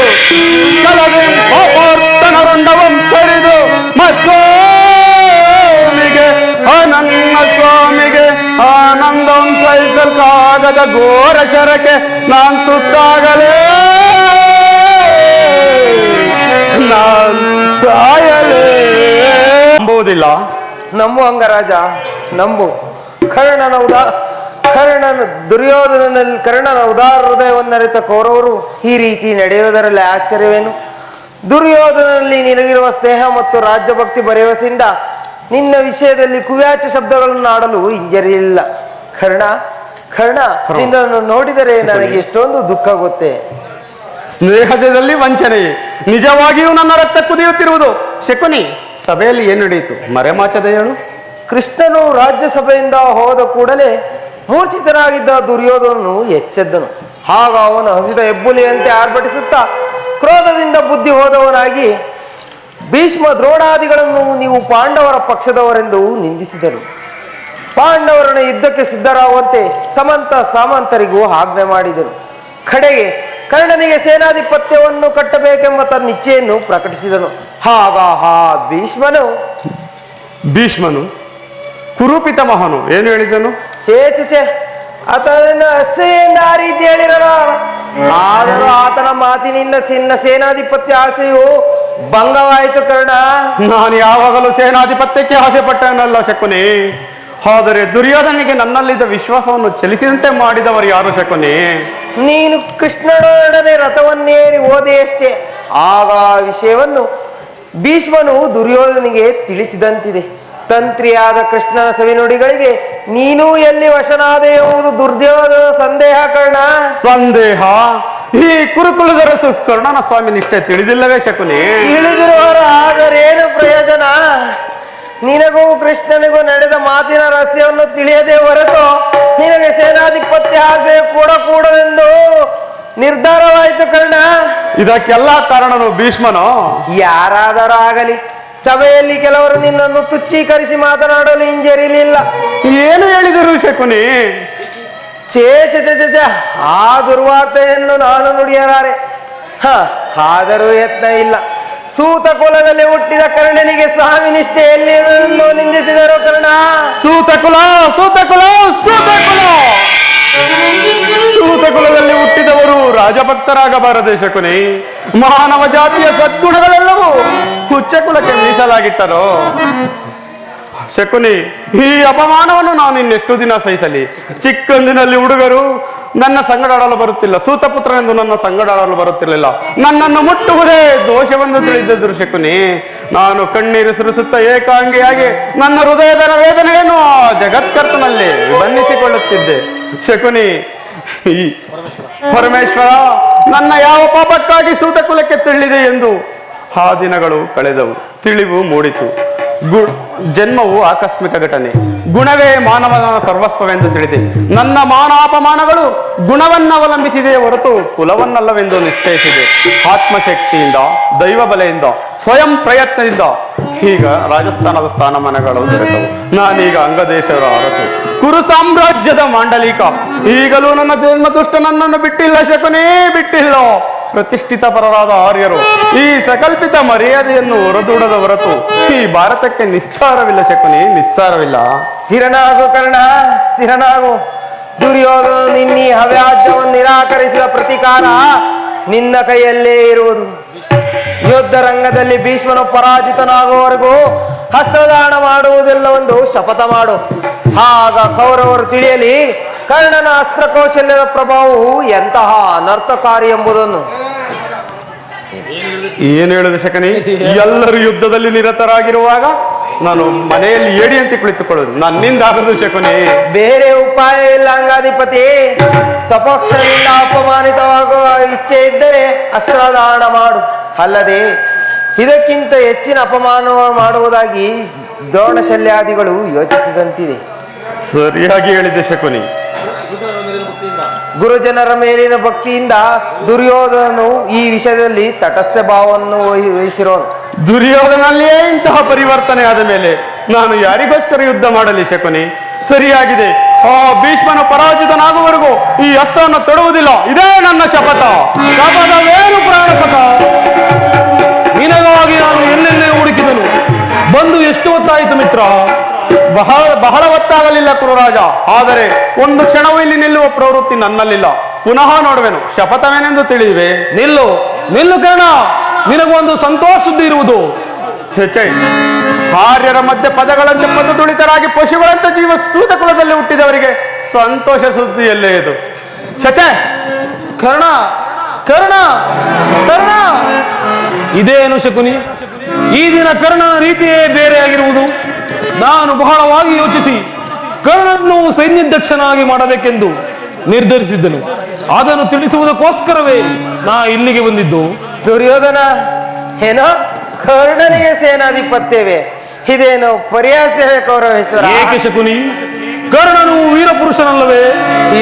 ಚಲದೇಂ ಪೌರ್ತನರುಂಡವಂ ತರಿದು ಮತ್ಸ್ವಾಮಿಗೆ ಅನನ್ನ ಸ್ವಾಮಿಗೆ ಆನಂದಂ ಸಹಿಸಲ್ಕಾಗದ ಘೋರ ಶರಕ್ಕೆ ನಾನ್ ತುತ್ತಾಗಲೇ ನಾನ್ ಸಾಯಲೇ. ನಂಬುವುದಿಲ್ಲ? ನಂಬು ಅಂಗರಾಜ, ನಂಬು. ಕರ್ಣನ ಉದಾರ ಹೃದಯವನ್ನರಿತ ಕೌರವರು ಈ ರೀತಿ ನಡೆಯುವುದರಲ್ಲಿ ಆಶ್ಚರ್ಯವೇನು? ದುರ್ಯೋಧನಲ್ಲಿ ನಿನಗಿರುವ ಸ್ನೇಹ ಮತ್ತು ರಾಜ್ಯಭಕ್ತಿ ಭರವಸೆಯಿಂದ ನಿನ್ನ ವಿಷಯದಲ್ಲಿ ಕುವ್ಯಾಚ ಶಬ್ದಗಳನ್ನು ಆಡಲು ಹಿಂಜರಿಯಲಿಲ್ಲ. ಕರ್ಣ, ನಿನ್ನನ್ನು ನೋಡಿದರೆ ನನಗೆ ಎಷ್ಟೊಂದು ದುಃಖ ಗೊತ್ತೇ. ಸ್ನೇಹದಲ್ಲಿ ವಂಚನೆ, ನಿಜವಾಗಿಯೂ ನನ್ನ ರಕ್ತ ಕುದಿಯುತ್ತಿರುವುದು. ಶಕುನಿ, ಸಭೆಯಲ್ಲಿ ಏನು ನಡೆಯಿತು? ಮರೆಮಾಚದೆ ಹೇಳು. ಕೃಷ್ಣನು ರಾಜ್ಯಸಭೆಯಿಂದ ಹೋದ ಕೂಡಲೇ ಮೂರ್ಛಿತನಾಗಿದ್ದ ದುರ್ಯೋಧನನು ಎಚ್ಚೆದ್ದನು. ಆಗ ಅವನು ಹಸಿದ ಹೆಬ್ಬುಲಿಯಂತೆ ಆರ್ಭಟಿಸುತ್ತಾ ಕ್ರೋಧದಿಂದ ಬುದ್ಧಿ ಹೋದವನಾಗಿ ಭೀಷ್ಮ ದ್ರೋಣಾದಿಗಳನ್ನು ನೀವು ಪಾಂಡವರ ಪಕ್ಷದವರೆಂದು ನಿಂದಿಸಿದರು. ಪಾಂಡವರನ್ನು ಯುದ್ಧಕ್ಕೆ ಸಿದ್ಧರಾಗುವಂತೆ ಸಮಂತ ಸಾಮಂತರಿಗೂ ಆಜ್ಞೆ ಮಾಡಿದರು. ಕಡೆಗೆ ಕರ್ಣನಿಗೆ ಸೇನಾಧಿಪತ್ಯವನ್ನು ಕಟ್ಟಬೇಕೆಂಬ ತನ್ನ ಇಚ್ಛೆಯನ್ನು ಪ್ರಕಟಿಸಿದನು. ಆಗ ಭೀಷ್ಮನು ಕುರುಪಿತ ಮಹನು ಏನು ಹೇಳಿದನು? ಚೇ ಆತನ ಅಸಹ್ಯೆಂದ ಆ ರೀತಿ ಹೇಳಿರಲ್ಲ. ಆದರೂ ಆತನ ಮಾತಿನಿಂದ ಚಿನ್ನ ಸೇನಾಧಿಪತ್ಯ ಆಸೆಯು ಭಂಗವಾಯಿತು. ಕರ್ಣ, ನಾನು ಯಾವಾಗಲೂ ಸೇನಾಧಿಪತ್ಯಕ್ಕೆ ಆಸೆ ಪಟ್ಟನಲ್ಲ ಶಕುನಿ. ಆದರೆ ದುರ್ಯೋಧನಿಗೆ ನನ್ನಲ್ಲಿದ್ದ ವಿಶ್ವಾಸವನ್ನು ಚಲಿಸಿದಂತೆ ಮಾಡಿದವರು ಯಾರು ಶಕುನಿ? ನೀನು ಕೃಷ್ಣನೊಡನೆ ರಥವನ್ನೇರಿ ಹೋದೆಯಷ್ಟೇ. ಆಗ ಆ ವಿಷಯವನ್ನು ಭೀಷ್ಮನು ದುರ್ಯೋಧನಿಗೆ ತಿಳಿಸಿದಂತಿದೆ. ತಂತ್ರಿಯಾದ ಕೃಷ್ಣನ ಸವಿನುಡಿಗಳಿಗೆ ನೀನು ಎಲ್ಲಿ ವಶನಾದೆ ಎಂಬುದು ದುರ್ಯೋಧನ ಸಂದೇಹ. ಕರ್ಣ, ಸಂದೇಹ? ಈ ಕುರುಕುಲದರಸು ಕರ್ಣನ ಸ್ವಾಮಿ ನಿಷ್ಠೆ ತಿಳಿದಿಲ್ಲವೇ ಶಕುನಿ? ತಿಳಿದಿರುವವರು ಆದರೇನು ಪ್ರಯೋಜನ? ನಿನಗೂ ಕೃಷ್ಣನಿಗೂ ನಡೆದ ಮಾತಿನ ರಹಸ್ಯವನ್ನು ತಿಳಿಯದೆ ಹೊರತು ನಿನಗೆ ಸೇನಾಧಿಪತ್ಯ ಆಸೆ ಕೂಡದೆಂದು ನಿರ್ಧಾರವಾಯಿತು. ಕರ್ಣ, ಇದಕ್ಕೆಲ್ಲ ಕಾರಣನು ಭೀಷ್ಮನು. ಯಾರಾದರೂ ಆಗಲಿ, ಸಭೆಯಲ್ಲಿ ಕೆಲವರು ನಿನ್ನನ್ನು ತುಚ್ಛೀಕರಿಸಿ ಮಾತನಾಡಲು ಹಿಂಜರಿಲಿಲ್ಲ. ಏನು ಹೇಳಿದರು ಶಕುನಿ? ಛೇ ಛೇ ಛೇ ಛೇ ಛೇ, ಆ ದುರ್ವಾರ್ತೆಯನ್ನು ನಾನು ನುಡಿಯಲಾರೆ. ಆದರೂ ಯತ್ನ ಇಲ್ಲ. ಸೂತ ಕುಲದಲ್ಲಿ ಹುಟ್ಟಿದ ಕರ್ಣನಿಗೆ ಸ್ವಾಮಿ ನಿಷ್ಠೆ ಎಲ್ಲಿಯದೆಂದು ನಿಂದಿಸಿದರು ಕರ್ಣ. ಸೂತಕುಲ ಸೂತಕುಲ ಸೂತಕುಲ ಸೂತಕುಲದಲ್ಲಿ ಹುಟ್ಟಿದವರು ರಾಜಭಕ್ತರಾಗಬಾರದೆ ಶಕುನಿ? ಮಾನವ ಜಾತಿಯ ಸದ್ಗುಣಗಳೆಲ್ಲವೂ ಹುಚ್ಚ ಕುಲಕ್ಕೆ ಮೀಸಲಾಗಿಟ್ಟರೋ? ಶಕುನಿ, ಈ ಅಪಮಾನವನ್ನು ನಾನು ಇನ್ನೆಷ್ಟು ದಿನ ಸಹಿಸಲಿ? ಚಿಕ್ಕಂದಿನಲ್ಲಿ ಹುಡುಗರು ನನ್ನ ಸಂಗಡಾಡಲು ಬರುತ್ತಿಲ್ಲ, ಸೂತಪುತ್ರನೆಂದು ನನ್ನ ಸಂಗಡಾಡಲು ಬರುತ್ತಿರಲಿಲ್ಲ. ನನ್ನನ್ನು ಮುಟ್ಟುವುದೇ ದೋಷವೆಂದು ತಿಳಿದಿದ್ದರು ಶಕುನಿ. ನಾನು ಕಣ್ಣೀರು ಸುರಿಸುತ್ತಾ ಏಕಾಂಗಿಯಾಗಿ ನನ್ನ ಹೃದಯದ ವೇದನೆಯನ್ನು ಆ ಜಗತ್ಕರ್ತನಲ್ಲಿ ಬನ್ನಿಸಿಕೊಳ್ಳುತ್ತಿದ್ದೆ ಶಕುನಿ. ಈ ಪರಮೇಶ್ವರ ನನ್ನ ಯಾವ ಪಾಪಕ್ಕಾಗಿ ಸೂತಕುಲಕ್ಕೆ ತಿಳಿದೆ ಎಂದು ಆ ದಿನಗಳು ಕಳೆದವು. ತಿಳಿವು ಮೂಡಿತು. ಜನ್ಮವು ಆಕಸ್ಮಿಕ ಘಟನೆ, ಗುಣವೇ ಮಾನವನ ಸರ್ವಸ್ವವೆಂದು ತಿಳಿದೆ. ನನ್ನ ಮಾನಾಪಮಾನಗಳು ಗುಣವನ್ನವಲಂಬಿಸಿದೆ ಹೊರತು ಕುಲವನ್ನಲ್ಲವೆಂದು ನಿಶ್ಚಯಿಸಿದೆ. ಆತ್ಮಶಕ್ತಿಯಿಂದ, ದೈವ ಬಲೆಯಿಂದ, ಸ್ವಯಂ ಪ್ರಯತ್ನದಿಂದ ಈಗ ರಾಜಸ್ಥಾನದ ಸ್ಥಾನಮಾನಗಳು ದೊರೆತವು. ನಾನೀಗ ಅಂಗದೇಶರ ಅರಸು, ಕುರು ಸಾಮ್ರಾಜ್ಯದ ಮಾಂಡಲಿಕ. ಈಗಲೂ ನನ್ನ ಜನ್ಮದುಷ್ಟ ನನ್ನನ್ನು ಬಿಟ್ಟಿಲ್ಲ ಶಕುನಿ, ಬಿಟ್ಟಿಲ್ಲ. ಪ್ರತಿಷ್ಠಿತ ಪರರಾದ ಆರ್ಯರು ಈ ಸಕಲ್ಪಿತ ಮರ್ಯಾದೆಯನ್ನು ಹೊರದೂಡದ ಹೊರತು ಈ ಭಾರತಕ್ಕೆ ನಿಸ್ತಾರವಿಲ್ಲ ಶಕುನಿ, ನಿಸ್ತಾರವಿಲ್ಲ. ಸ್ಥಿರನಾಗು ಕರ್ಣ, ಸ್ಥಿರನಾಗು. ದುರ್ಯೋಧನ ನಿನ್ನಿ ಹವ್ಯಾಜ್ಯವನ್ನು ನಿರಾಕರಿಸಿದ ಪ್ರತಿಕಾರ ನಿನ್ನ ಕೈಯಲ್ಲೇ ಇರುವುದು. ಯುದ್ಧ ರಂಗದಲ್ಲಿ ಭೀಷ್ಮನು ಪರಾಜಿತನಾಗುವವರೆಗೂ ಹಸ್ತ್ರದಾನ ಮಾಡುವುದಿಲ್ಲವೆಂದು ಶಪಥ ಮಾಡು. ಆಗ ಕೌರವರು ತಿಳಿಯಲಿ ಕರ್ಣನ ಅಸ್ತ್ರ ಕೌಶಲ್ಯದ ಪ್ರಭಾವವು ಎಂತಹ ಅನರ್ಥಕಾರಿ ಎಂಬುದನ್ನು. ಏನು ಹೇಳುದು ಶಕನಿ? ಎಲ್ಲರೂ ಯುದ್ಧದಲ್ಲಿ ನಿರತರಾಗಿರುವಾಗ ನಾನು ಮನೆಯಲ್ಲಿ ಏಡಿಯಂತೆ ಕುಳಿತುಕೊಳ್ಳುದು ನನ್ನಿಂದ ಆಗದು ಶಕುನಿ. ಬೇರೆ ಉಪಾಯವಿಲ್ಲ ಅಂಗಾಧಿಪತಿ. ಸಪಕ್ಷದಿಂದ ಅಪಮಾನಿತವಾಗುವ ಇಚ್ಛೆ ಇದ್ದರೆ ಅಸ್ತ್ರದಾನ ಮಾಡು. ಅಲ್ಲದೆ ಇದಕ್ಕಿಂತ ಹೆಚ್ಚಿನ ಅಪಮಾನ ಮಾಡುವುದಾಗಿ ದ್ರೋಣಶಲ್ಯಾದಿಗಳು ಯೋಚಿಸಿದಂತಿದೆ. ಸರಿಯಾಗಿ ಹೇಳಿದೆ ಶಕುನಿ. ಗುರುಜನರ ಮೇಲಿನ ಭಕ್ತಿಯಿಂದ ದುರ್ಯೋಧನನು ಈ ವಿಷಯದಲ್ಲಿ ತಟಸ್ಥ ಭಾವವನ್ನು ವಹಿಸಿರೋನು. ದುರ್ಯೋಧನಲ್ಲಿಯೇ ಇಂತಹ ಪರಿವರ್ತನೆ ಆದ ಮೇಲೆ ನಾನು ಯಾರಿಗೋಸ್ಕರ ಯುದ್ಧ ಮಾಡಲಿ ಶಕುನಿ? ಸರಿಯಾಗಿದೆ. ಆ ಭೀಷ್ಮನ ಪರಾಜಿತನಾಗುವವರೆಗೂ ಈ ಅಸ್ತ್ರವನ್ನು ತೊಡುವುದಿಲ್ಲ. ಇದೇ ನನ್ನ ಶಪಥ. ಶಪಥವೇನು ಪ್ರಾಣಸಕ? ನಿನಗಾಗಿ ನಾನು ಎಲ್ಲೆಲ್ಲೇ ಹುಡುಕಿದನು. ಬಂದು ಎಷ್ಟು ಹೊತ್ತಾಯಿತು ಮಿತ್ರ? ಬಹಳ ಹೊತ್ತಾಗಲಿಲ್ಲ ಕುರುರಾಜ. ಆದರೆ ಒಂದು ಕ್ಷಣವೂ ಇಲ್ಲಿ ನಿಲ್ಲುವ ಪ್ರವೃತ್ತಿ ನನ್ನಲ್ಲಿಲ್ಲ. ಪುನಃ ನೋಡುವೆನು. ಶಪಥವೇನೆಂದು ತಿಳಿಯುವೆ? ನಿಲ್ಲು ನಿಲ್ಲು ಕರ್ಣ, ನಿನಗೊಂದು ಸಂತೋಷ ಸುದ್ದಿ ಇರುವುದು. ಛೇ, ಆರ್ಯರ ಮಧ್ಯೆ ಪದಗಳಂತೆ ಪದದುಳಿತರಾಗಿ ಪಶುಗಳಂತೆ ಜೀವ ಸೂತ ಕುಲದಲ್ಲಿ ಹುಟ್ಟಿದವರಿಗೆ ಸಂತೋಷ ಸುದ್ದಿಯಲ್ಲೇ ಇದು. ಛೇ, ಕರ್ಣ ಕರ್ಣ ಕರ್ಣ, ಇದೇನು ಶಕುನಿ? ಈ ದಿನ ಕರ್ಣನ ರೀತಿಯೇ ಬೇರೆಯಾಗಿರುವುದು. ನಾನು ಬಹಳವಾಗಿ ಯೋಚಿಸಿ ಕರ್ಣನನ್ನು ಸೈನ್ಯಾಧ್ಯಕ್ಷನಾಗಿ ಮಾಡಬೇಕೆಂದು ನಿರ್ಧರಿಸಿದ್ದನು. ಅದನ್ನು ತಿಳಿಸುವುದಕ್ಕೋಸ್ಕರವೇ ನಾ ಇಲ್ಲಿಗೆ ಬಂದಿದ್ದು. ದುರ್ಯೋಧನ ಏನೋ ಕರ್ಣನಿಗೆ ಸೇನಾಧಿಪತ್ಯವೇ? ಇದೇನು ಪರ್ಯಾಸವೇ ಕೌರವೇಶ್ವರ? ಏಕೆ ಶಕುನಿ? ಕರ್ಣನು ವೀರಪುರುಷನಲ್ಲವೇ?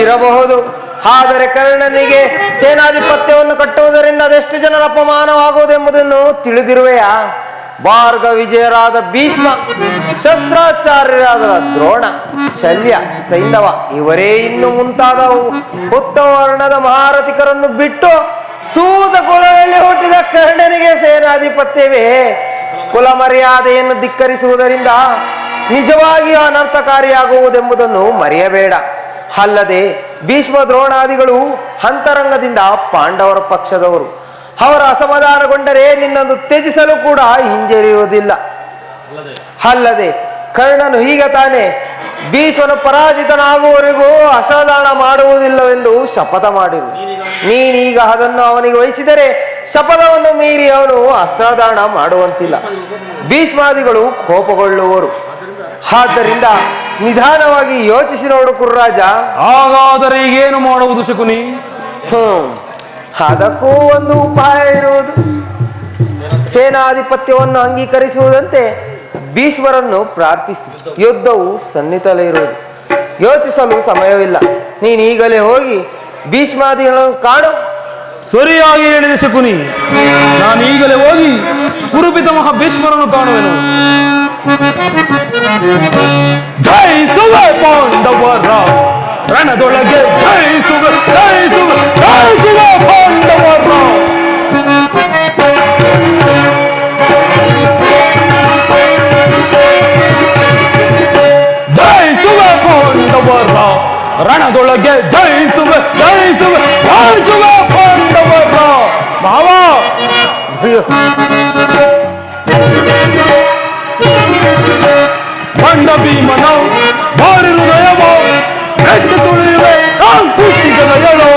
ಇರಬಹುದು. ಆದರೆ ಕರ್ಣನಿಗೆ ಸೇನಾಧಿಪತ್ಯವನ್ನು ಕಟ್ಟುವುದರಿಂದ ಅದೆಷ್ಟು ಜನರ ಅಪಮಾನವಾಗುವುದೆಂಬುದನ್ನು ತಿಳಿದಿರುವೆಯಾ? ಭಾರ್ಗ ವಿಜಯರಾದ ಭೀಷ್ಮ, ಶಸ್ತ್ರಾಚಾರ್ಯರಾದ ದ್ರೋಣ, ಶಲ್ಯ, ಸೈಂಧವ ಇವರೇ ಇನ್ನು ಮುಂತಾದ ಉತ್ತಮ ವರ್ಣದ ಮಹಾರಥಿಕರನ್ನು ಬಿಟ್ಟು ಸೂತ ಕುಲದಲ್ಲಿ ಹುಟ್ಟಿದ ಕರ್ಣನಿಗೆ ಸೇನಾಧಿಪತ್ಯವೇ? ಕುಲ ಮರ್ಯಾದೆಯನ್ನು ಧಿಕ್ಕರಿಸುವುದರಿಂದ ನಿಜವಾಗಿಯೂ ಅನರ್ಥಕಾರಿಯಾಗುವುದೆಂಬುದನ್ನು ಮರೆಯಬೇಡ. ಅಲ್ಲದೆ ಭೀಷ್ಮ ದ್ರೋಣಾದಿಗಳು ಅಂತರಂಗದಿಂದ ಪಾಂಡವರ ಪಕ್ಷದವರು. ಅವರ ಅಸಮಾಧಾನಗೊಂಡರೆ ನಿನ್ನನ್ನು ತ್ಯಜಿಸಲು ಕೂಡ ಹಿಂಜರಿಯುವುದಿಲ್ಲ. ಅಲ್ಲದೆ ಕರ್ಣನು ಈಗ ತಾನೇ ಭೀಷ್ಮನ ಪರಾಜಿತನಾಗುವವರೆಗೂ ಅಸಮಾಧಾನ ಮಾಡುವುದಿಲ್ಲವೆಂದು ಶಪಥ ಮಾಡಿರು. ನೀನೀಗ ಅದನ್ನು ಅವನಿಗೆ ವಹಿಸಿದರೆ ಶಪಥವನ್ನು ಮೀರಿ ಅವನು ಅಸಮಾಧಾನ ಮಾಡುವಂತಿಲ್ಲ. ಭೀಷ್ಮಾದಿಗಳು ಕೋಪಗೊಳ್ಳುವರು. ಆದ್ದರಿಂದ ನಿಧಾನವಾಗಿ ಯೋಚಿಸಿ ನೋಡು ಕುರ್ರಾಜ. ಹಾಗಾದರೆ ಈಗೇನು ಮಾಡುವುದು ಶಕುನಿ? ಅದಕ್ಕೂ ಒಂದು ಉಪಾಯ ಇರುವುದು. ಸೇನಾಧಿಪತ್ಯವನ್ನು ಅಂಗೀಕರಿಸುವುದಂತೆ ಭೀಷ್ಮರನ್ನು ಪ್ರಾರ್ಥಿಸಿ. ಯುದ್ಧವು ಸನ್ನಿಹಿತಲೇ ಇರುವುದು. ಯೋಚಿಸಲು ಸಮಯವಿಲ್ಲ. ನೀನು ಈಗಲೇ ಹೋಗಿ ಭೀಷ್ಮಾದಿಗಳನ್ನು ಕಾಣು. ಸರಿಯಾಗಿ ಹೇಳಿದೆ ಶಕುನಿ. ನಾನು ಈಗಲೇ ಹೋಗಿ ಕುರುಪಿತಮಹ ಭೀಷ್ಮರನ್ನು ಕಾಣುವೆನು. ಜೈ ಸುವೇ ಪಾಂಡವರ ರಣದೊಳಗೆ ಜಯಿಸುವೆ ಜಯಿಸುವೆ ಜಯಿಸುವೆ ಪಾಂಡವರ ಜಯಿಸುವೆ ಪಾಂಡವರ ರಣದೊಳಗೆ ಜಯಿಸುವೆ ಜಯಿಸುವೆ ಜಯಿಸುವೆ ಪಾಂಡವರ ಭಾವ ಬಂಡ ಭೀಮನ ಭಾರಿ ಹೃದಯವ ಎತ್ತು ತುಳಿಯುವೆ ನಾನು ಖುಷಿಗಳೆಯಳು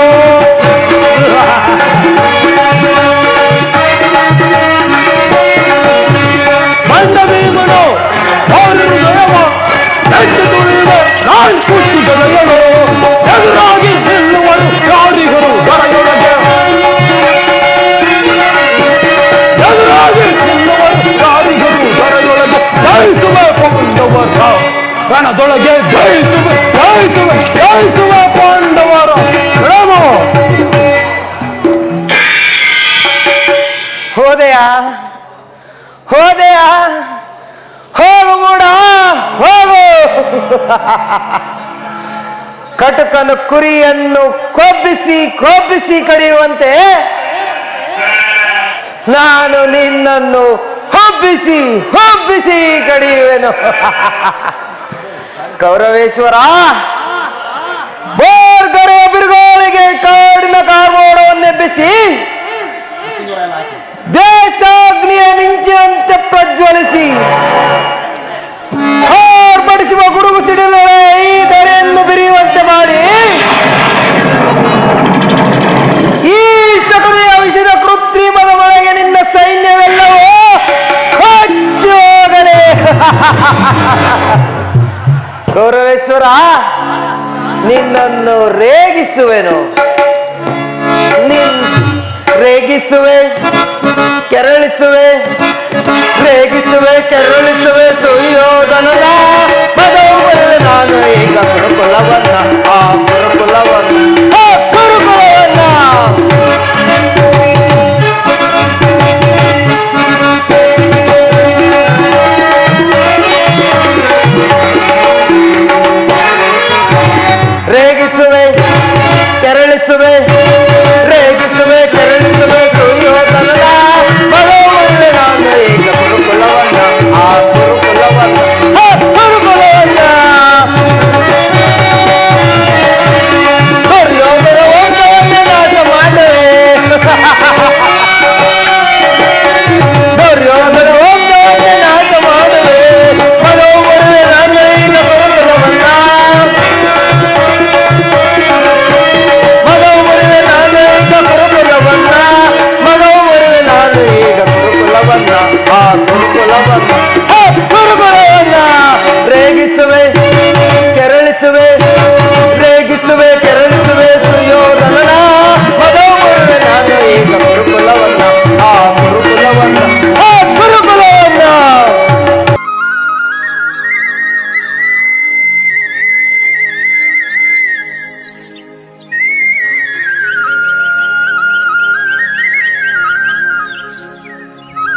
ಬಂಡ ಭೀಮನ ಭಾರಿ ಹೃದಯವ ಎತ್ತು ತುಳಿಯುವೆ ನಾನು ಖುಷಿಗಳೆಯಳು ಎದುರಾಗಿ ನಿಲ್ಲುವಳು ಯಾರಿಗರು ಬರದೊಳಗೆ ಎದುರಾಗಿ ನಿಲ್ಲುವಳು ಯಾರಿಗರು ಬರದೊಳಗೆ ಜಯಿಸುವೆ ಪಾಂಡವರ ರಣದೊಳಗೆ ಜಯಿಸುವೆ ಜಯಿಸುವೆ ಜಯಿಸುವೆ ಪಾಂಡವರ ಪ್ರೇಮ ಹೋದೆಯಾ ಹೋದೆಯಾ ಹೋಗು ಮೂಡ ಹೋಗು ಕಟಕನ ಕುರಿಯನ್ನು ಕೊಬ್ಬಿಸಿ ಕೊಬ್ಬಿಸಿ ಕಡಿಯುವಂತೆ ನಾನು ನಿನ್ನನ್ನು ಹಬ್ಬಿಸಿ ಹಬ್ಬಿಸಿ ಕಡಿಯುವೆನು ಕೌರವೇಶ್ವರ ಬೋರ್ಗರುವ ಬಿರುಗಾಳಿಗೆ ಕಾಡಿನ ಕಾರ್ಮೋಡವನ್ನೆಬ್ಬಿಸಿ ದೇಶಾಗ್ನಿಯ ಮಿಂಚಿನಂತೆ ಪ್ರಜ್ವಲಿಸಿ ಆರ್ಭಟಿಸುವ ಗುಡುಗು ಸಿಡಿಲೊಳೆ ಈ ಧರೆಯನ್ನು ಬಿರಿಯುವಂತೆ ಮಾಡಿ ಈ ಶಕುನಿಯ ವಿಷದ ಕೃತ್ರಿಮದ ಮಳೆಗೆ ನಿನ್ನ ಸೈನ್ಯವೆಲ್ಲವೂ ಕೊಚ್ಚಿ ಹೋಗಲೇ ಗೌರವೇಶ್ವರ ನಿನ್ನನ್ನು ರೇಗಿಸುವೆನು ರೇಗಿಸುವೆ ಕೆರಳಿಸುವೆ ರೇಗಿಸುವೆ ಕೆರಳಿಸುವೆ ಸುಯೋಧನ